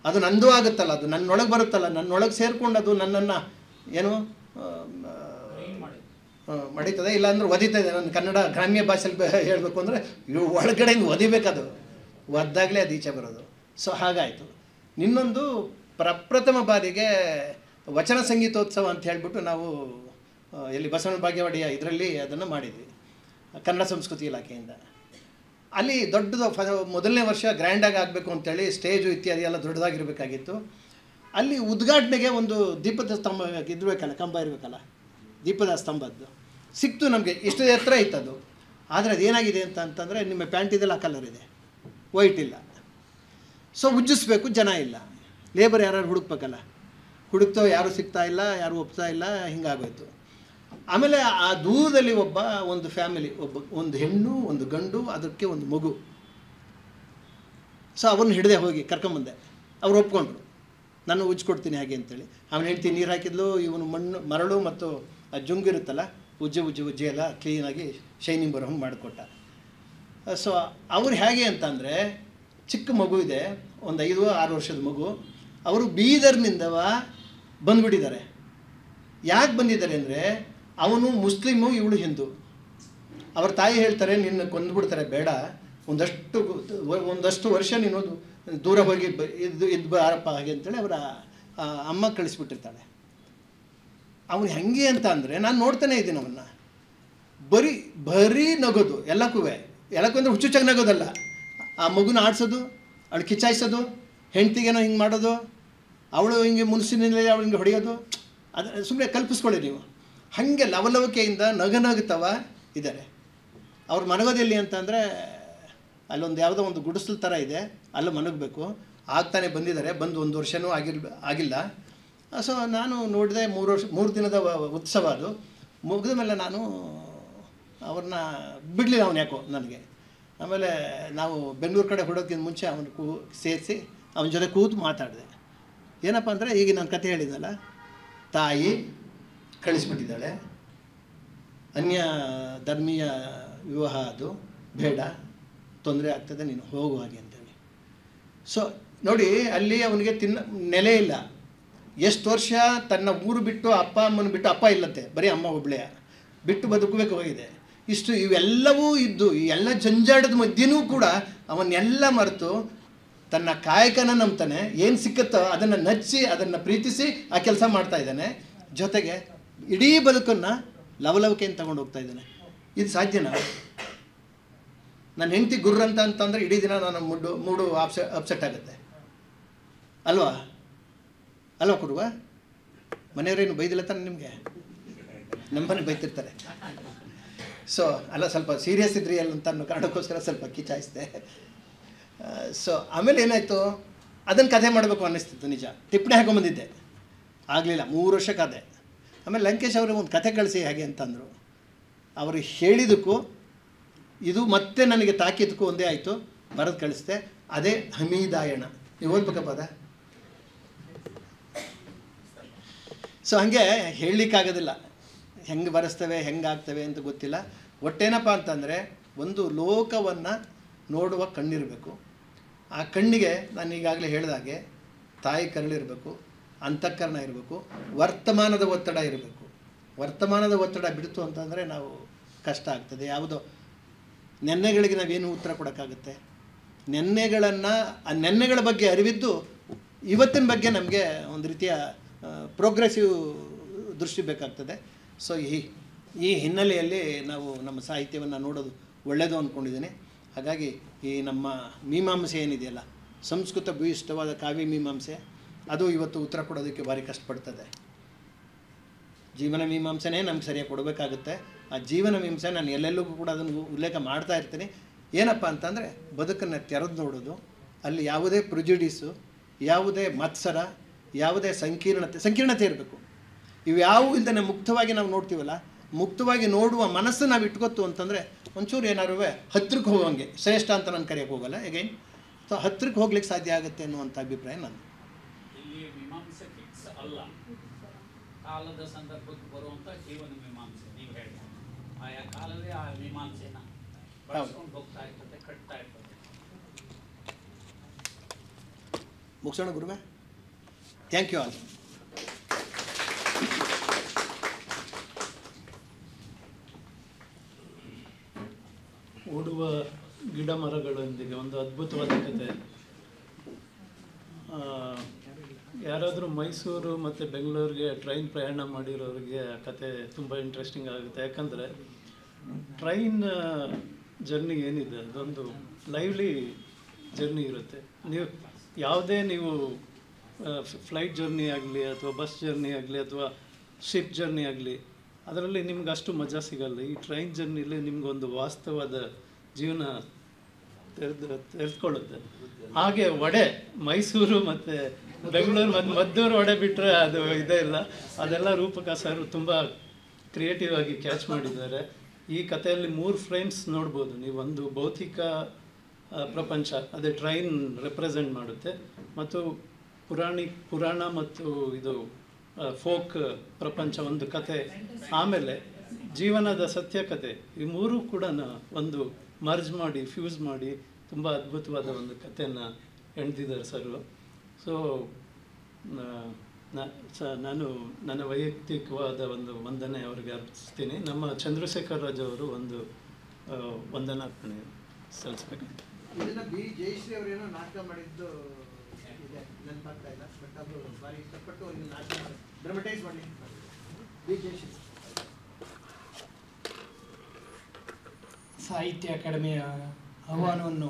ಅದು ನಂದು ಆಗುತ್ತಲ್ಲ, ಅದು ನನ್ನೊಳಗೆ ಬರುತ್ತಲ್ಲ, ನನ್ನೊಳಗೆ ಸೇರಿಕೊಂಡು ಅದು ನನ್ನನ್ನು ಏನು ಮಡಿತದೆ, ಇಲ್ಲಾಂದ್ರೆ ಒದಿತದೆ. ನನ್ನ ಕನ್ನಡ ಗ್ರಾಮ್ಯ ಭಾಷೆಯಲ್ಲಿ ಹೇಳಬೇಕು ಅಂದರೆ ಒಳಗಡೆಯಿಂದ ಒದಿಬೇಕದು, ಒದ್ದಾಗಲೇ ಅದು ಈಚೆ ಬರೋದು. ಸೊ ಹಾಗಾಯಿತು. ಇನ್ನೊಂದು ಪ್ರಪ್ರಥಮ ಬಾರಿಗೆ ವಚನ ಸಂಗೀತೋತ್ಸವ ಅಂತ ಹೇಳಿಬಿಟ್ಟು ನಾವು ಎಲ್ಲಿ ಬಸವನ ಬಾಗೇವಾಡಿಯ ಇದರಲ್ಲಿ ಅದನ್ನು ಮಾಡಿದ್ವಿ ಕನ್ನಡ ಸಂಸ್ಕೃತಿ ಇಲಾಖೆಯಿಂದ. ಅಲ್ಲಿ ದೊಡ್ಡದು ಮೊದಲನೇ ವರ್ಷ ಗ್ರ್ಯಾಂಡಾಗಿ ಆಗಬೇಕು ಅಂತೇಳಿ ಸ್ಟೇಜು ಇತ್ಯಾದಿ ಎಲ್ಲ ದೊಡ್ಡದಾಗಿರಬೇಕಾಗಿತ್ತು. ಅಲ್ಲಿ ಉದ್ಘಾಟನೆಗೆ ಒಂದು ದೀಪದ ಸ್ತಂಭ ಇರಬೇಕಲ್ಲ, ಕಂಬ ಇರಬೇಕಲ್ಲ, ದೀಪದ ಸ್ತಂಭದ್ದು ಸಿಕ್ತು ನಮಗೆ. ಇಷ್ಟು ಎತ್ತರ ಇತ್ತದು. ಆದರೆ ಅದೇನಾಗಿದೆ ಅಂತಂದರೆ ನಿಮ್ಮ ಪ್ಯಾಂಟಿದೆಲ್ಲ ಆ ಕಲರ್ ಇದೆ, ವೈಟ್ ಇಲ್ಲ. ಸೊ ಉಜ್ಜಿಸ್ಬೇಕು, ಜನ ಇಲ್ಲ, ಲೇಬರ್ ಯಾರು ಹುಡುಕ್ಬೇಕಲ್ಲ, ಹುಡುಕ್ತೋ ಯಾರೂ ಸಿಗ್ತಾ ಇಲ್ಲ, ಯಾರೂ ಒಪ್ತಾ ಇಲ್ಲ, ಹಿಂಗಾಗೋಯ್ತು. ಆಮೇಲೆ ಆ ದೂರದಲ್ಲಿ ಒಂದು ಫ್ಯಾಮಿಲಿ, ಒಂದು ಹೆಣ್ಣು ಒಂದು ಗಂಡು, ಅದಕ್ಕೆ ಒಂದು ಮಗು. ಸೊ ಅವನ್ನ ಹಿಡಿದೆ ಹೋಗಿ ಕರ್ಕೊಂಬಂದೆ. ಅವ್ರು ಒಪ್ಕೊಂಡ್ರು, ನಾನು ಉಜ್ಜಿಕೊಡ್ತೀನಿ ಹಾಗೆ ಅಂತೇಳಿ. ಅವನು ಹೆಂಡ್ತಿ ನೀರು ಹಾಕಿದ್ಲು, ಇವನು ಮರಳು ಮತ್ತು ಆ ಜುಂಗು ಇರುತ್ತಲ್ಲ, ಉಜ್ಜಿ ಎಲ್ಲ ಕ್ಲೀನಾಗಿ ಶೈನಿಂಗ್ ಬರೋ ಹಂಗೆ ಮಾಡಿಕೊಟ್ಟ. ಸೊ ಅವ್ರು ಹೇಗೆ ಅಂತಂದರೆ, ಚಿಕ್ಕ ಮಗು ಇದೆ, ಒಂದು 5-6 ವರ್ಷದ ಮಗು. ಅವರು ಬೀದರ್ನಿಂದವ ಬಂದುಬಿಟ್ಟಿದ್ದಾರೆ. ಯಾಕೆ ಬಂದಿದ್ದಾರೆ ಅಂದರೆ, ಅವನು ಮುಸ್ಲಿಮು, ಇವಳು ಹಿಂದೂ. ಅವ್ರ ತಾಯಿ ಹೇಳ್ತಾರೆ, ನಿನ್ನ ಕೊಂದುಬಿಡ್ತಾರೆ, ಬೇಡ, ಒಂದಷ್ಟು ವರ್ಷ ನೀನು ದೂರ ಹೋಗಿ ಇದ್ದು ಬಾರಪ್ಪ ಹಾಗೆ ಅಂತೇಳಿ ಅವರ ಅಮ್ಮ ಕಳಿಸ್ಬಿಟ್ಟಿರ್ತಾಳೆ. ಅವನು ಹೆಂಗೆ ಅಂತ ಅಂದರೆ, ನಾನು ನೋಡ್ತಾನೆ ಇದ್ದೀನಿ ಅವನ್ನ, ಬರೀ ನಗೋದು ಎಲ್ಲಕ್ಕೂ ಅಂದರೆ ಹುಚ್ಚುಚ್ಚಾಗಿ ನಗೋದಲ್ಲ, ಆ ಮಗುನ ಆಡಿಸೋದು, ಅವಳು ಕಿಚಾಯಿಸೋದು, ಹೆಂಡ್ತಿಗೇನೋ ಹಿಂಗೆ ಮಾಡೋದು, ಅವಳು ಹಿಂಗೆ ಮುನ್ಸಿನಲ್ಲಿ ಅವಳು ಹಿಂಗೆ ಹೊಡೆಯೋದು. ಅದು ಸುಮ್ಮನೆ ಕಲ್ಪಿಸ್ಕೊಳ್ಳಿ ನೀವು. ಹಾಗೆ ಲವಲವಿಕೆಯಿಂದ ನಗನಗ್ತವ ಇದ್ದಾರೆ. ಅವ್ರು ಮನಗೋದೆಲ್ಲಿ ಅಂತಂದರೆ, ಅಲ್ಲೊಂದು ಯಾವುದೋ ಒಂದು ಗುಡಿಸಲು ಥರ ಇದೆ, ಅಲ್ಲೂ ಮನಗಬೇಕು. ಆಗ್ತಾನೆ ಬಂದಿದ್ದಾರೆ, ಬಂದು 1 ವರ್ಷವೂ ಆಗಿಲ್ಲ. ಸೊ ನಾನು ನೋಡಿದೆ, 3 ದಿನದ ಉತ್ಸವ ಅದು ಮುಗಿದ ಮೇಲೆ ನಾನು ಅವ್ರನ್ನ ಬಿಡಲಿಲ್ಲ, ಅವನು ಯಾಕೋ ನನಗೆ. ಆಮೇಲೆ ನಾವು ಬೆಂಗಳೂರು ಕಡೆ ಹೊಡೋಕ್ಕಿಂತ ಮುಂಚೆ ಅವನು ಸೇರಿಸಿ ಅವನ ಜೊತೆ ಕೂತು ಮಾತಾಡಿದೆ. ಏನಪ್ಪ ಅಂದರೆ, ಈಗ ನಾನು ಕತೆ ಹೇಳಿದ್ನಲ್ಲ, ತಾಯಿ ಕಳಿಸ್ಬಿಟ್ಟಿದ್ದಾಳೆ, ಅನ್ಯ ಧರ್ಮೀಯ ವಿವಾಹ, ಅದು ಬೇಡ, ತೊಂದರೆ ಆಗ್ತದೆ, ನೀನು ಹೋಗು ಹಾಗೆ ಅಂತೇಳಿ. ಸೊ ನೋಡಿ, ಅಲ್ಲಿ ಅವನಿಗೆ ನೆಲೆ ಇಲ್ಲ. ಎಷ್ಟು ವರ್ಷ ತನ್ನ ಊರು ಬಿಟ್ಟು, ಅಪ್ಪ ಅಮ್ಮನ ಬಿಟ್ಟು, ಅಪ್ಪ ಇಲ್ಲಂತೆ, ಬರೀ ಅಮ್ಮ ಒಬ್ಬಳೇ ಬಿಟ್ಟು ಬದುಕಬೇಕು ಹೋಗಿದೆ. ಇವೆಲ್ಲವೂ ಇದ್ದು, ಈ ಎಲ್ಲ ಜಂಜಾಟದ ಮಧ್ಯೆಯೂ ಕೂಡ ಅವನ್ನೆಲ್ಲ ಮರೆತು ತನ್ನ ಕಾಯಕನ ನಂಬ್ತಾನೆ. ಏನು ಸಿಕ್ಕತ್ತೋ ಅದನ್ನು ನಚ್ಚಿ, ಅದನ್ನು ಪ್ರೀತಿಸಿ ಆ ಕೆಲಸ ಮಾಡ್ತಾ ಇದ್ದಾನೆ. ಜೊತೆಗೆ ಇಡೀ ಬದುಕನ್ನು ಲವಲವಿಕೆಯನ್ನು ತಗೊಂಡು ಹೋಗ್ತಾ ಇದ್ದಾನೆ. ಇದು ಸಾಧ್ಯನಾ? ನನ್ನ ಹೆಂಡತಿ ಗುರ್ರ ಅಂತಂದರೆ ಇಡೀ ದಿನ ನನ್ನ ಮೂಡು ಅಪ್ಸೆಟ್ ಆಗುತ್ತೆ ಅಲ್ವಾ ಕುರುವ? ಮನೆಯವರೇನು ಬೈದಿಲ್ಲ ತಾನೆ ನಿಮಗೆ? ನಮ್ಮನೆ ಬೈತಿರ್ತಾರೆ. ಸೊ ಅಲ್ಲ, ಸ್ವಲ್ಪ ಸೀರಿಯಸ್ ಇದ್ರಿ ಅಲ್ಲ ಅಂತ ಅನ್ನೋ ಕಾರಣಕ್ಕೋಸ್ಕರ ಸ್ವಲ್ಪ ಕಿಚಾಯಿಸಿದೆ. ಸೊ ಆಮೇಲೆ ಏನಾಯಿತು, ಅದನ್ನು ಕಥೆ ಮಾಡಬೇಕು ಅನ್ನಿಸ್ತಿತ್ತು. ನಿಜ, ಟಿಪ್ಪಣಿ ಹಾಕೊಂಬಂದಿದ್ದೆ, ಆಗಲಿಲ್ಲ. 3 ವರ್ಷ ಕಥೆ. ಆಮೇಲೆ ಲಂಕೇಶ್ ಅವರು ಒಂದು ಕಥೆ ಕಳಿಸಿ ಹಾಗೆ ಅಂತಂದರು. ಅವರು ಹೇಳಿದಕ್ಕೂ ಇದು ಮತ್ತೆ ನನಗೆ ತಾಕಿದ್ದಕ್ಕೂ ಒಂದೇ ಆಯಿತು, ಬರೆದು ಕಳಿಸ್ದೆ. ಅದೇ ಹಮೀದಾಯಣ. ನೀವು ಓದ್ಬೇಕಪ್ಪ ಅದ. ಸೊ ಹಾಗೆ ಹೇಳಲಿಕ್ಕಾಗೋದಿಲ್ಲ, ಹೆಂಗೆ ಬರೆಸ್ತವೆ, ಹೆಂಗಾಗ್ತವೆ ಅಂತ ಗೊತ್ತಿಲ್ಲ. ಒಟ್ಟೇನಪ್ಪ ಅಂತಂದರೆ, ಒಂದು ಲೋಕವನ್ನು ನೋಡುವ ಕಣ್ಣಿರಬೇಕು. ಆ ಕಣ್ಣಿಗೆ ನಾನು ಈಗಾಗಲೇ ಹೇಳಿದಾಗೆ ತಾಯಿ ಕರಳಿರಬೇಕು, ಅಂತಃಕರಣ ಇರಬೇಕು, ವರ್ತಮಾನದ ಒತ್ತಡ ಇರಬೇಕು. ವರ್ತಮಾನದ ಒತ್ತಡ ಬಿಡ್ತು ಅಂತಂದರೆ ನಾವು ಕಷ್ಟ ಆಗ್ತದೆ. ಯಾವುದೋ ನೆನ್ನೆಗಳಿಗೆ ನಾವೇನು ಉತ್ತರ ಕೊಡೋಕ್ಕಾಗುತ್ತೆ? ಆ ನೆನ್ನೆಗಳ ಬಗ್ಗೆ ಅರಿವಿದ್ದು ಇವತ್ತಿನ ಬಗ್ಗೆ ನಮಗೆ ಒಂದು ರೀತಿಯ ಪ್ರೋಗ್ರೆಸಿವ್ ದೃಷ್ಟಿ ಬೇಕಾಗ್ತದೆ. ಸೊ ಈ ಹಿನ್ನೆಲೆಯಲ್ಲಿ ನಾವು ನಮ್ಮ ಸಾಹಿತ್ಯವನ್ನು ನೋಡೋದು ಒಳ್ಳೆಯದು ಅಂದ್ಕೊಂಡಿದ್ದೀನಿ. ಹಾಗಾಗಿ ಈ ನಮ್ಮ ಮೀಮಾಂಸೆ ಏನಿದೆಯಲ್ಲ, ಸಂಸ್ಕೃತ ಭೂಯಿಷ್ಠವಾದ ಕಾವ್ಯ ಮೀಮಾಂಸೆ, ಅದು ಇವತ್ತು ಉತ್ತರ ಕೊಡೋದಕ್ಕೆ ಭಾರಿ ಕಷ್ಟಪಡ್ತದೆ. ಜೀವನ ಮೀಮಾಂಸೆನೇ ನಮ್ಗೆ ಸರಿಯಾಗಿ ಕೊಡಬೇಕಾಗುತ್ತೆ. ಆ ಜೀವನ ಮೀಮಾಂಸೆ ನಾನು ಎಲ್ಲೆಲ್ಲೂ ಕೂಡ ಅದನ್ನು ಉಲ್ಲೇಖ ಮಾಡ್ತಾ ಇರ್ತೀನಿ. ಏನಪ್ಪ ಅಂತಂದರೆ, ಬದುಕನ್ನು ತೆರೆದು ನೋಡೋದು, ಅಲ್ಲಿ ಯಾವುದೇ ಪ್ರಿಜುಡಿಸು, ಯಾವುದೇ ಮತ್ಸರ, ಯಾವುದೇ ಸಂಕೀರ್ಣತೆ ಇರಬೇಕು. ಇವ್ಯಾವು ಇಲ್ದೇ ಮುಕ್ತವಾಗಿ ನಾವು ನೋಡ್ತೀವಲ್ಲ, ಮುಕ್ತವಾಗಿ ನೋಡುವ ಮನಸ್ಸು ನಾವು ಇಟ್ಕೊತ್ತು ಅಂತಂದರೆ ಒಂಚೂರು ಏನಾದ್ರು ಹತ್ತಿರಕ್ಕೆ ಹೋಗೋಂಗೆ, ಶ್ರೇಷ್ಠ ಅಂತ ನಾನು ಕರೆಯೋಕ್ಕೆ ಹೋಗಲ್ಲ ಎಗೈನ್. ಸೊ ಹತ್ತಿರಕ್ಕೆ ಹೋಗ್ಲಿಕ್ಕೆ ಸಾಧ್ಯ ಆಗುತ್ತೆ ಅನ್ನುವಂಥ ಅಭಿಪ್ರಾಯ ನಾನು. ಇಲ್ಲಿ ಮೀಮಾಂಸೆ ಫಿಕ್ಸ್ ಅಲ್ಲ, ಕಾಲದ ಸಂದರ್ಭಕ್ಕೆ ಬರುವಂಥ ಜೀವನ ಮೀಮಾಂಸೆ. ನೀವು ಹೇಳಿ ಆಯಾ ಕಾಲದಲ್ಲಿ ಆ ಮೀಮಾಂಸೆನ ಬಳಸ್ಕೊಂಡು ಹೋಗ್ತಾ ಇರ್ತದೆ, ಕಟ್ತಾ ಇರ್ತದೆ. ಮುಗಿಸೋಣ ಗುರುವೆ. Thank you all. ಓಡುವ ಗಿಡ ಮರಗಳೊಂದಿಗೆ ಒಂದು ಅದ್ಭುತವಾದ ಕತೆ. ಯಾರಾದರೂ ಮೈಸೂರು ಮತ್ತು ಬೆಂಗಳೂರಿಗೆ ಟ್ರೈನ್ ಪ್ರಯಾಣ ಮಾಡಿರೋರಿಗೆ ಆ ಕತೆ ತುಂಬ ಇಂಟ್ರೆಸ್ಟಿಂಗ್ ಆಗುತ್ತೆ. ಯಾಕಂದರೆ ಟ್ರೈನ್ ಜರ್ನಿ ಏನಿದೆ ಅದೊಂದು ಲೈವ್ಲಿ ಜರ್ನಿ ಇರುತ್ತೆ. ಯಾವುದೇ ನೀವು ಫ್ಲೈಟ್ ಜರ್ನಿ ಆಗಲಿ ಅಥವಾ ಬಸ್ ಜರ್ನಿ ಆಗಲಿ ಅಥವಾ ಶಿಪ್ ಜರ್ನಿ ಆಗಲಿ, ಅದರಲ್ಲಿ ನಿಮ್ಗೆ ಅಷ್ಟು ಮಜಾ ಸಿಗಲ್ಲ. ಈ ಟ್ರೈನ್ ಜರ್ನಿಲಿ ನಿಮಗೊಂದು ವಾಸ್ತವವಾದ ಜೀವನ ತೆರೆದುಕೊಳ್ಳುತ್ತೆ. ಹಾಗೆ ವಡೆ, ಮೈಸೂರು ಮತ್ತು ಬೆಂಗಳೂರು ಮತ್ತು ಮದ್ದೂರು ವಡೆ ಬಿಟ್ಟರೆ ಅದು ಇದೇ ಇಲ್ಲ. ಅದೆಲ್ಲ ರೂಪಕ ಸರ್ ತುಂಬ ಕ್ರಿಯೇಟಿವ್ ಆಗಿ ಕ್ಯಾಚ್ ಮಾಡಿದ್ದಾರೆ. ಈ ಕಥೆಯಲ್ಲಿ 3 ಫ್ರೇಮ್ಸ್ ನೋಡ್ಬೋದು ನೀವು. ಒಂದು ಭೌತಿಕ ಪ್ರಪಂಚ, ಅದೇ ಟ್ರೈನ್ ರೆಪ್ರೆಸೆಂಟ್ ಮಾಡುತ್ತೆ, ಮತ್ತು ಪುರಾಣ ಮತ್ತು ಇದು ಫೋಕ್ ಪ್ರಪಂಚ ಒಂದು ಕತೆ, ಆಮೇಲೆ ಜೀವನದ ಸತ್ಯ ಕತೆ. ಈ 3 ಕೂಡ ಒಂದು ಮರ್ಜ್ ಮಾಡಿ ಫ್ಯೂಸ್ ಮಾಡಿ ತುಂಬ ಅದ್ಭುತವಾದ ಒಂದು ಕಥೆಯನ್ನು ಹೆಣ್ದಿದ್ದಾರೆ ಸರ್. ಸೊ ನಾನು ನನ್ನ ವೈಯಕ್ತಿಕವಾದ ಒಂದು ವಂದನೆ ಅವರಿಗೆ ಅರ್ಪಿಸ್ತೀನಿ. ನಮ್ಮ ಚಂದ್ರಶೇಖರ್ ರಾಜ್ ಅವರು ಒಂದು ವಂದನಾರ್ಪಣೆ ಸಲ್ಲಿಸ್ಬೇಕಂತ. ಇದನ್ನ ಬಿ ಜಯಶ್ರೀ ಅವರೇನೋ ನಾಟಕ ಮಾಡಿದ್ದು ಇದೆ, ನೆನಪಾಗ್ತಾ ಇಲ್ಲ, ಬಟ್ ಅದು ಭಾರಿ ಇಷ್ಟಪಟ್ಟು ಅವ್ರಿಗೆ ನಾಟಕ ಡ್ರಾಮಟೈಸ್ ಮಾಡಲಿಕ್ಕೆ ಬಿ ಜಯಶ್ರೀ. ಸಾಹಿತ್ಯ ಅಕಾಡೆಮಿಯ ಆಹ್ವಾನವನ್ನು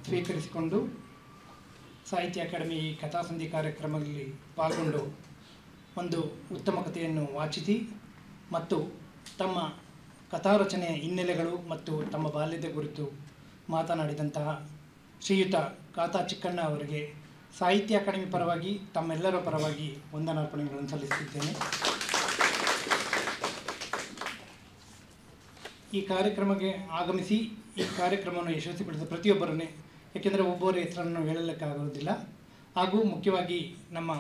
ಸ್ವೀಕರಿಸಿಕೊಂಡು ಸಾಹಿತ್ಯ ಅಕಾಡೆಮಿ ಕಥಾಸಂಧಿ ಕಾರ್ಯಕ್ರಮದಲ್ಲಿ ಪಾಲ್ಗೊಂಡು ಒಂದು ಉತ್ತಮ ಕಥೆಯನ್ನು ವಾಚಿಸಿ ಮತ್ತು ತಮ್ಮ ಕಥಾರಚನೆಯ ಹಿನ್ನೆಲೆಗಳು ಮತ್ತು ತಮ್ಮ ಬಾಲ್ಯದ ಕುರಿತು ಮಾತನಾಡಿದಂತಹ ಶ್ರೀಯುತ ಕಾತಾ ಚಿಕ್ಕಣ್ಣ ಅವರಿಗೆ ಸಾಹಿತ್ಯ ಅಕಾಡೆಮಿ ಪರವಾಗಿ ತಮ್ಮೆಲ್ಲರ ಪರವಾಗಿ ವಂದನಾರ್ಪಣೆಗಳನ್ನು ಸಲ್ಲಿಸುತ್ತಿದ್ದೇನೆ. ಈ ಕಾರ್ಯಕ್ರಮಕ್ಕೆ ಆಗಮಿಸಿ ಈ ಕಾರ್ಯಕ್ರಮವನ್ನು ಯಶಸ್ವಿಗೊಳಿಸಿದ ಪ್ರತಿಯೊಬ್ಬರನ್ನೇ, ಏಕೆಂದರೆ ಒಬ್ಬರ ಹೆಸರನ್ನು ಹೇಳಲಿಕ್ಕಾಗುವುದಿಲ್ಲ, ಹಾಗೂ ಮುಖ್ಯವಾಗಿ ನಮ್ಮ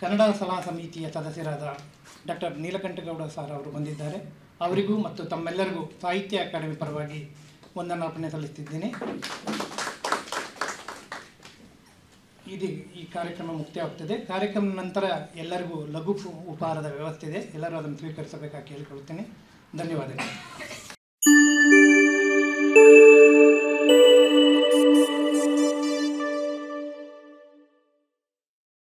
ಕನ್ನಡ ಸಲಹಾ ಸಮಿತಿಯ ಸದಸ್ಯರಾದ ಡಾಕ್ಟರ್ ನೀಲಕಂಠಗೌಡ ಸರ್ ಅವರು ಬಂದಿದ್ದಾರೆ. ಅವರಿಗೂ ಮತ್ತು ತಮ್ಮೆಲ್ಲರಿಗೂ ಸಾಹಿತ್ಯ ಅಕಾಡೆಮಿ ಪರವಾಗಿ ವಂದನಾರ್ಪಣೆ ಸಲ್ಲಿಸುತ್ತಿದ್ದೇನೆ. ಈ ಕಾರ್ಯಕ್ರಮ ಮುಕ್ತಾಯವಾಗ್ತದೆ. ಕಾರ್ಯಕ್ರಮದ ನಂತರ ಎಲ್ಲರಿಗೂ ಲಘು ಉಪಹಾರದ ವ್ಯವಸ್ಥೆ ಇದೆ, ಎಲ್ಲರೂ ಅದನ್ನು ಸ್ವೀಕರಿಸಬೇಕಾಗಿ ಕೇಳಿಕೊಳ್ಳುತ್ತೇನೆ. ಧನ್ಯವಾದಗಳು.